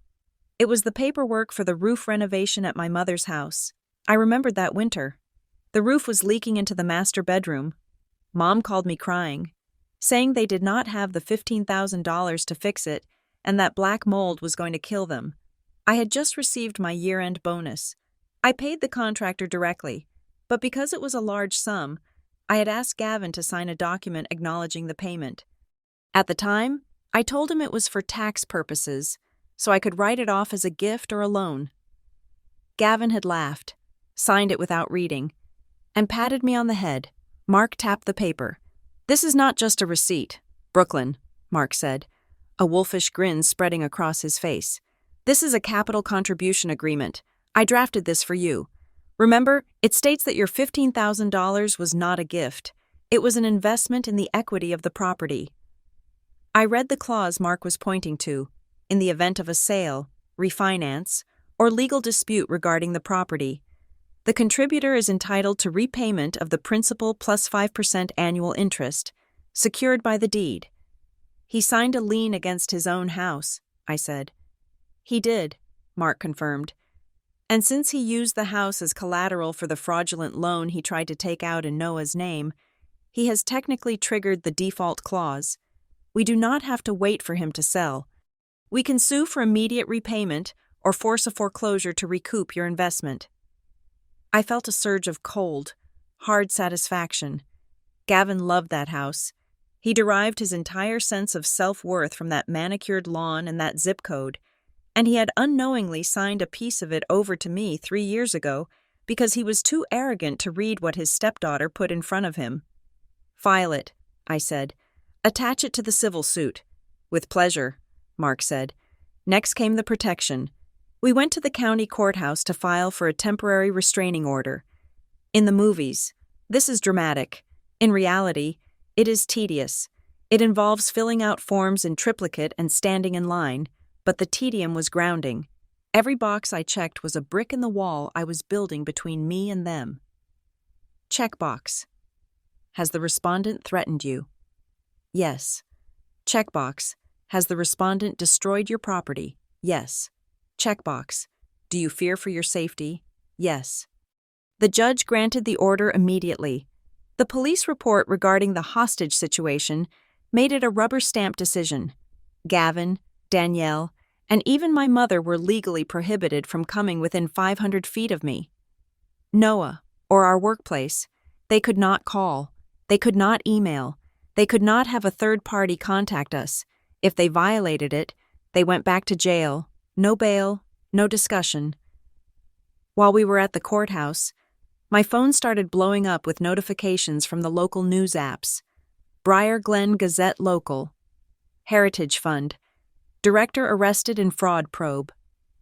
It was the paperwork for the roof renovation at my mother's house. I remembered that winter. The roof was leaking into the master bedroom. Mom called me crying, saying they did not have the $15,000 to fix it and that black mold was going to kill them. I had just received my year-end bonus. I paid the contractor directly, but because it was a large sum, I had asked Gavin to sign a document acknowledging the payment. At the time, I told him it was for tax purposes, so I could write it off as a gift or a loan. Gavin had laughed, signed it without reading, and patted me on the head. Mark tapped the paper. "This is not just a receipt, Brooklyn," Mark said, a wolfish grin spreading across his face. "This is a capital contribution agreement. I drafted this for you. Remember, it states that your $15,000 was not a gift. It was an investment in the equity of the property." I read the clause Mark was pointing to, in the event of a sale, refinance, or legal dispute regarding the property. The contributor is entitled to repayment of the principal plus 5% annual interest, secured by the deed. "He signed a lien against his own house," I said. "He did," Mark confirmed. "And since he used the house as collateral for the fraudulent loan he tried to take out in Noah's name, he has technically triggered the default clause. We do not have to wait for him to sell. We can sue for immediate repayment or force a foreclosure to recoup your investment." I felt a surge of cold, hard satisfaction. Gavin loved that house. He derived his entire sense of self-worth from that manicured lawn and that zip code, and he had unknowingly signed a piece of it over to me 3 years ago because he was too arrogant to read what his stepdaughter put in front of him. "File it," I said. "Attach it to the civil suit." "With pleasure," Mark said. Next came the protection. We went to the county courthouse to file for a temporary restraining order. In the movies, this is dramatic. In reality, it is tedious. It involves filling out forms in triplicate and standing in line, but the tedium was grounding. Every box I checked was a brick in the wall I was building between me and them. Checkbox. Has the respondent threatened you? Yes. Checkbox. Has the respondent destroyed your property? Yes. Checkbox. Do you fear for your safety? Yes. The judge granted the order immediately. The police report regarding the hostage situation made it a rubber-stamp decision. Gavin, Danielle, and even my mother were legally prohibited from coming within 500 feet of me. Noah, or our workplace, they could not call. They could not email. They could not have a third party contact us. If they violated it, they went back to jail. No bail, no discussion. While we were at the courthouse, my phone started blowing up with notifications from the local news apps. Briar Glen Gazette Local. Heritage Fund. Director arrested in fraud probe.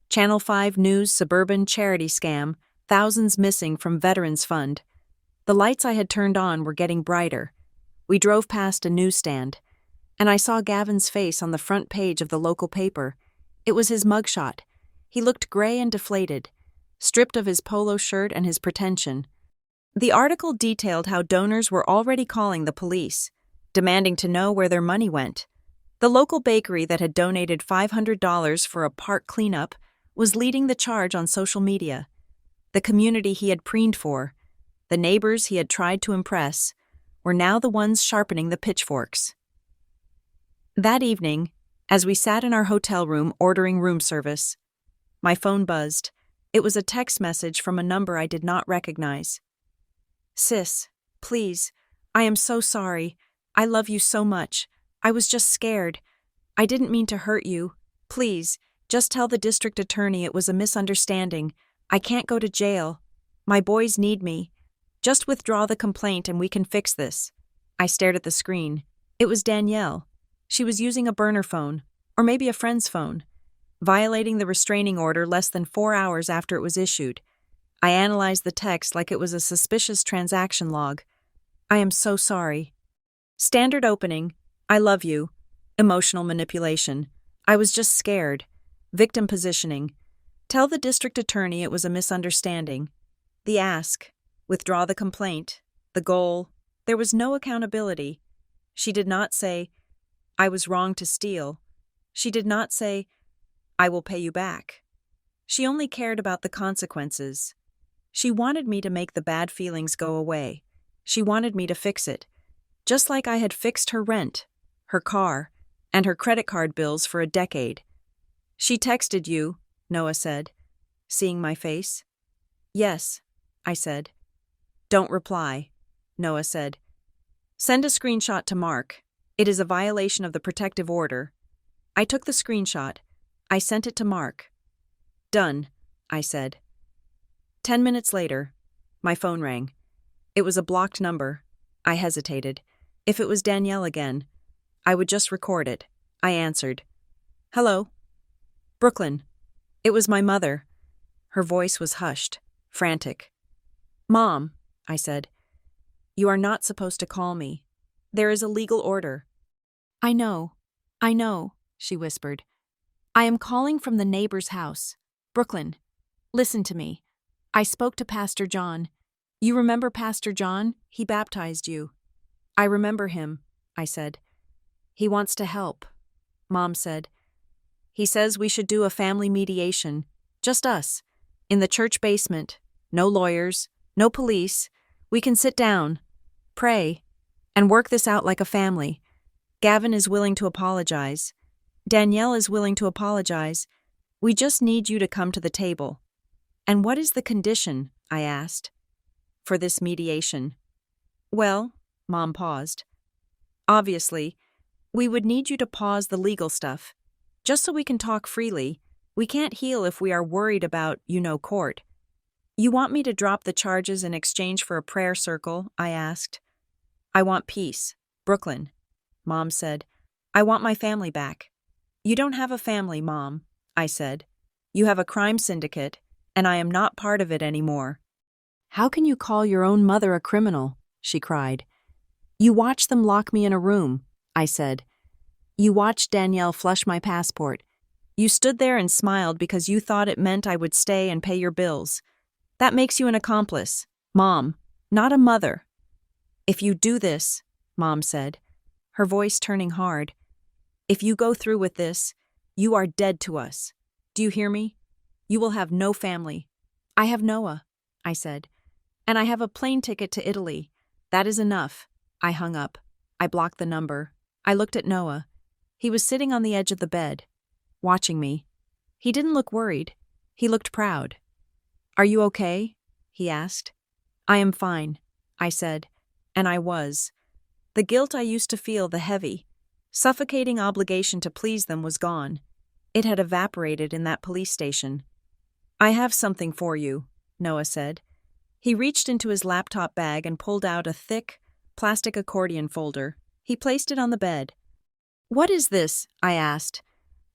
Channel 5 News suburban charity scam. Thousands missing from Veterans Fund. The lights I had turned on were getting brighter. We drove past a newsstand, and I saw Gavin's face on the front page of the local paper. It was his mugshot. He looked gray and deflated, stripped of his polo shirt and his pretension. The article detailed how donors were already calling the police, demanding to know where their money went. The local bakery that had donated $500 for a park cleanup was leading the charge on social media. The community he had preened for, the neighbors he had tried to impress, were now the ones sharpening the pitchforks. That evening, as we sat in our hotel room ordering room service, my phone buzzed. It was a text message from a number I did not recognize. "Sis, please, I am so sorry. I love you so much. I was just scared. I didn't mean to hurt you. Please, just tell the district attorney it was a misunderstanding. I can't go to jail. My boys need me. Just withdraw the complaint and we can fix this. I stared at the screen. It was Danielle. She was using a burner phone, or maybe a friend's phone, violating the restraining order less than 4 hours after it was issued. I analyzed the text like it was a suspicious transaction log. I am so sorry. Standard opening. I love you. Emotional manipulation. I was just scared. Victim positioning. Tell the district attorney it was a misunderstanding. The ask. Withdraw the complaint. The goal. There was no accountability. She did not say, I was wrong to steal. She did not say, I will pay you back. She only cared about the consequences. She wanted me to make the bad feelings go away. She wanted me to fix it, just like I had fixed her rent, her car, and her credit card bills for a decade. She texted you, Noah said, seeing my face. Yes, I said. Don't reply, Noah said. Send a screenshot to Mark. It is a violation of the protective order. I took the screenshot. I sent it to Mark. Done, I said. 10 minutes later, my phone rang. It was a blocked number. I hesitated. If it was Danielle again, I would just record it. I answered. Hello? Brooklyn. It was my mother. Her voice was hushed, frantic. Mom, I said. You are not supposed to call me. There is a legal order. I know, she whispered. I am calling from the neighbor's house. Brooklyn, listen to me. I spoke to Pastor John. You remember Pastor John? He baptized you. I remember him, I said. He wants to help, Mom said. He says we should do a family mediation, just us, in the church basement. No lawyers, no police. We can sit down, pray, and work this out like a family. Gavin is willing to apologize. Danielle is willing to apologize. We just need you to come to the table. And what is the condition, I asked, for this mediation? Well, Mom paused. Obviously, we would need you to pause the legal stuff, just so we can talk freely. We can't heal if we are worried about, court. You want me to drop the charges in exchange for a prayer circle? I asked. I want peace, Brooklyn, Mom said. I want my family back. You don't have a family, Mom, I said. You have a crime syndicate, and I am not part of it anymore. How can you call your own mother a criminal? She cried. You watched them lock me in a room, I said. You watched Danielle flush my passport. You stood there and smiled because you thought it meant I would stay and pay your bills. That makes you an accomplice, Mom, not a mother. If you do this, Mom said, her voice turning hard, if you go through with this, you are dead to us. Do you hear me? You will have no family. I have Noah, I said, and I have a plane ticket to Italy. That is enough. I hung up. I blocked the number. I looked at Noah. He was sitting on the edge of the bed, watching me. He didn't look worried. He looked proud. Are you okay? He asked. I am fine, I said, and I was. The guilt I used to feel, the heavy, suffocating obligation to please them was gone. It had evaporated in that police station. I have something for you, Noah said. He reached into his laptop bag and pulled out a thick, plastic accordion folder. He placed it on the bed. What is this? I asked.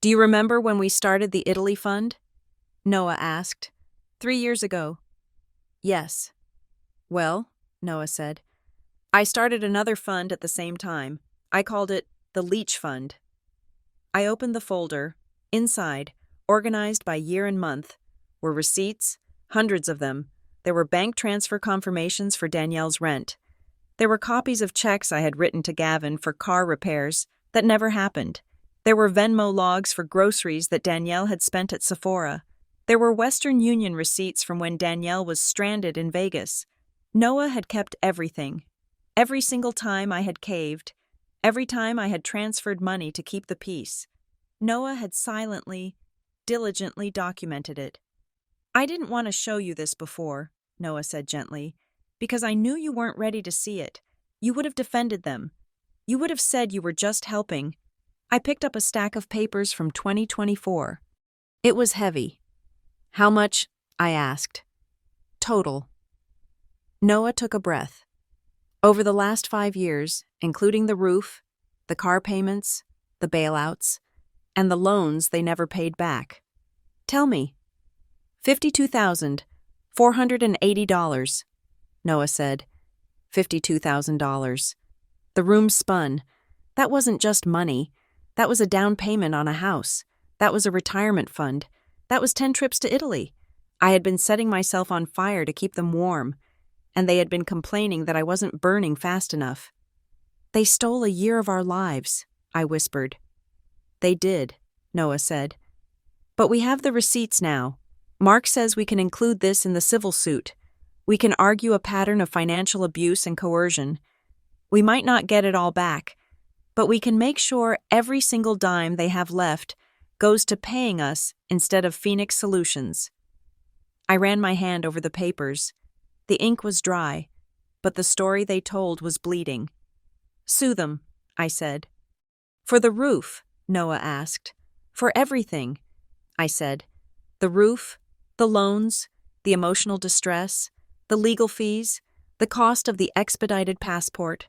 Do you remember when we started the Italy Fund? Noah asked. 3 years ago. Yes. Well, Noah said, I started another fund at the same time. I called it the Leech Fund. I opened the folder. Inside, organized by year and month, were receipts, hundreds of them. There were bank transfer confirmations for Danielle's rent. There were copies of checks I had written to Gavin for car repairs that never happened. There were Venmo logs for groceries that Danielle had spent at Sephora. There were Western Union receipts from when Danielle was stranded in Vegas. Noah had kept everything. Every single time I had caved, every time I had transferred money to keep the peace, Noah had silently, diligently documented it. I didn't want to show you this before, Noah said gently, because I knew you weren't ready to see it. You would have defended them. You would have said you were just helping. I picked up a stack of papers from 2024. It was heavy. How much? I asked. Total. Noah took a breath. Over the last 5 years, including the roof, the car payments, the bailouts, and the loans they never paid back. Tell me. $52,480, Noah said. $52,000. The room spun. That wasn't just money. That was a down payment on a house. That was a retirement fund. That was 10 trips to Italy. I had been setting myself on fire to keep them warm, and they had been complaining that I wasn't burning fast enough. They stole a year of our lives, I whispered. They did, Noah said. But we have the receipts now. Mark says we can include this in the civil suit. We can argue a pattern of financial abuse and coercion. We might not get it all back, but we can make sure every single dime they have left goes to paying us instead of Phoenix Solutions. I ran my hand over the papers. The ink was dry, but the story they told was bleeding. Sue them, I said. For the roof, Noah asked. For everything, I said. The roof, the loans, the emotional distress, the legal fees, the cost of the expedited passport,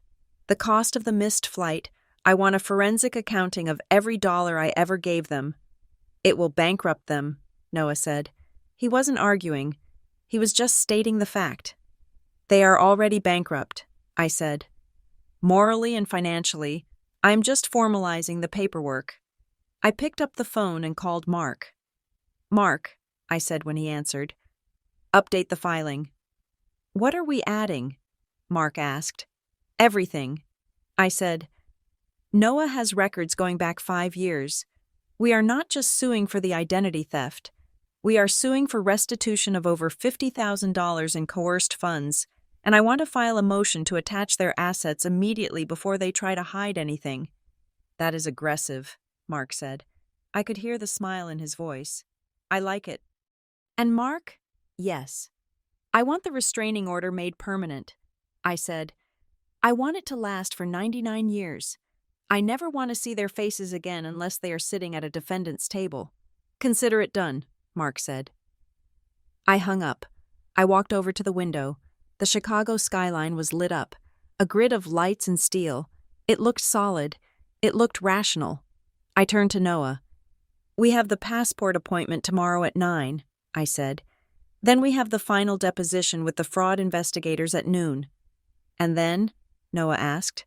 the cost of the missed flight. I want a forensic accounting of every dollar I ever gave them. It will bankrupt them, Noah said. He wasn't arguing. He was just stating the fact. They are already bankrupt, I said. Morally and financially, I'm just formalizing the paperwork. I picked up the phone and called Mark. Mark, I said when he answered. Update the filing. What are we adding? Mark asked. Everything. I said. Noah has records going back 5 years. We are not just suing for the identity theft. We are suing for restitution of over $50,000 in coerced funds, and I want to file a motion to attach their assets immediately before they try to hide anything. That is aggressive, Mark said. I could hear the smile in his voice. I like it. And Mark? Yes. I want the restraining order made permanent. I said. I want it to last for 99 years. I never want to see their faces again unless they are sitting at a defendant's table. Consider it done, Mark said. I hung up. I walked over to the window. The Chicago skyline was lit up, a grid of lights and steel. It looked solid. It looked rational. I turned to Noah. We have the passport appointment tomorrow at 9, I said. Then we have the final deposition with the fraud investigators at noon. And then? Noah asked.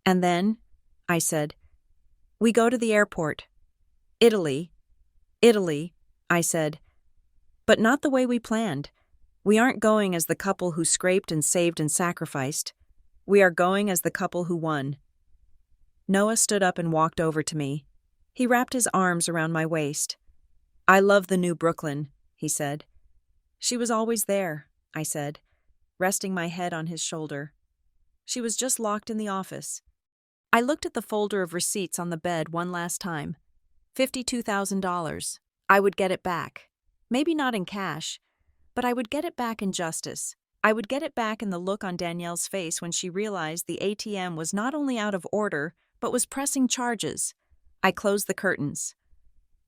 And then? I said. We go to the airport. Italy, I said. But not the way we planned. We aren't going as the couple who scraped and saved and sacrificed. We are going as the couple who won. Noah stood up and walked over to me. He wrapped his arms around my waist. I love the new Brooklyn, he said. She was always there, I said, resting my head on his shoulder. She was just locked in the office. I looked at the folder of receipts on the bed one last time. $52,000. I would get it back. Maybe not in cash, but I would get it back in justice. I would get it back in the look on Danielle's face when she realized the ATM was not only out of order, but was pressing charges. I closed the curtains.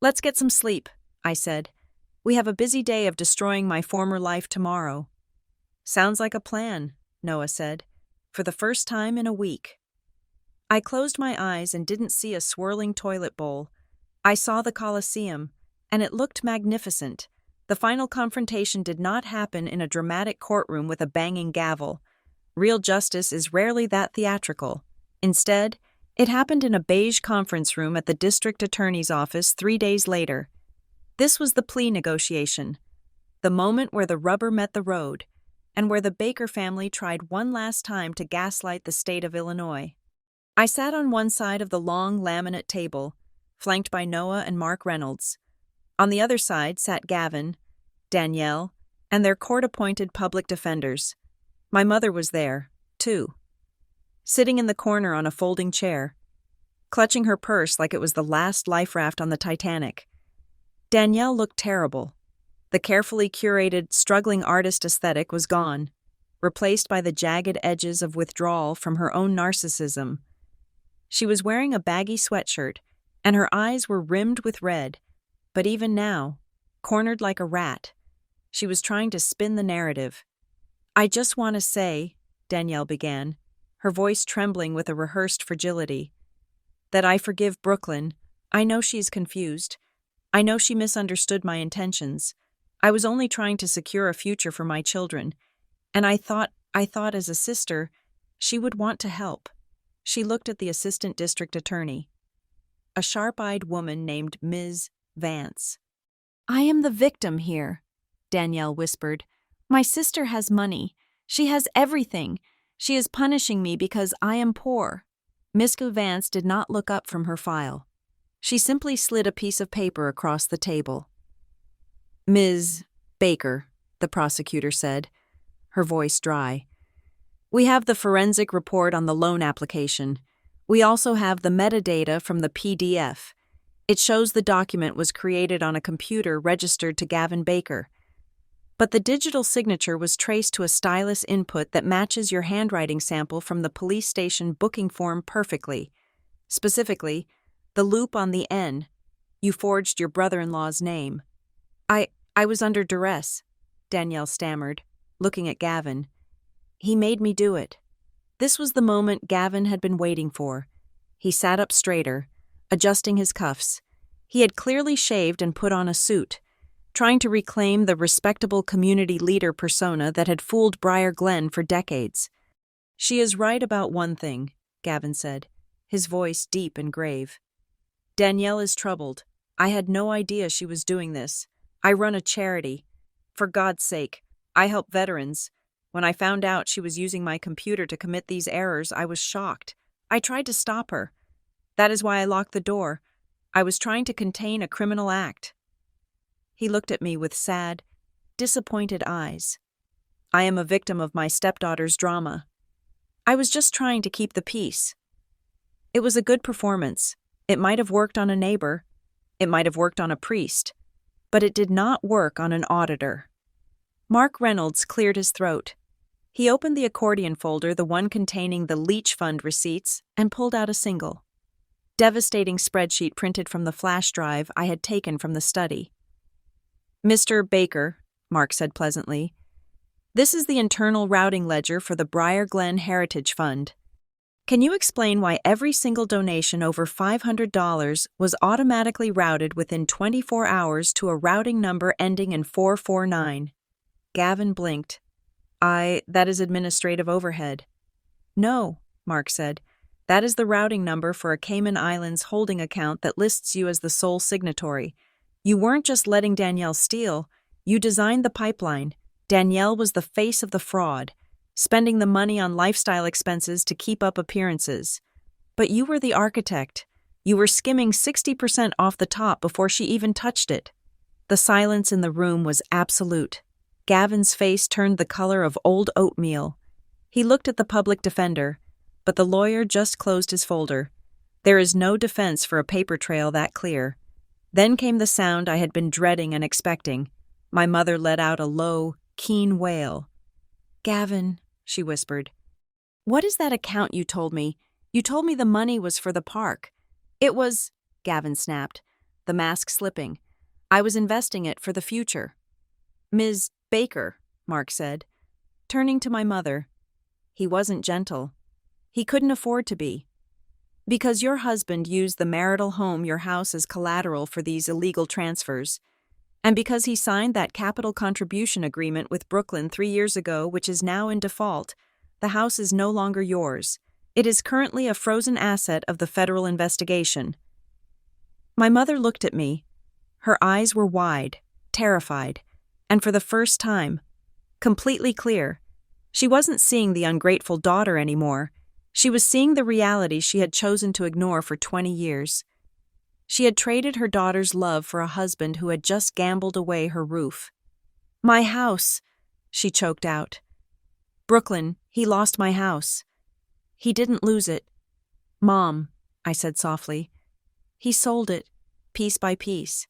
Let's get some sleep, I said. We have a busy day of destroying my former life tomorrow. Sounds like a plan, Noah said, for the first time in a week. I closed my eyes and didn't see a swirling toilet bowl. I saw the Colosseum, and it looked magnificent. The final confrontation did not happen in a dramatic courtroom with a banging gavel. Real justice is rarely that theatrical. Instead, it happened in a beige conference room at the district attorney's office 3 days later. This was the plea negotiation, the moment where the rubber met the road, and where the Baker family tried one last time to gaslight the state of Illinois. I sat on one side of the long laminate table, flanked by Noah and Mark Reynolds. On the other side sat Gavin, Danielle, and their court-appointed public defenders. My mother was there, too, sitting in the corner on a folding chair, clutching her purse like it was the last life raft on the Titanic. Danielle looked terrible. The carefully curated, struggling artist aesthetic was gone, replaced by the jagged edges of withdrawal from her own narcissism. She was wearing a baggy sweatshirt, and her eyes were rimmed with red, but even now, cornered like a rat, she was trying to spin the narrative. I just want to say, Danielle began, her voice trembling with a rehearsed fragility, that I forgive Brooklyn. I know she's confused. I know she misunderstood my intentions. I was only trying to secure a future for my children, and I thought as a sister, she would want to help. She looked at the assistant district attorney, a sharp-eyed woman named Ms. Vance. I am the victim here, Danielle whispered. My sister has money. She has everything. She is punishing me because I am poor. Miss Vance did not look up from her file. She simply slid a piece of paper across the table. Ms. Baker, the prosecutor said, her voice dry. We have the forensic report on the loan application. We also have the metadata from the PDF. It shows the document was created on a computer registered to Gavin Baker. But the digital signature was traced to a stylus input that matches your handwriting sample from the police station booking form perfectly. Specifically, the loop on the N. You forged your brother-in-law's name. I was under duress, Danielle stammered, looking at Gavin. He made me do it. This was the moment Gavin had been waiting for. He sat up straighter, adjusting his cuffs. He had clearly shaved and put on a suit, trying to reclaim the respectable community leader persona that had fooled Briar Glen for decades. She is right about one thing, Gavin said, his voice deep and grave. Danielle is troubled. I had no idea she was doing this. I run a charity. For God's sake, I help veterans. When I found out she was using my computer to commit these errors, I was shocked. I tried to stop her. That is why I locked the door. I was trying to contain a criminal act. He looked at me with sad, disappointed eyes. I am a victim of my stepdaughter's drama. I was just trying to keep the peace. It was a good performance. It might have worked on a neighbor. It might have worked on a priest. But it did not work on an auditor. Mark Reynolds cleared his throat. He opened the accordion folder, the one containing the Leach Fund receipts, and pulled out a single, devastating spreadsheet printed from the flash drive I had taken from the study. Mr. Baker, Mark said pleasantly, this is the internal routing ledger for the Briar Glen Heritage Fund. Can you explain why every single donation over $500 was automatically routed within 24 hours to a routing number ending in 449? Gavin blinked. That is administrative overhead. No, Mark said. That is the routing number for a Cayman Islands holding account that lists you as the sole signatory. You weren't just letting Danielle steal. You designed the pipeline. Danielle was the face of the fraud, spending the money on lifestyle expenses to keep up appearances. But you were the architect. You were skimming 60% off the top before she even touched it. The silence in the room was absolute. Gavin's face turned the color of old oatmeal. He looked at the public defender, but the lawyer just closed his folder. There is no defense for a paper trail that clear. Then came the sound I had been dreading and expecting. My mother let out a low, keen wail. Gavin, she whispered. What is that account you told me? You told me the money was for the park. It was, Gavin snapped, the mask slipping. I was investing it for the future. Ms. Baker, Mark said, turning to my mother. He wasn't gentle. He couldn't afford to be. Because your husband used the marital home, your house, as collateral for these illegal transfers. And because he signed that capital contribution agreement with Brooklyn 3 years ago, which is now in default, the house is no longer yours. It is currently a frozen asset of the federal investigation. My mother looked at me. Her eyes were wide, terrified, and for the first time, completely clear. She wasn't seeing the ungrateful daughter anymore. She was seeing the reality she had chosen to ignore for 20 years. She had traded her daughter's love for a husband who had just gambled away her roof. My house, she choked out. Brooklyn, he lost my house. He didn't lose it. Mom, I said softly. He sold it, piece by piece.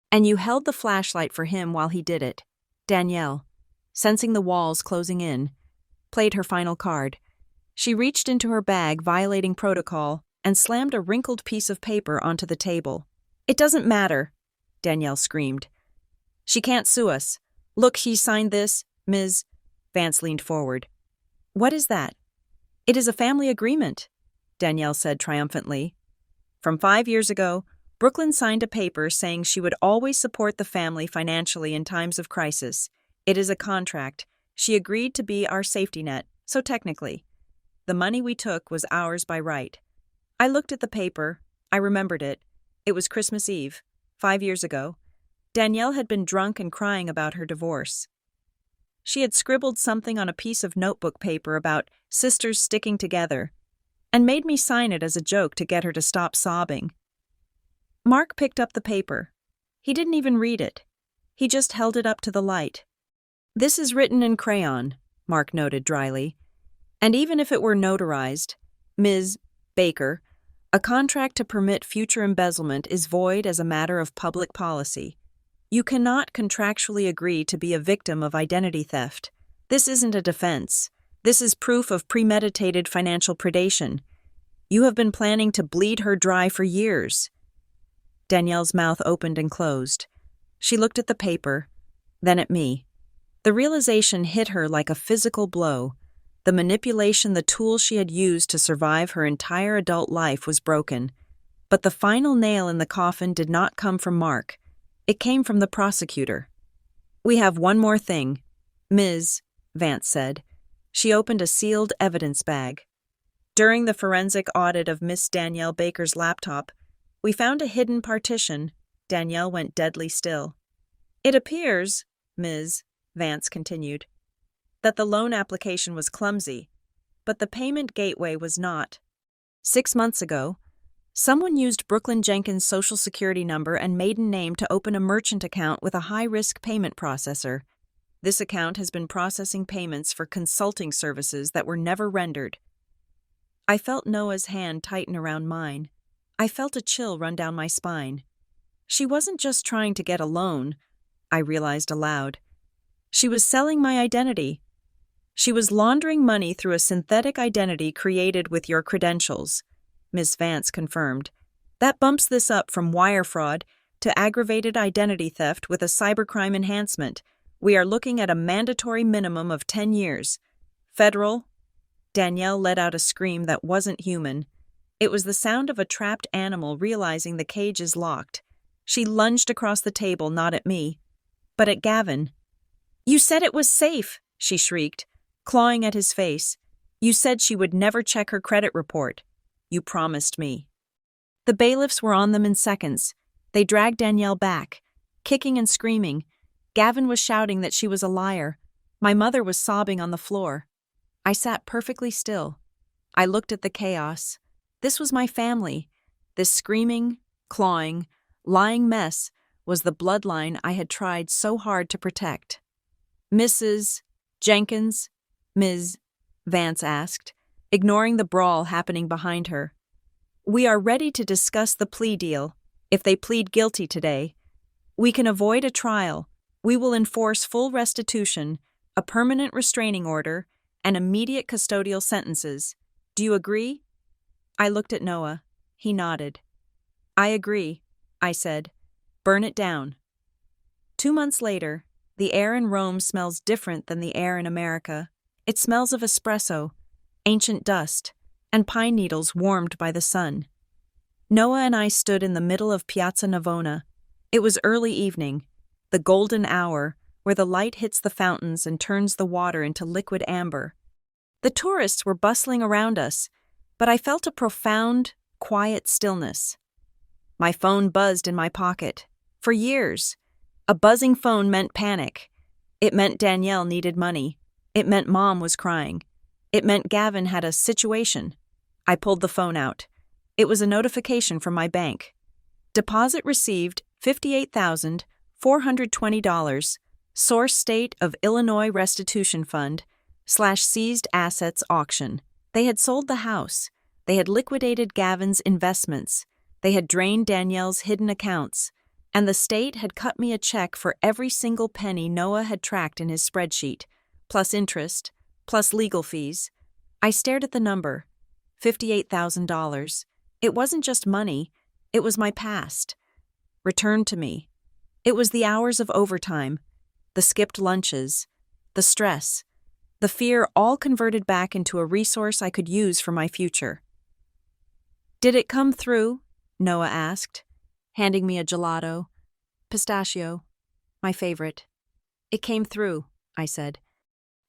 And you held the flashlight for him while he did it. Danielle, sensing the walls closing in, played her final card. She reached into her bag, violating protocol, and slammed a wrinkled piece of paper onto the table. It doesn't matter, Danielle screamed. She can't sue us. Look, he signed this, Ms. Vance leaned forward. What is that? It is a family agreement, Danielle said triumphantly. From 5 years ago, Brooklyn signed a paper saying she would always support the family financially in times of crisis. It is a contract. She agreed to be our safety net, so technically, the money we took was ours by right. I looked at the paper. I remembered it. It was Christmas Eve, 5 years ago. Danielle had been drunk and crying about her divorce. She had scribbled something on a piece of notebook paper about sisters sticking together, and made me sign it as a joke to get her to stop sobbing. Mark picked up the paper. He didn't even read it. He just held it up to the light. This is written in crayon, Mark noted dryly. And even if it were notarized, Ms. Baker, a contract to permit future embezzlement is void as a matter of public policy. You cannot contractually agree to be a victim of identity theft. This isn't a defense. This is proof of premeditated financial predation. You have been planning to bleed her dry for years. Danielle's mouth opened and closed. She looked at the paper, then at me. The realization hit her like a physical blow. The manipulation, the tool she had used to survive her entire adult life was broken. But the final nail in the coffin did not come from Mark. It came from the prosecutor. We have one more thing, Ms. Vance said. She opened a sealed evidence bag. During the forensic audit of Miss Danielle Baker's laptop, we found a hidden partition. Danielle went deadly still. It appears, Ms. Vance continued, that the loan application was clumsy, but the payment gateway was not. 6 months ago, someone used Brooklyn Jenkins' social security number and maiden name to open a merchant account with a high-risk payment processor. This account has been processing payments for consulting services that were never rendered. I felt Noah's hand tighten around mine. I felt a chill run down my spine. She wasn't just trying to get a loan, I realized aloud. She was selling my identity. She was laundering money through a synthetic identity created with your credentials, Ms. Vance confirmed. That bumps this up from wire fraud to aggravated identity theft with a cybercrime enhancement. We are looking at a mandatory minimum of 10 years. Federal. Danielle let out a scream that wasn't human. It was the sound of a trapped animal realizing the cage is locked. She lunged across the table, not at me, but at Gavin. You said it was safe, she shrieked, clawing at his face. You said she would never check her credit report. You promised me. The bailiffs were on them in seconds. They dragged Danielle back, kicking and screaming. Gavin was shouting that she was a liar. My mother was sobbing on the floor. I sat perfectly still. I looked at the chaos. This was my family. This screaming, clawing, lying mess was the bloodline I had tried so hard to protect. Mrs. Jenkins, Ms. Vance asked, ignoring the brawl happening behind her. We are ready to discuss the plea deal. If they plead guilty today, we can avoid a trial. We will enforce full restitution, a permanent restraining order, and immediate custodial sentences. Do you agree? I looked at Noah. He nodded. I agree, I said. Burn it down. 2 months later, the air in Rome smells different than the air in America. It smells of espresso, ancient dust, and pine needles warmed by the sun. Noah and I stood in the middle of Piazza Navona. It was early evening, the golden hour where the light hits the fountains and turns the water into liquid amber. The tourists were bustling around us, but I felt a profound, quiet stillness. My phone buzzed in my pocket. For years, a buzzing phone meant panic. It meant Danielle needed money. It meant Mom was crying. It meant Gavin had a situation. I pulled the phone out. It was a notification from my bank. Deposit received $58,420. Source state of Illinois Restitution Fund / seized assets auction. They had sold the house. They had liquidated Gavin's investments. They had drained Danielle's hidden accounts. And the state had cut me a check for every single penny Noah had tracked in his spreadsheet, plus interest, plus legal fees. I stared at the number, $58,000. It wasn't just money, it was my past. Returned to me. It was the hours of overtime, the skipped lunches, the stress, The fear all converted back into a resource I could use for my future. "Did it come through?" Noah asked, handing me a gelato. Pistachio, my favorite. "It came through," I said.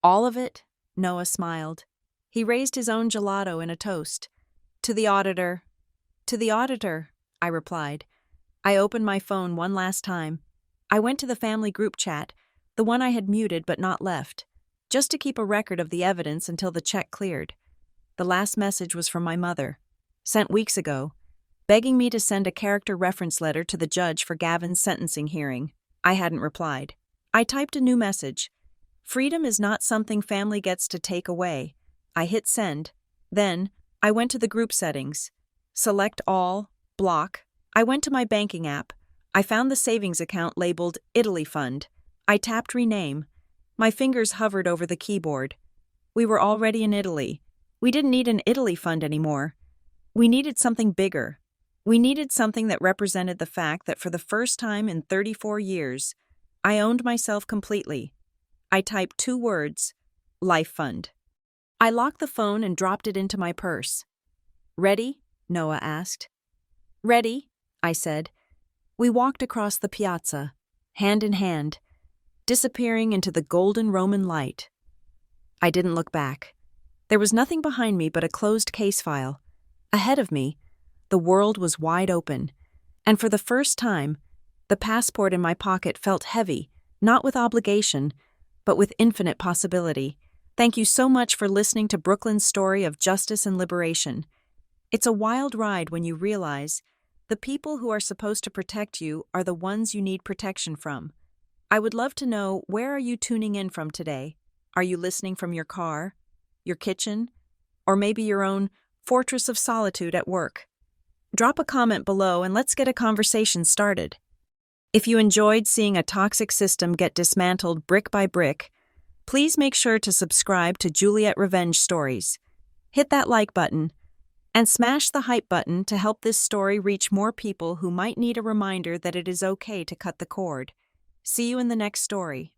"All of it?" Noah smiled. He raised his own gelato in a toast. "To the auditor." "To the auditor," I replied. I opened my phone one last time. I went to the family group chat, the one I had muted but not left, just to keep a record of the evidence until the check cleared. The last message was from my mother, sent weeks ago, begging me to send a character reference letter to the judge for Gavin's sentencing hearing. I hadn't replied. I typed a new message. "Freedom is not something family gets to take away." I hit send. Then, I went to the group settings. Select all, block. I went to my banking app. I found the savings account labeled Italy Fund. I tapped rename. My fingers hovered over the keyboard. We were already in Italy. We didn't need an Italy Fund anymore. We needed something bigger. We needed something that represented the fact that for the first time in 34 years, I owned myself completely. I typed 2 words, Life Fund. I locked the phone and dropped it into my purse. "Ready?" Noah asked. "Ready," I said. We walked across the piazza, hand in hand, disappearing into the golden Roman light. I didn't look back. There was nothing behind me but a closed case file. Ahead of me, the world was wide open, and for the first time, the passport in my pocket felt heavy, not with obligation, but with infinite possibility. Thank you so much for listening to Brooklyn's story of justice and liberation. It's a wild ride when you realize the people who are supposed to protect you are the ones you need protection from. I would love to know, where are you tuning in from today? Are you listening from your car, your kitchen, or maybe your own fortress of solitude at work? Drop a comment below and let's get a conversation started. If you enjoyed seeing a toxic system get dismantled brick by brick, please make sure to subscribe to Juliet Revenge Stories. Hit that like button and smash the hype button to help this story reach more people who might need a reminder that it is okay to cut the cord. See you in the next story.